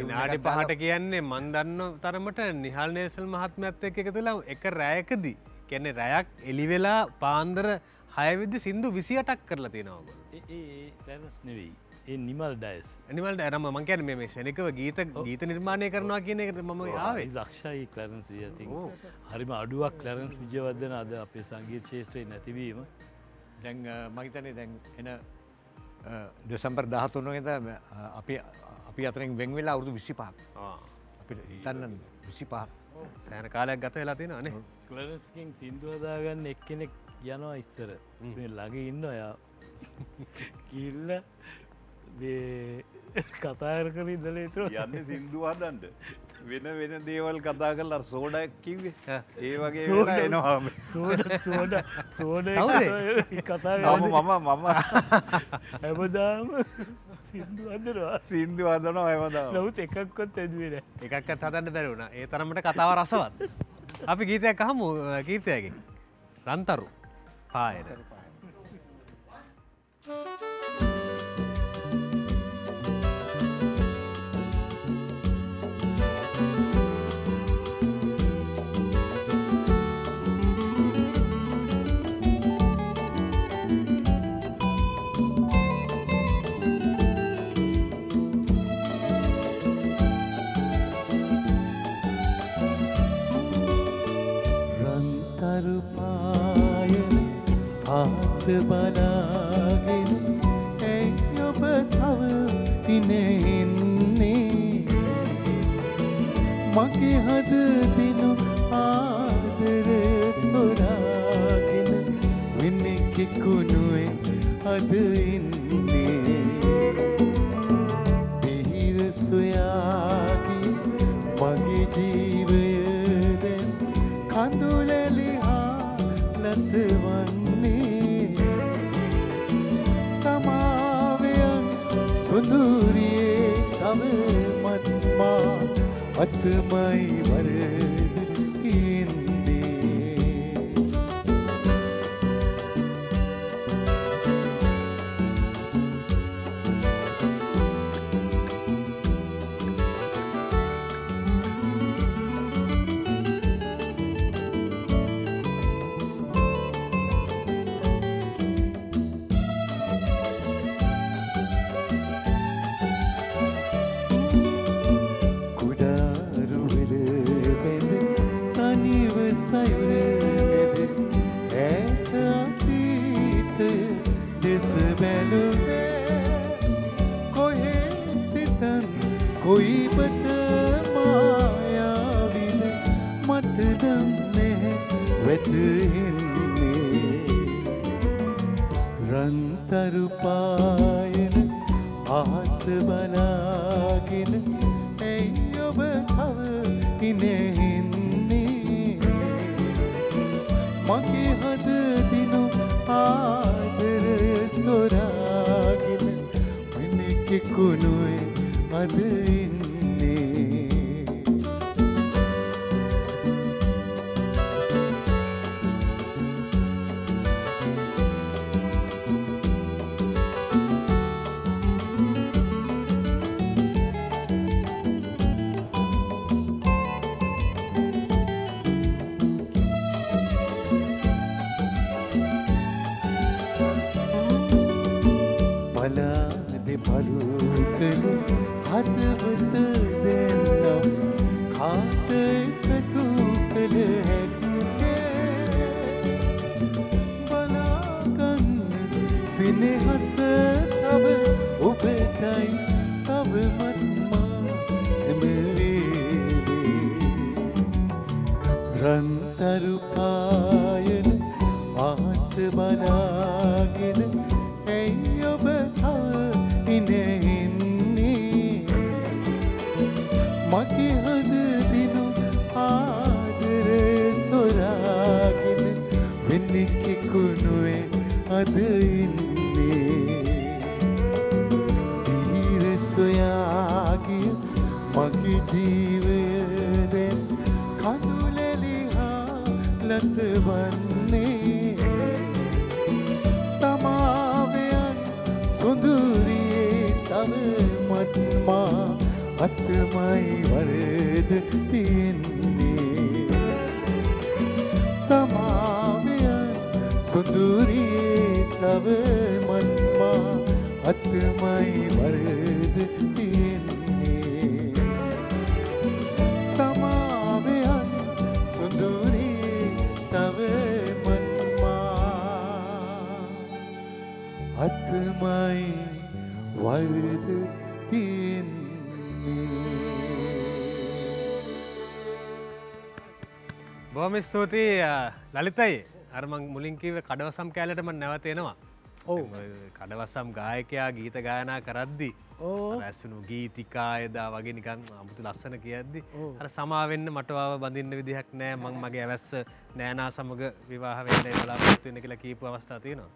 [SPEAKER 1] විනාඩි 5ට කියන්නේ මන් දන්න තරමට නිහල් නේසල් මහත්මයාත් එක්ක එකතු වෙලා එක රැයකදී කියන්නේ රැයක් එළි වෙලා පාන්දර 6 වෙද්දි සින්දු 28ක් කරලා තියෙනවා ඔයගොල්ලෝ.
[SPEAKER 8] ඒ ටරන්ස් නෙවෙයි. ඒ නිමල් ඩයස්.
[SPEAKER 1] නිමල් ඩයස් මම කියන්නේ මේ ශනිකව ගීත නිර්මාණය කරනවා කියන එකට මම ආවේ.
[SPEAKER 8] ලක්ෂයි ක්ලරන්ස් I think. හරිම අඩුවක් ක්ලරන්ස් විජයවර්ධන අද අපේ සංගීත ක්ෂේත්‍රයේ නැතිවීම.
[SPEAKER 4] දැන් මම හිතන්නේ දැන් එන දෙසැම්බර් 13 වෙනිදා අපි අතරින් වෙන් වෙලා අවුරුදු 25ක්. අපිට හිතන්න 25ක්.
[SPEAKER 1] සෑහෙන කාලයක් ගත වෙලා තියෙනවා නේ.
[SPEAKER 8] ක්ලරන්ස්ගෙන් සින්දු හදාගන්න එක්කෙනෙක් යනවා ඉස්සර. මේ ළඟ ඉන්නවා යා. කිල්ල මේ කතා කර ඉඳලා
[SPEAKER 3] යන්නේ සින්දු හදන්න. වෙන දේවල් කතා කරලා සෝඩා කිව්වේ. ඒ වගේ වෙලා එනවා මේ.
[SPEAKER 8] සෝඩා කතා
[SPEAKER 3] කරනවා මම
[SPEAKER 8] හැමදාම සින්දු හදනවා.
[SPEAKER 3] සින්දු හදනවා හැමදාම.
[SPEAKER 8] නමුත් එකක්වත් ඇදුවේ නැහැ.
[SPEAKER 1] එකක්වත් හදන්න බැරි වුණා. ඒ තරමට කතාව රසවත්. අපි ගීතයක් අහමු කීර්තියගෙන්. රන්තරු පායන.
[SPEAKER 13] බලාගෙන ඇයි ඔබ තව ඉන්නේ මගේ හද දිනු ආදර සොරාගෙන වෙනෙකෙකුනුවේ අද ඉන්නේ පිහිර සොයාගේ මගේ ජීවය දැන් කඳුලැලි හා ලතවන්නේ සුඳුරියේ තව මත්මා අතමයි වරද තියන්නේ රන්තරු පායන ආස බලාගෙන ඇයි ඔබ තව ඉන්නේ මගේ හද දිනු ආදර සොරාගෙන වෙනෙකෙකුනුවේ අද ඉන්නේ හදවත දෙන්නම් කාට එකතු කළ හැක්කේ බලාගන්න සිනහස තව මම ඔබටයි තවමත් මා එමවේලේ රන්තරු පායන ආස බලාගෙන ඇයි ඔබ ඉනෙන්නේ මගේ හද දිනු ආදරය සොරාගෙන වෙන්නෙකුනුවේ අද ඉන්නේ දීර සොයාගිය මගේ ජීවයෙන් කඳුලෙලිහා ලතවන්නේ සමාවයන් සොඳුරියේ තවමත් මා අත්මයි වරද තියෙන්නේ සමාවයන් සොඳුරියේ තවමත් මා අත්මයි වරද තියෙන්නේ සමාවයන් සොඳුරියේ තවමත් මා අත්මයි වරද
[SPEAKER 1] බොහොම ස්තුතියි ලලිතයි. අර මං මුලින් කිව්වේ කඩවසම් කැලේට මම නැවත එනවා. ඔව්. කඩවසම් ගායකයා ගීත ගායනා කරද්දී ඇසුණු ගීතිකායදා වගේ නිකන් අමුතු ලස්සන කියද්දි අර සමා වෙන්න මට ආව බඳින්න විදිහක් නැහැ. මං මගේ ඇවැස්ස නෑනා සමග විවාහ වෙන්න බලාපොරොත්තු වෙන්න කියලා කීපු අවස්ථා තියෙනවා.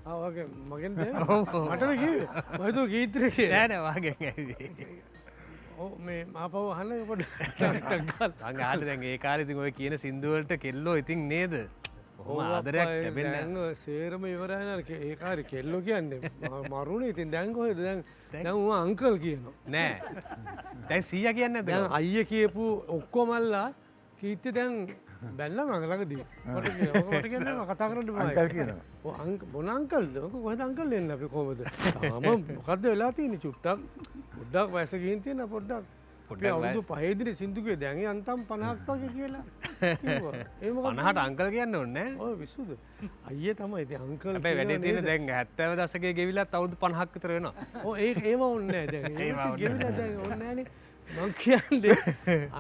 [SPEAKER 6] ආවගේ මගෙන් මටද කිව්වේ මම හිතුවා ගීත්‍රේ කියලා
[SPEAKER 1] නෑ නෑ වගේ ඇවිදී
[SPEAKER 6] ඔව් මේ මාපව අහන්න පොඩ්ඩක්
[SPEAKER 1] මං අහලා දැන් ඒ කාලේ ඉතින් ඔය කියන සින්දු වලට කෙල්ලෝ ඉතින් නේද කොහොම ආදරයක් ලැබෙන්නේ
[SPEAKER 6] දැන් සේරම ඉවරයි නේද ඒ කාලේ කෙල්ලෝ කියන්නේ මරුනේ ඉතින් දැන් කොහෙද දැන් ඌ අංකල් කියනවා
[SPEAKER 1] නෑ දැන් සීයා කියන්නේ නැද්ද
[SPEAKER 6] දැන් අයියා කියපු ඔක්කොමල්ලා කීර්ති දැන් බැල්ලා මම ළඟදී මට කියන්නේ කතා කරන්න බෑ
[SPEAKER 2] අංකල් කියනවා
[SPEAKER 6] ඔව් මොන අංකල්ද ඔක කොහෙද අංකල් එන්නේ අපි කොහමද තාම මොකද්ද වෙලා තියෙන්නේ චුට්ටක් පොඩ්ඩක් වයස ගිහින් තියෙන පොඩ්ඩක් අපි අවුරුදු 5 දිනේ සින්දුකේ දැන් යන්තම් 50ක් වගේ කියලා කිව්වා ඒ මොකද
[SPEAKER 1] 50ට අංකල් කියන්න ඕනේ නෑ
[SPEAKER 6] ඔය විසුද අයියේ තමයි ඉතින් අංකල්
[SPEAKER 1] හැබැයි වැඩේ තියෙන දැන් 70 දශකයේ ගෙවිලත් අවුරුදු 50ක් විතර වෙනවා
[SPEAKER 6] ඔව් ඒව ඕනේ නෑ දැන් ඒක ගෙවිලා දැන් ඕනේ නෑනේ මං කියන්නේ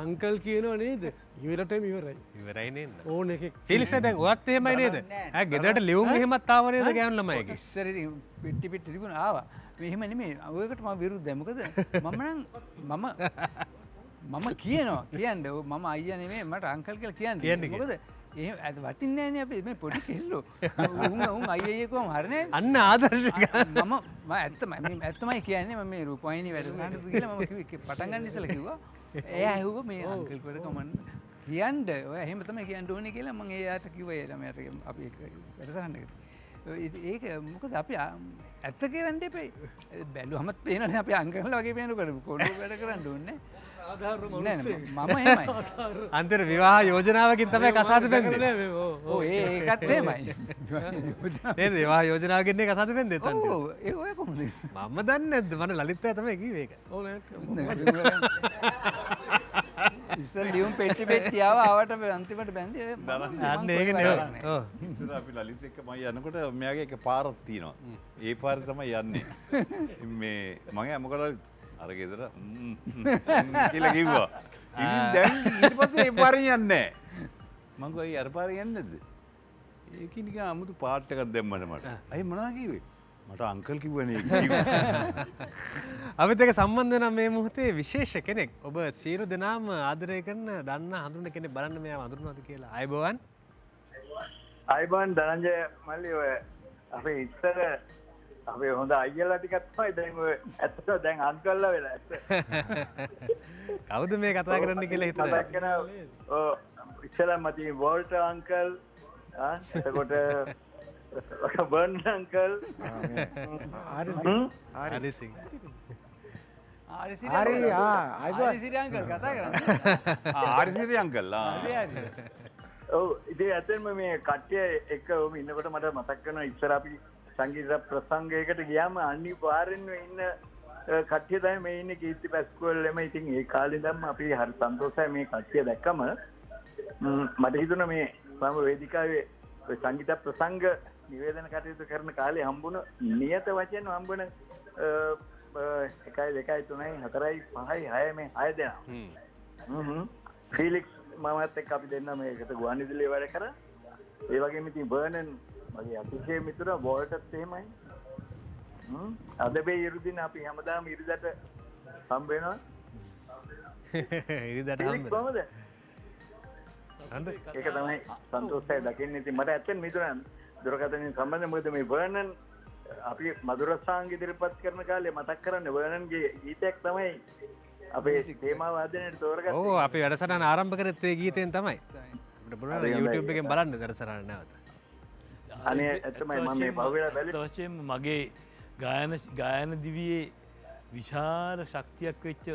[SPEAKER 6] අංකල් කියනවා නේද ඉවරටම ඉවරයි
[SPEAKER 1] නේද
[SPEAKER 6] ඕන එකෙක්
[SPEAKER 1] තිලිස දැන් ඔයත් එහෙමයි නේද ඈ ගෙදරට ලියුම් එහෙමත් ආව නේද ගෑනු ළමයිගේ
[SPEAKER 7] ඉස්සර ඉතින් පිටි තිබුණා ආවා මෙහෙම නෙමෙයි ඔයකට මම විරුද්ධයි මොකද මම කියනවා කියන්නේ මම අයියා නෙමෙයි මට අංකල් කියලා කියන්නේ මොකද එහෙම වටින්නේ නෑනේ අපි මේ පොඩි කෙල්ලෝ උන් අයියා කොහොම හරිනේ
[SPEAKER 1] අන්න ආදර්ශක
[SPEAKER 7] මම ඇත්තමයි කියන්නේ මම මේ රූපවාහිනී වැඩ කරන්නද කියලා මම කිව්වේ පටන් ගන්න ඉස්සලා කිව්වා එයා ඇහුවා මේ අංකල් කොට කමන්න කියන්න ඔය එහෙම තමයි කියන්න ඕනේ කියලා මම එයාට කිව්වා ඒ ළමයාට අපි වැඩසටහනකට ඒක මොකද අපි ඇත්ත කියන්න එපේ බැලුවමත් පේනනේ අපි අංකල්ලා වගේ පේනකොට කොළු වැඩ කරන්න ඕනේ
[SPEAKER 6] සාධාරණ
[SPEAKER 7] මිනිස්සු මම එහෙමයි
[SPEAKER 1] අන්තර විවාහ යෝජනාවකින් තමයි කසාද බැඳෙන්නේ
[SPEAKER 7] ඔව් ඒකත් එහෙමයි
[SPEAKER 1] නේද විවාහ යෝජනාවකින් නේ කසාද බැඳෙන්නේ
[SPEAKER 7] ඔව් ඒ ඔය කොහොමද
[SPEAKER 1] මම දන්නේ නැද්ද මම ලලිතයා තමයි කිව්වේ ඒක
[SPEAKER 6] ඔව් නේද
[SPEAKER 7] ඉස්සර ලියුම් පෙට්ටි ආවට අන්තිමට බැඳි
[SPEAKER 1] අන්න ඒක නේ ඔව්
[SPEAKER 3] ඉස්සර අපි ලලිත් එක්ක මම යනකොට මෙයාගේ එක පාරක් තියෙනවා ඒ පාරේ තමයි යන්නේ මේ මම මොකද අර ගෙදර කියලා කිව්වා ඉතින් දැන් ඊට පස්සේ ඒ පාරේ යන්නේ නැහැ මම ගොයි අර පාරේ යන්නේ නැද්ද ඒක නිකන් 아무තු පාට් එකක් දැම්මම මට අයි මොනවා කිව්වේ මට අංකල් කිව්වනේ කිව්වා
[SPEAKER 1] අපිත් එක්ක සම්බන්ධ වෙන මේ මොහොතේ විශේෂ කෙනෙක් ඔබ සියලු දෙනාම ආදරය කරන දන්න හඳුනන කෙනෙක් බලන්න මෙයාව හඳුනනවාද කියලා අයබෝවන්
[SPEAKER 10] ධනංජය මල්ලි ඔය අපේ ඉස්සර අපේ හොඳ අයියලා ටිකක් තමයි දැන් ඔය ඇත්තට දැන් අංකල්ලා වෙලා ඇත්ත
[SPEAKER 1] කවුද මේ කතා කරන්න කියලා හිතලා
[SPEAKER 10] ඉස්සලා මතින් වෝල්ටර් අංකල් එතකොට බර්න් අංකල්
[SPEAKER 1] ආරිසිං
[SPEAKER 7] ආරිසිරි අංකල් කතා කරන්නේ
[SPEAKER 3] ආරිසිරි අංකල්
[SPEAKER 10] ඔව් ඉතින් ඇත්තටම මේ කට්ටිය එක්ක ඔම ඉන්නකොට මට මතක් වෙනවා ඉස්සර අපි සංගීත ප්‍රසංගයකට ගියාම අනිවාර්යෙන්ම ඉන්න කට්ටිය තමයි මේ ඉන්නේ කීර්ති පැස්කුවල්ලෙම. ඉතින් ඒ කාලේ ඉඳන්ම අපි හරි සන්තෝෂයි මේ කට්ටිය දැක්කම. මට හිතුණා මේ මම වේදිකාවේ සංගීත ප්‍රසංග
[SPEAKER 14] නිවේදන කටයුතු කරන කාලේ හම්බුණ නියත වචන හම්බුණ 1 2 3 4 5 6 මේ 6 දෙනා. ෆීලික්ස් මමත් එක්ක අපි දෙන්න මේකට ගුවන්විදුලියේ වැඩ කරා. ඒ වගේම ඉතින් බර්නන් මගේ අතිශය මිතුරා වෝල්ටත් එහෙමයි. අද මේ ඉරුදින අපි හැමදාම ඉරිදට හම්බ වෙනවා.
[SPEAKER 1] ඉරිදට හම්බ
[SPEAKER 14] වෙනවා. ඒක තමයි සන්තෝෂයි දකින්න. ඉතින් මට ඇත්තෙන් මිතුරන් දුරකථනයෙන් සම්බන්ධ මොකද මේ වර්නන් අපි මధుර සංගීත ඉදිරිපත් කරන කාලේ මතක් කරන්නේ වර්නන්ගේ ගීතයක් තමයි අපේ තේමාව ආදෙනට තෝරගත්තේ.
[SPEAKER 1] ඔව් අපි වැඩසටහන ආරම්භ කරත් ඒ ගීතයෙන් තමයි. අපිට පුළුවන් YouTube එකෙන් බලන්න වැඩසටහන නැවත.
[SPEAKER 14] අනේ ඇත්තමයි මම මේ පහුවෙලා බැලුවා.
[SPEAKER 8] තවචෙම මගේ ගායන දිවියේ විශාල ශක්තියක් වෙච්ච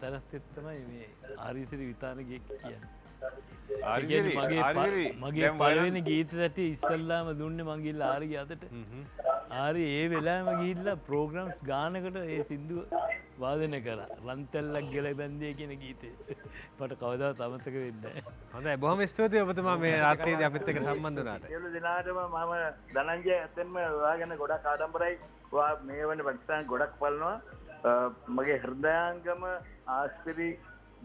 [SPEAKER 8] තරස්තෙත් තමයි මේ ආරිසිරි විතානගේ කියන්නේ. මගේ පළවෙනි ගීත රැටි ඉස්සල්ලාම දුන්නේ මං ගිහලා ආරිගේ අතට. ආරි ඒ වෙලාවෙම ගිහිල්ලා ප්‍රෝග්‍රෑම්ස් ගානකට ඒ සින්දුව වාදනය කරා. රන්තැල්ලක් ගෙල බැන්දිය කියන ගීතේ. මට කවදාවත් අමතක වෙන්නේ නැහැ.
[SPEAKER 1] හොඳයි බොහොම ස්තුතියි ඔබතුමා මේ රාත්‍රියේදී අපිත් එක්ක සම්බන්ධ වුණාට.
[SPEAKER 14] සියලු දිනාටම මම ධනංජය ඇත්තෙන්ම ඔයා ගැන ගොඩක් ආඩම්බරයි. ඔයා මේ වෙන ප්‍රතිස්ථාන ගොඩක් බලනවා. මගේ හෘදයාංගම ආස්තිරි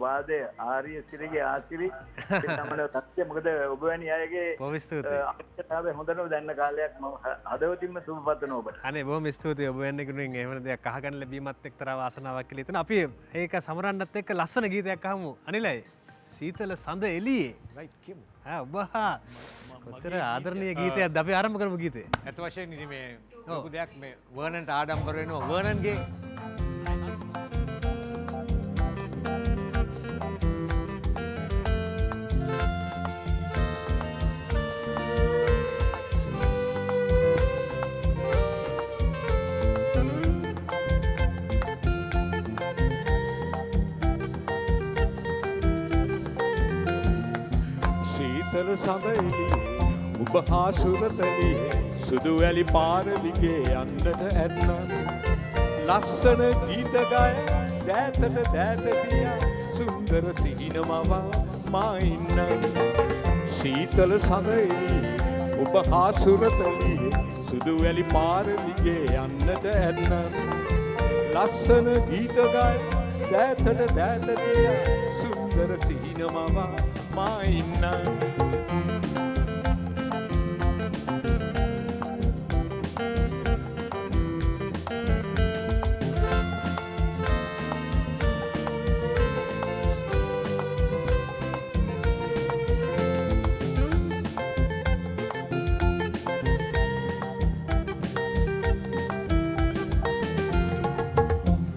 [SPEAKER 14] වාදය ආර්ය සිරිගේ ආසිරි තමයි තත්ත්වය. මොකද ඔබ වැනි අයගේ
[SPEAKER 1] බොහොම ස්තුතියි.
[SPEAKER 14] අපිට හොඳනම දැන්න කාලයක් මම හදවතින්ම සුබපත් වෙනවා ඔබට.
[SPEAKER 1] අනේ බොහොම ස්තුතියි ඔබ වෙන කෙනෙකුෙන් එහෙම දෙයක් අහගන්න ලැබීමත් එක්තරා වාසනාවක් කියලා හිතන අපි ඒක සමරන්නත් එක්ක ලස්සන ගීතයක් අහමු. අනිලයි සීතල සඳ එළියේ
[SPEAKER 4] රයිට් කියමු.
[SPEAKER 1] ඔබ කොතර ආදරණීය ගීතයක්ද අපි ආරම්භ කරමු ගීතේ.
[SPEAKER 4] ඇත්ත වශයෙන්ම ඉතින් මේ ලොකු දෙයක් මේ වර්නන්ට ආඩම්බර වෙනවා. වර්නන්ගේ
[SPEAKER 9] සීතල සඳ එළියේ ඔබ හා සුරතලියේ සුදු වැලි පාරලිගේ යන්නට ඇත්නම් ලස්සන ගීත ගය දෑතට දෑත පියා සුන්දර සිහිනමවා මා ඉන්නම්. සීතල සඳ එළියේ ඔබ හා සුරතලියේ සුදු වැලි පාරලිගේ යන්නට ඇත්නම් ලස්සන ගීත ගය දෑතට දෑත පියා සුන්දර සිහිනමවා මා ඉන්නම්.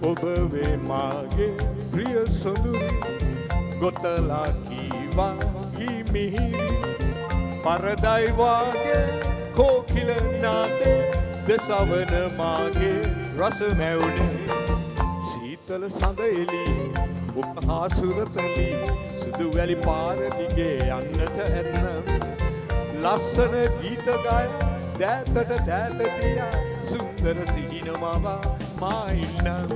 [SPEAKER 9] ඔබ වේ මාගේ ප්‍රිය සොඳුරු ගොතලා කීවා මිහිරි පරදයි වාගේ කෝකිල නාදේ දසවන මාගේ රස මැවුනේ. සීතල සඳ එළියේ ඔබ හා සුරතලි සුදු වැලි පාර දිගේ යන්නට ඇත්නම් ලස්සන ගීත ගය දෑතට දෑත තියා සුන්දර සිහිනමවා මා ඉන්නම්.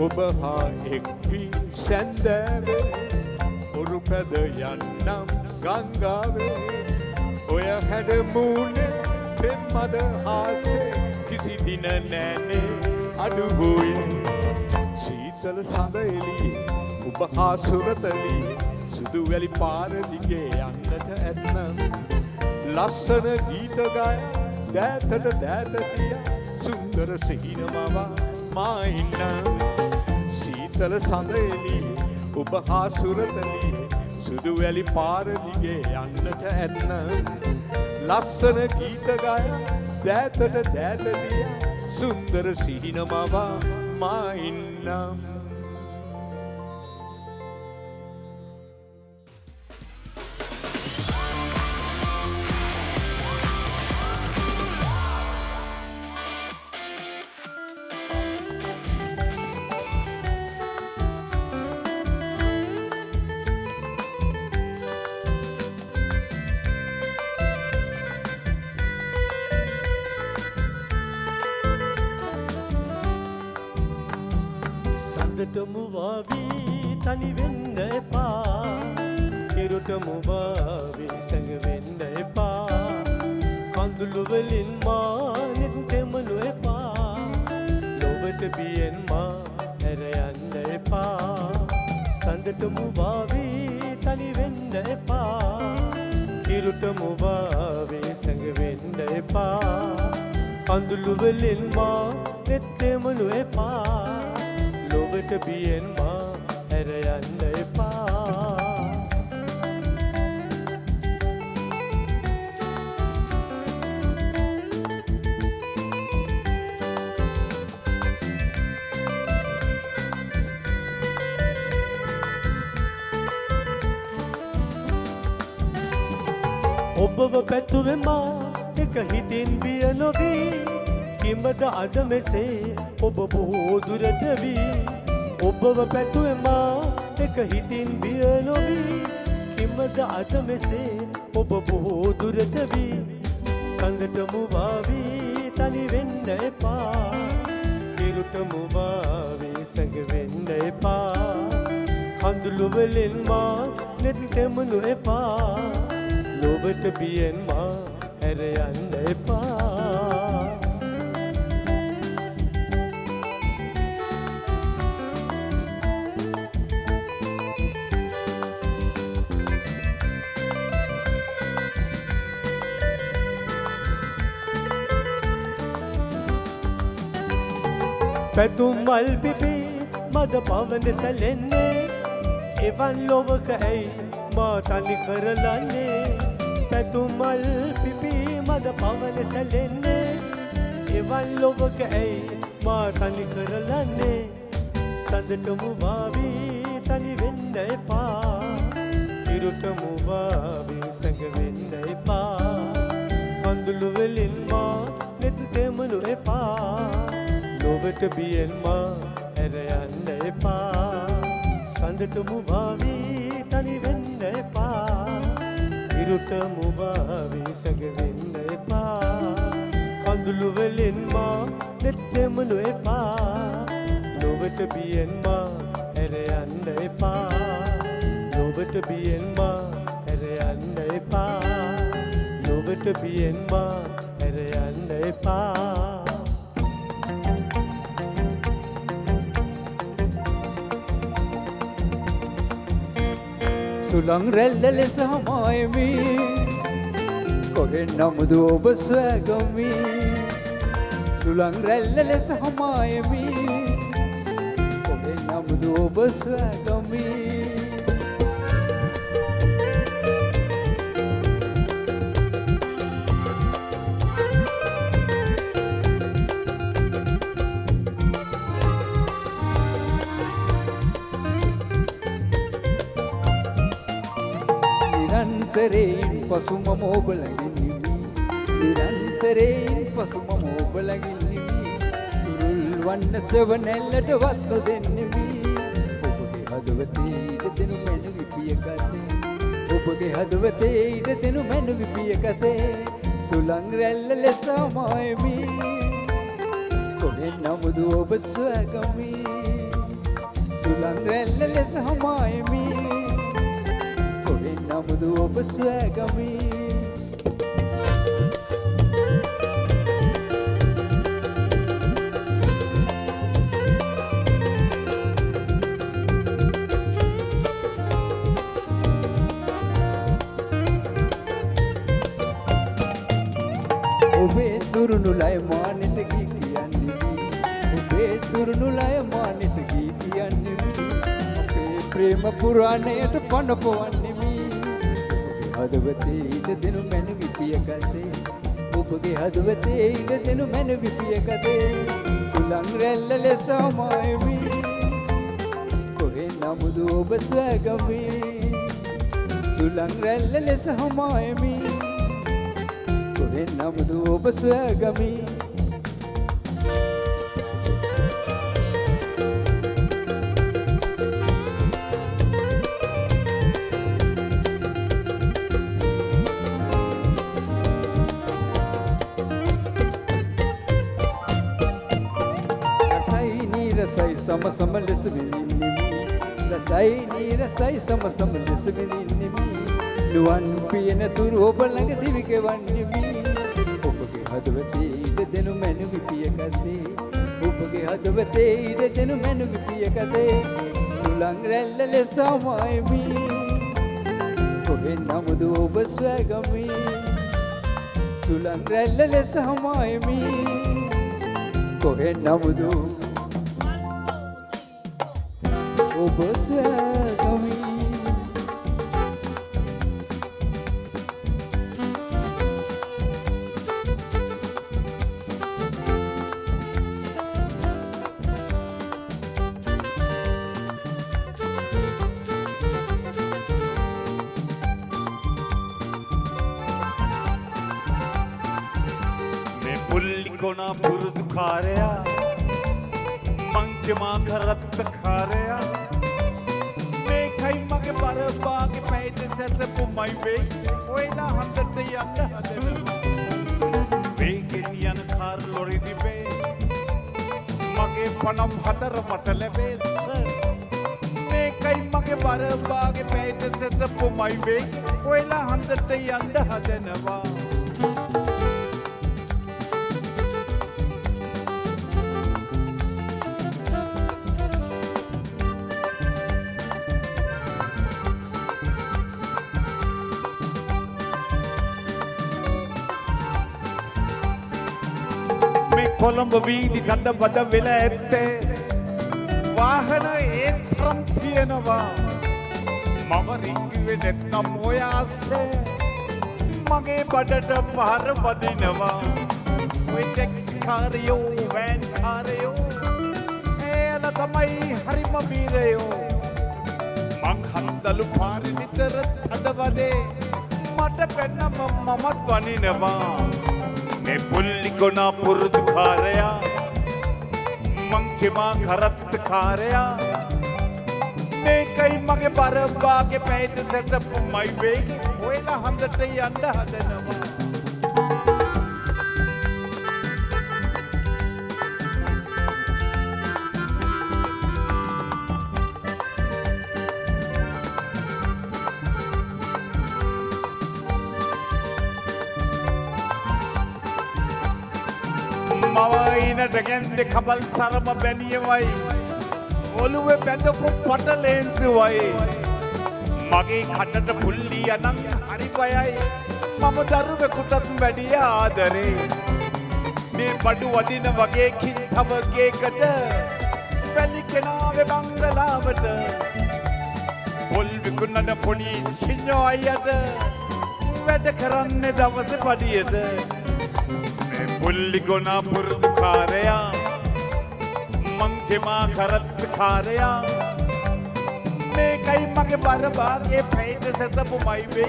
[SPEAKER 9] ඔබ හා එක්වී සැන්දෑවේ ඔරු පැද යන්නම් ගංගාවේ ඔය හැඩමූනේ පෙම්මද හාසේ කිසි දින නෑනේ අඩුවෝයේ. සීතල සඳ එළියේ ඔබ හා සුරතලි සුදු වැලි පාර දිගේ යන්නට ඇත්නම් ලස්සන ගීත ගය දෑතට දෑත තියා සුන්දර සිහිනමවා මා ඉන්නම්. සීතල සඳ එළියේ ඔබ හා සුරතලි සුදු වැලි පාර දිගේ යන්නට ඇත්නම් ලස්සන ගීත ගය දෑතට දෑත තියා සුන්දර සිහිනමවා මා ඉන්නම්.
[SPEAKER 11] සඳටම වාවී තනි වෙන්න එපා කිරුටම වාවී සැඟවෙන්න එපා කඳුළු වලින් මා නෙත්තෙමනු එපා ලොවට බියෙන් මා හැර යන්න එපා සඳටම වාවී තනි වෙන්න එපා කිරුටම වාවී සැඟවෙන්න එපා කඳුළු වලින් මා නෙත්තෙමනු එපා ලොවට බියෙන් මා හැර යන්න එපා ඔබව පැතුවේ මා එක හිතින් බිය නොවී කිමද අද මෙසේ ඔබ බොහෝ දුරට වී ඔබව පැතුවේ මා එක හිතින් බිය නොවී කිමද අද මෙසේ ඔබ බොහෝ දුරට වී සඳටම වාවී තනි වෙන්න එපා කිරුටම වාවී සැඟවෙන්න එපා කඳුළු වලින් මා නෙත්තෙමනු එපා ලොවට බියෙන් මා හැර යන්න එපා පැතුම් මල් පිපි මද පවන සැලෙන්නේ එවන් ලොවක ඇයි මා තනි කරලන්නේ පැතුම් මල් පිපි මද පවන සැලෙන්නේ එවන් ලොවක ඇයි මා තනි කරලන්නේ සඳටම වාවී තනි වෙන්න එපා කිරුටම වාවී සැඟවෙන්න එපා කඳුළු වලින් මා නෙත්තෙමනු එපා ලොවට බියෙන් මා හැර යන්න එපා සඳටම වාවී තනි වෙන්න එපා කිරුටම වාවී සැඟවෙන්න එපා කඳුළු වලින් මා නෙත්තෙමනු එපා ලොවට බියෙන් මා හැර යන්න එපා ලොවට බියෙන් මා හැර යන්න එපා ලොවට බියෙන් මා හැර යන්න එපා
[SPEAKER 15] සුළං රැල්ල ලෙස හමායමි කොහෙන් නමුදු ඔබ සොයාගමි සුළං රැල්ල ලෙස හමායමි කොහෙන් නමුදු ඔබ සොයාගමි නිරන්තරයෙන් පසු මම ඔබ ළඟින් නිරන්තරයෙන් පසු මම ඔබ ළඟින් සුරුල් වන්න සෙවණැල්ලට වත්ත දෙන්නෙමි ඔබගේ හදවතේ ඉඩ දෙනු මැනුවි පිය කතේ ඔබගේ හදවතේ ඉඩ දෙනු මැනුවි පිය කතේ සුළං රැල්ල ලෙස මායමි කොහෙන් නමුදු ඔබ සොයාගමි සුළං රැල්ල ලෙස මායමි නමුදු ඔබ සොයාගමි ඔබේ තුරුණු ලය මානෙට ගී කියන්නේ ඔබේ තුරුණු ලය මානෙට ගී කියන්නේ අපේ ප්‍රේම පුරාණයට පණ පොවන්නේ හදවතේ ඉඩ දෙනු මැනුවි පිය කතේ ඔබගේ හදවතේ ඉඩ දෙනු මැනුවි පිය කතේ සුළං රැල්ල ලෙස මායමි කොහෙන් නමුදු ඔබ සොයාගමි සුළං රැල්ල ලෙස මායමි කොහෙන් නමුදු ඔබ සොයාගමි සම සම ලෙස විඳින්නෙමි රසයි නීරසයි සම සම ලෙස විඳින්නෙමි නුවන් පියන තුරු ඔබ ළඟ දිවි ගෙවන්නෙමි ඔබගේ හදවතේ ඉඩ දෙනු මැනුවි පියකසේ ඔබගේ හදවතේ ඉඩ දෙනු මැනුවි පියකසේ සුළං රැල්ල ලෙස හමායමි කොහෙන් නමුද ඔබ සොයාගමි සුළං රැල්ල ලෙස හමායමි කොහෙන් නමුද ඔබ සොයාගමි
[SPEAKER 3] पुल्लिकोना पुरुद खारया मंचमा खरत खारया मैं खाई मगे पर बागे पैद सेट पुमाई वे ओएला हमदत यंद हदे वेगे नियन खार लोरी दिबे मगे पनम हतर मटले बे मैं खाई मगे पर बागे पैद सेट पुमाई वे ओएला हमदत यंद हदे नवा කොළඹ වීදි ගඳ බද වෙලා ඇත්තේ වාහන ඒ තරම් තියෙනවා මම රිංගුවේ නැත්නම් ඔය ආස්සේ මගේ බඩට පහර වදිනවා ඔය ටැක්සි කාරයෝ වෑන් කාරයෝ එයාලා තමයි හරිම වීරයෝ මං හන්දලු පාරේ නිතර තඩවදේ මට පෙන්නම මමත් වනිනවා मैं पुल्लिकोना पुरुद खारया मंचमा खरत खारया मैं कई मगे पर बागे पैद सेट पुमाई वेग ओएला हमदत यंद हदनवा මවයිනට ගැන්ද කබල් සරම බැනියවයි ඔළුවේ බැඳපු පටලේන්සුවයි මගේ කටට පුල්ලි අනං හරි බයයි මම දරුවෙකුටත් වැඩිය ආදරේ මේ බඩු වදින වගේ කින්තවගේකට වැලි කෙනාවේ බංගලාවට පොල් විකුණන පොඩි සිඤ්ඤෝ අයියට වැඩ කරන්නේ දවසේ පඩියද पुल्लिकोना पुरुद खारया मंचमा खरत खारया मैं कई मगे पर बागे पैद सेट पुमाई वे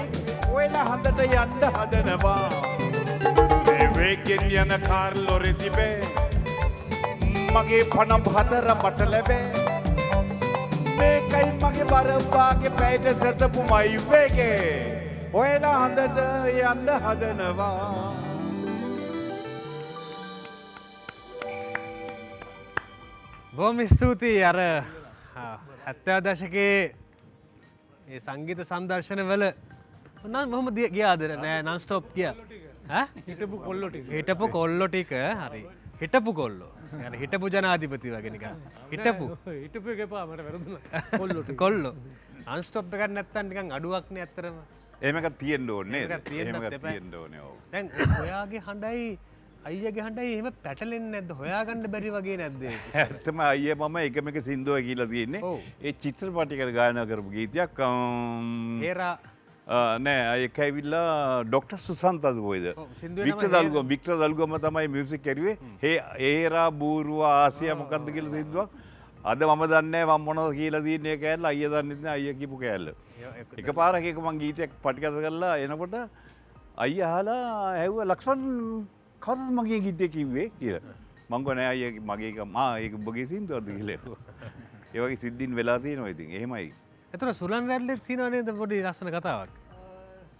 [SPEAKER 3] ओएला हंदट यंद हदनवा मैं वेगे नियन खार लोरे दिबे मगे फनम हदर मटलेबे मैं कई मगे पर बागे पैद सेट पुमाई वेगे ओएला हंदट यंद हदनवा
[SPEAKER 1] බොහොම ස්තුතියි අර 70 දශකයේ ඒ සංගීත සංදර්ශනවල මොනවාද මොහොම ගියාද නෑ නන් ස්ටොප් ගියා ඈ
[SPEAKER 6] හිටපු කොල්ලෝ ටික
[SPEAKER 1] හිටපු කොල්ලෝ ටික හරි හිටපු කොල්ලෝ يعني හිටපු ජනාධිපති වගේ නිකන් හිටපු
[SPEAKER 6] එක එපා මට වැරදුනා කොල්ලෝ ටික
[SPEAKER 1] කොල්ලෝ නන් ස්ටොප් එකක් නැත්තම් නිකන් අඩුවක් නේ ඇත්තරම
[SPEAKER 3] එහෙම එකක් තියෙන්න ඕනේ
[SPEAKER 1] එහෙම එකක්
[SPEAKER 3] තියෙන්න ඕනේ ඔව්
[SPEAKER 1] දැන් ඔයාගේ හඬයි අයියගේ හඬයි එහෙම පැටලෙන්නේ නැද්ද හොයාගන්න බැරි වගේ නැද්ද
[SPEAKER 3] ඇත්තම අයියා මම එකම එක සින්දුව කියලා තියෙන්නේ ඒ චිත්‍රපටයකට ගායනා කරපු ගීතයක්
[SPEAKER 1] හේරා
[SPEAKER 3] නෑ ඒක ඇවිල්ලා ඩොක්ටර් සුසන්ත අදෝයිද වික්ටර් දල්ගොම තමයි මියුසික් කරුවේ හේරා බූරුව ආසියා මොකද්ද කියලා සින්දුවක් අද මම දන්නේ මම මොනවද කියලා තියෙන්නේ කෑල්ල අයියා දන්නේ නැහැ අයියා කියපු කෑල්ල එකපාරක් එක මං ගීතයක් පටිගත කරලා එනකොට අයියා අහලා ඇහුවා ලක්ෂ්මන් කවුද මගේ ගීතේ කිව්වේ කියලා මං ගෝ නෑ අයියා මගේ එක මා ඒක ඔබගේ සින්දුවක්ද කියලා ඒ වගේ සිද්ධීන් වෙලා තියෙනවා ඉතින් එහෙමයි
[SPEAKER 1] එතන සුලන් රැල්ලේ තියෙනව නේද පොඩි ලස්සන කතාවක්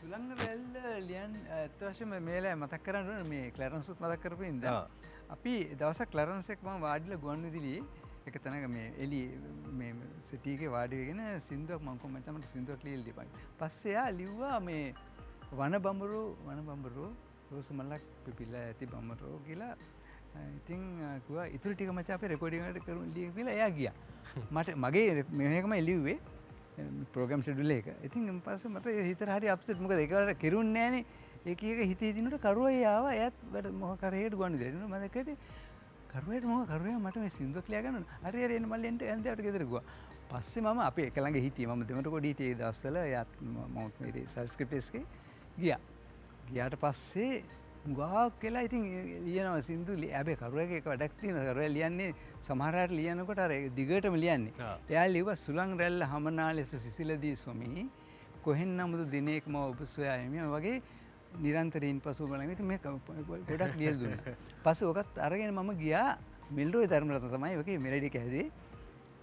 [SPEAKER 7] සුලන් රැල්ල ලියන් ඇත්ත වශයෙන්ම මේලා මතක් කරන්න මේ ක්ලැරන්ස් උත් මතක් කරපු ඉඳන් අපි දවසක් ක්ලැරන්ස් එක්ක මම වාඩිලා ගුවන් විදුලියේ එක තැනක මේ එලි මේ සිටි එකේ වාඩි වෙගෙන සින්දුවක් මම කොහොමද මට සින්දුවක් ලියලා දීපන්. පස්සේ එයා ලිව්වා මේ වන බඹරෝ රෝස මලක් පිපිලා ඇති බඹරෝ කියලා. ඉතින් කිව්වා ඉතුරු ටික මචං අපේ රෙකෝඩින් එකට කරමු ලියන්න කියලා එයා ගියා. මට මගේ මේකම ලිව්වේ ප්‍රෝග්‍රෑම් ෂෙඩියුල් එක. ඉතින් පස්සේ මට හිතට හරි අප්සෙට් මොකද ඒකට කෙරුන්නේ නැහනේ. ඒක හිතේ දිනුට කරුවයි ආවා. එයාත් වැඩ මොකක් කරේට ගොන්න දෙන්න මම දැක්කේ කරුවේට මොකක් කරුවේ මට මේ සින්දුවක් ලියා ගන්න ඕන. හරි එන්න මල්ලි එන්න යාට ගෙදර ගියා. පස්සේ මම අපේ එක ළඟ හිටියේ. මම දෙමට කොඩි හිටියේ ඒ දවස්වල. එයාත් මවුන්ට් මේරි සංස්කෘත එකේ ගියා. ගියාට පස්සේ ගාක් කියලා ඉතින් ලියනවා සින්දු. හැබැයි කරුවේක එක වැඩක් තියෙනවා. කරුවේ ලියන්නේ සමහරවිට ලියනකොට අර දිගටම ලියන්නේ. එයා ලිව්වා සුලං රැල්ල හමනාලෙස සිසිලදී ස්වමී කොහෙන් නමුදු දිනේක මම ඔබ සොයා යමි වගේ නිරන්තරයෙන් පසු බලන් ඉතින් මේ ගොඩක් ලියලා දුන්නා. පස්සේ ඔකත් අරගෙන මම ගියා මිල්රෝයි ධර්මරත්න තමයි ඔකේ මෙලඩි එක හැදුවේ.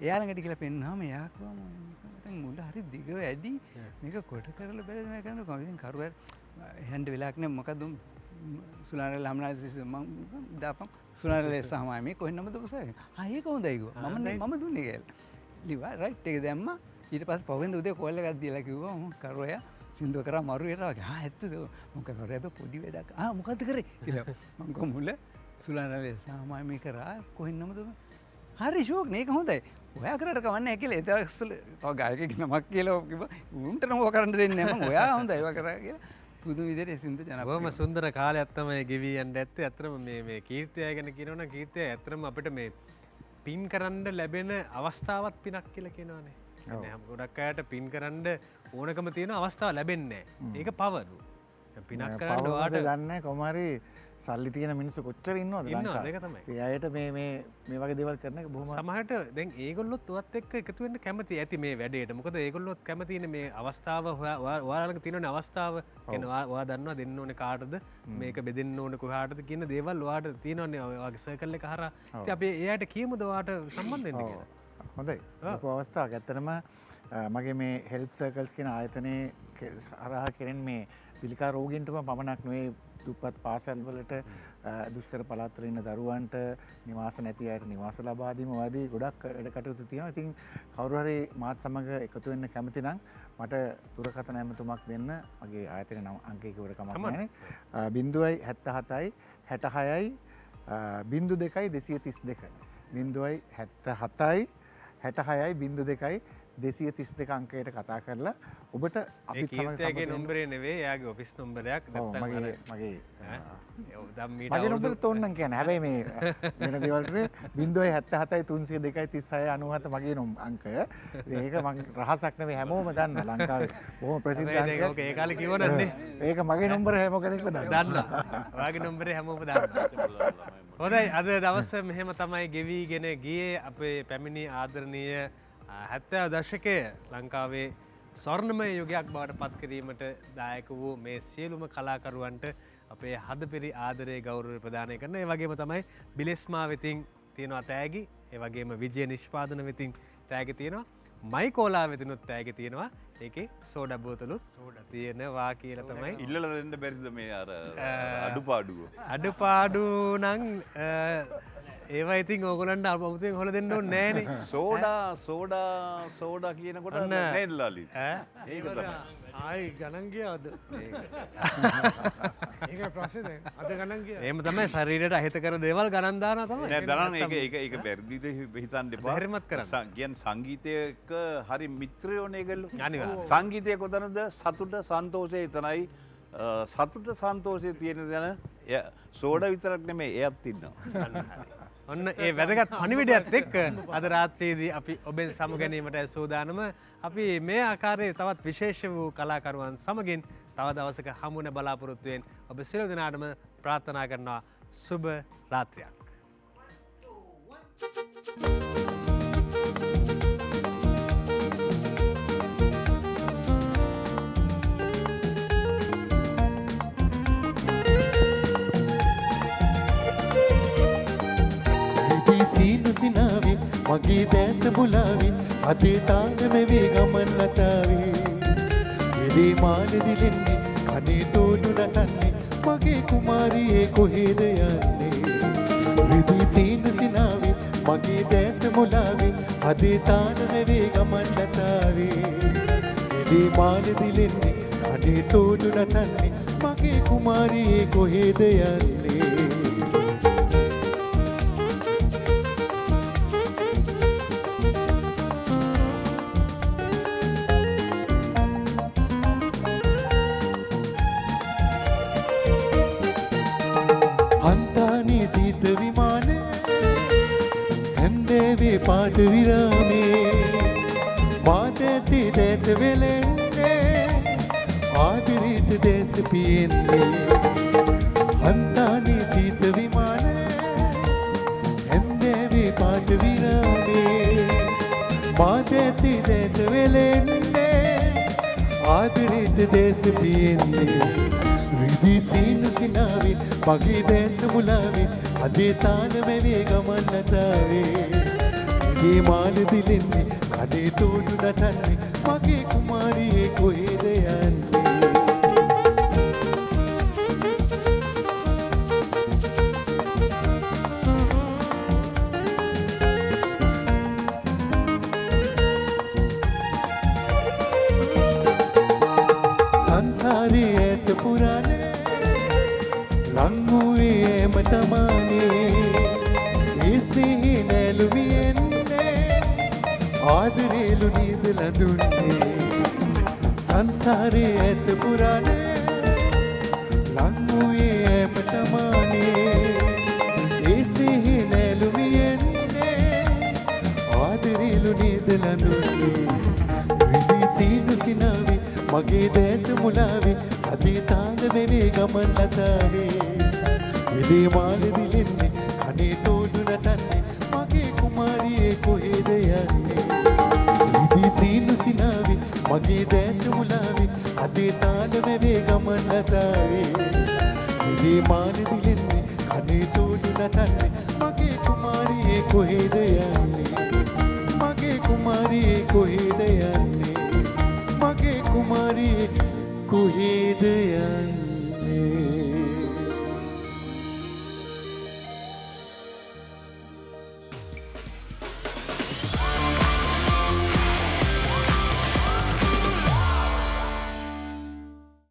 [SPEAKER 7] එයා ළඟට කියලා පෙන්නාම එයා කිව්වා මම මුල හරි දිග වැඩි මේක කොට කරලා බැලුවා මේ කරන කොහොමද ඉතින් කරුවා හැන්ඩ් වෙලාක් නේ මොකද සුලාරල් හම්නාලිස් මම දාපම් සුලාරල් සහමයි මේ කොහෙන් නමද ඔබසයි ඒක හොඳයි කිව්වා මම දුන්නේ කියලා ලිවා රයිට් එක දැම්මා ඊට පස්සේ පවෙන්ද උදේ කෝල් එකක් දීලා කිව්වා මම කරුවා සින්දුව කරා මරු එරා වගේ ඇත්තද මොකද කරේ පොඩි වැඩක් මොකද්ද කරේ කියලා මම කො මුල සුලාරල් සහමයි මේ කරා කොහෙන් නමද හරි ෂෝක් නේ ඒක හොඳයි ඔයා කරට කවන්නේ නැහැ කියලා ඒ දවස්වල තව ගායකයෙක් නමක් කියලා කිව්වා උන්ට නම් ඔය කරන්න දෙන්නේ නැහැ මම ඔයා හොඳයි ඔයා කරා කියලා පුදුම විදිහට සින්දු ජනප්‍රිය
[SPEAKER 1] බොහොම සුන්දර කාලයක් තමයි ගෙවි යන්න ඇත්තේ. ඇත්තටම මේ කීර්තිය ගැන කියනවනම් කීර්තිය ඇත්තටම අපිට මේ පින් කරන්න ලැබෙන අවස්ථාවක් පිනක් කියලා කියනවනේ. يعني ගොඩක් අයට පින් කරන්න ඕනකම තියෙන අවස්ථාව ලැබෙන්නේ නැහැ. ඒක පවරු. පිනක් කරන්න ඔයාට
[SPEAKER 2] දන්නේ කොහොමරි සල්ලි තියෙන මිනිස්සු කොච්චර ඉන්නවද ලංකාවේ.
[SPEAKER 1] ඒක තමයි.
[SPEAKER 2] ඒ අයට මේ වගේ දේවල් කරන එක බොහොම
[SPEAKER 1] සමහරට දැන් ඒගොල්ලොත් ඔයත් එක්ක එකතු වෙන්න කැමති ඇති මේ වැඩේට. මොකද ඒගොල්ලොත් කැමතිනේ මේ අවස්ථාව ඔයාලගේ තියෙනනේ අවස්ථාව. කියන්නේ ඔයා දන්නවා දෙන්න ඕනේ කාටද මේක බෙදෙන්න ඕනේ කොහාටද කියන දේවල් ඔයාට තියෙනවනේ ඔයාගේ සර්කල් එක හරහා. ඉතින් අපි එයාට කියමුද ඔයාට සම්බන්ධ වෙන්න කියලා.
[SPEAKER 2] හොඳයි. ලොකු අවස්ථාවක්. ඇත්තටම මගේ මේ හෙල්ප් සර්කල්ස් කියන ආයතනයේ හරහා කෙරෙන මේ පිළිකා රෝගීන්ටම පමණක් නෙවෙයි දුප්පත් පාසල් වලට දුෂ්කර පළාත්වල ඉන්න දරුවන්ට නිවාස නැති අයට නිවාස ලබා දීම වගේ ගොඩක් වැඩ කටයුතු තියෙනවා. ඉතින් කවුරු හරි මාත් සමග එකතු වෙන්න කැමති නම් මට දුරකථන ඇමතුමක් දෙන්න. මගේ ආයතනයේ නම් අංකය කිව්වට කමක් නැහැ. 077 66 02 232 077 66 02 අංකයට කතා කරලා ඔබට අපිත් සමග
[SPEAKER 1] කීර්තියගේ නම්බරේ නෙවෙයි එයාගේ ඔෆිස් නම්බරයක් නැත්නම්
[SPEAKER 2] මගේ
[SPEAKER 1] මගේ
[SPEAKER 2] නම්බර තෝන්නම් කියන්නේ හැබැයි මේ වෙන දේවල් වලට 077 302 36 97 මගේ අංකය ඒක මම රහසක් නෙවෙයි හැමෝම දන්නවා ලංකාවේ බොහොම ප්‍රසිද්ධ අංකයක්
[SPEAKER 1] ඒක ඒ කාලේ කිව්වනන්නේ
[SPEAKER 2] ඒක මගේ නම්බර හැම කෙනෙක්ම දන්නවා
[SPEAKER 1] ඔයාගේ නම්බරේ හැමෝම දන්නවා හොඳයි අද දවස් මෙහෙම තමයි ගෙවිගෙන ගියේ අපේ පැමිණි ආදරණීය 70 දශකයේ ලංකාවේ ස්වර්ණමය යුගයක් බවට පත් කිරීමට දායක වූ මේ සියලුම කලාකරුවන්ට අපේ හදපිරි ආදරය ගෞරවය ප්‍රදානය කරන ඒ වගේම තමයි බිලෙස්මා වෙතින් තියෙනවා තෑගි ඒ වගේම විජය නිෂ්පාදන වෙතින් තෑගි තියෙනවා මයිකෝලා වෙතිනුත් තෑගි තියෙනවා ඒකේ සෝඩා බෝතලුත් තියෙනවා කියලා තමයි
[SPEAKER 3] ඉල්ලලා දෙන්න බැරිද මේ අර
[SPEAKER 1] අඩුපාඩු නම් ඒවා ඉතින් ඕගොල්ලන්ට අමුතුවෙන් හොල දෙන්න ඕනේ නෑනේ
[SPEAKER 3] සෝඩා කියනකොට නේද ලාලි
[SPEAKER 1] ඒක තමයි
[SPEAKER 6] ආයි ගණන් ගියාද ඒක ප්‍රශ්නේ අද ගණන් ගියා
[SPEAKER 1] එහෙම තමයි ශරීරයට අහිත කර දේවල් ගණන් දානවා තමයි
[SPEAKER 3] නෑ දරන්න ඒක වැරදිද හිතන්න එපා
[SPEAKER 1] ධර්මත් කරන්න
[SPEAKER 3] කියන්නේ සංගීතයක හරි මිත්‍රයෝනේ ඒගොල්ලෝ
[SPEAKER 1] අනිවාර්යයෙන්
[SPEAKER 3] සංගීතය කොතනද සතුට සන්තෝෂය එතනයි සතුට සන්තෝෂය තියෙන තැන සෝඩා විතරක් නෙමෙයි එයත් ඉන්නවා
[SPEAKER 1] ඔන්න ඒ වැදගත් පණිවිඩයත් එක්ක අද රාත්‍රියේදී අපි ඔබෙන් සමු ගැනීමට සූදානම අපි මේ ආකාරයේ තවත් විශේෂ වූ කලාකරුවන් සමගින් තව දවසක හමු වෙන බලාපොරොත්තු වෙන ඔබ සියලු දෙනාටම ප්‍රාර්ථනා කරනවා සුබ රාත්‍රියක්.
[SPEAKER 13] සිනාවේ මගේ දැස බුලාවේ අතේ තානමෙවි ගමන් නතාවේ එදී මානෙදිලෙන්නේ කනේ තෝඩු නටන්නේ මගේ කුමාරියේ කොහෙද යන්නේ රිදී සීන සිනාවේ මගේ දැස මුලාවේ අදේ තාන වෙවේ ගමන් නැතාවේ එදී මාන දිලෙන්නේ අනේ තෝඩු නටන්නේ මගේ කුමාරියේ කොහෙද යන්නේ පාට විරාමේ මාත ඇති දැත වෙලෙන්නේ ආදිරිත දැස පියෙන්නේ හන්තානේ සීත විමාන හැන්දෑවේ පාට විරාමේ මාත ඇති දැත වෙලෙන්නේ ආදිරිත දැස පියෙන්නේ විදි සීන සිනාවේ මගේ දැස මුලාවේ අදේ තාන මෙවේ ගමන් නැතාවේ ඒ මාන දිලෙන්නේ කඩේ තෝඩු නටන්නේ මගේ කුමාරියේ කොහෙද යන්නේ සංසාරේ ඇත පුරානේ ලංගුවේ එම තමානේ ඒ ස්නේහේ නැලුවියෙන් ආදරේලු නීද ලඳුන්නේ සංසාරේ ඇත පුරානේ ලංගුවේ ඇම තමානේ ඒ ස්නේහේ නැලුවියන්නේ ආදරේලු නීද ලඳුන්නේ විදි සීනු සිනාවේ මගේ දැස මුලාවේ අදේ තාල වෙවේ ගමන් නැතාවේ එදේ මාන දිලෙන්නේ කනේ තෝඩු නටන්නේ මගේ කුමාරියේ කොහෙද යන්නේ විදි සීනු සිනාවේ මගේ දැස මුලාවේ අදේ තාල වෙවේ ගමන් නැතාවේ එදේ මාන දිලෙන්නේ කනේ තෝඩු නටන්නේ මගේ කුමාරියේ කොහෙද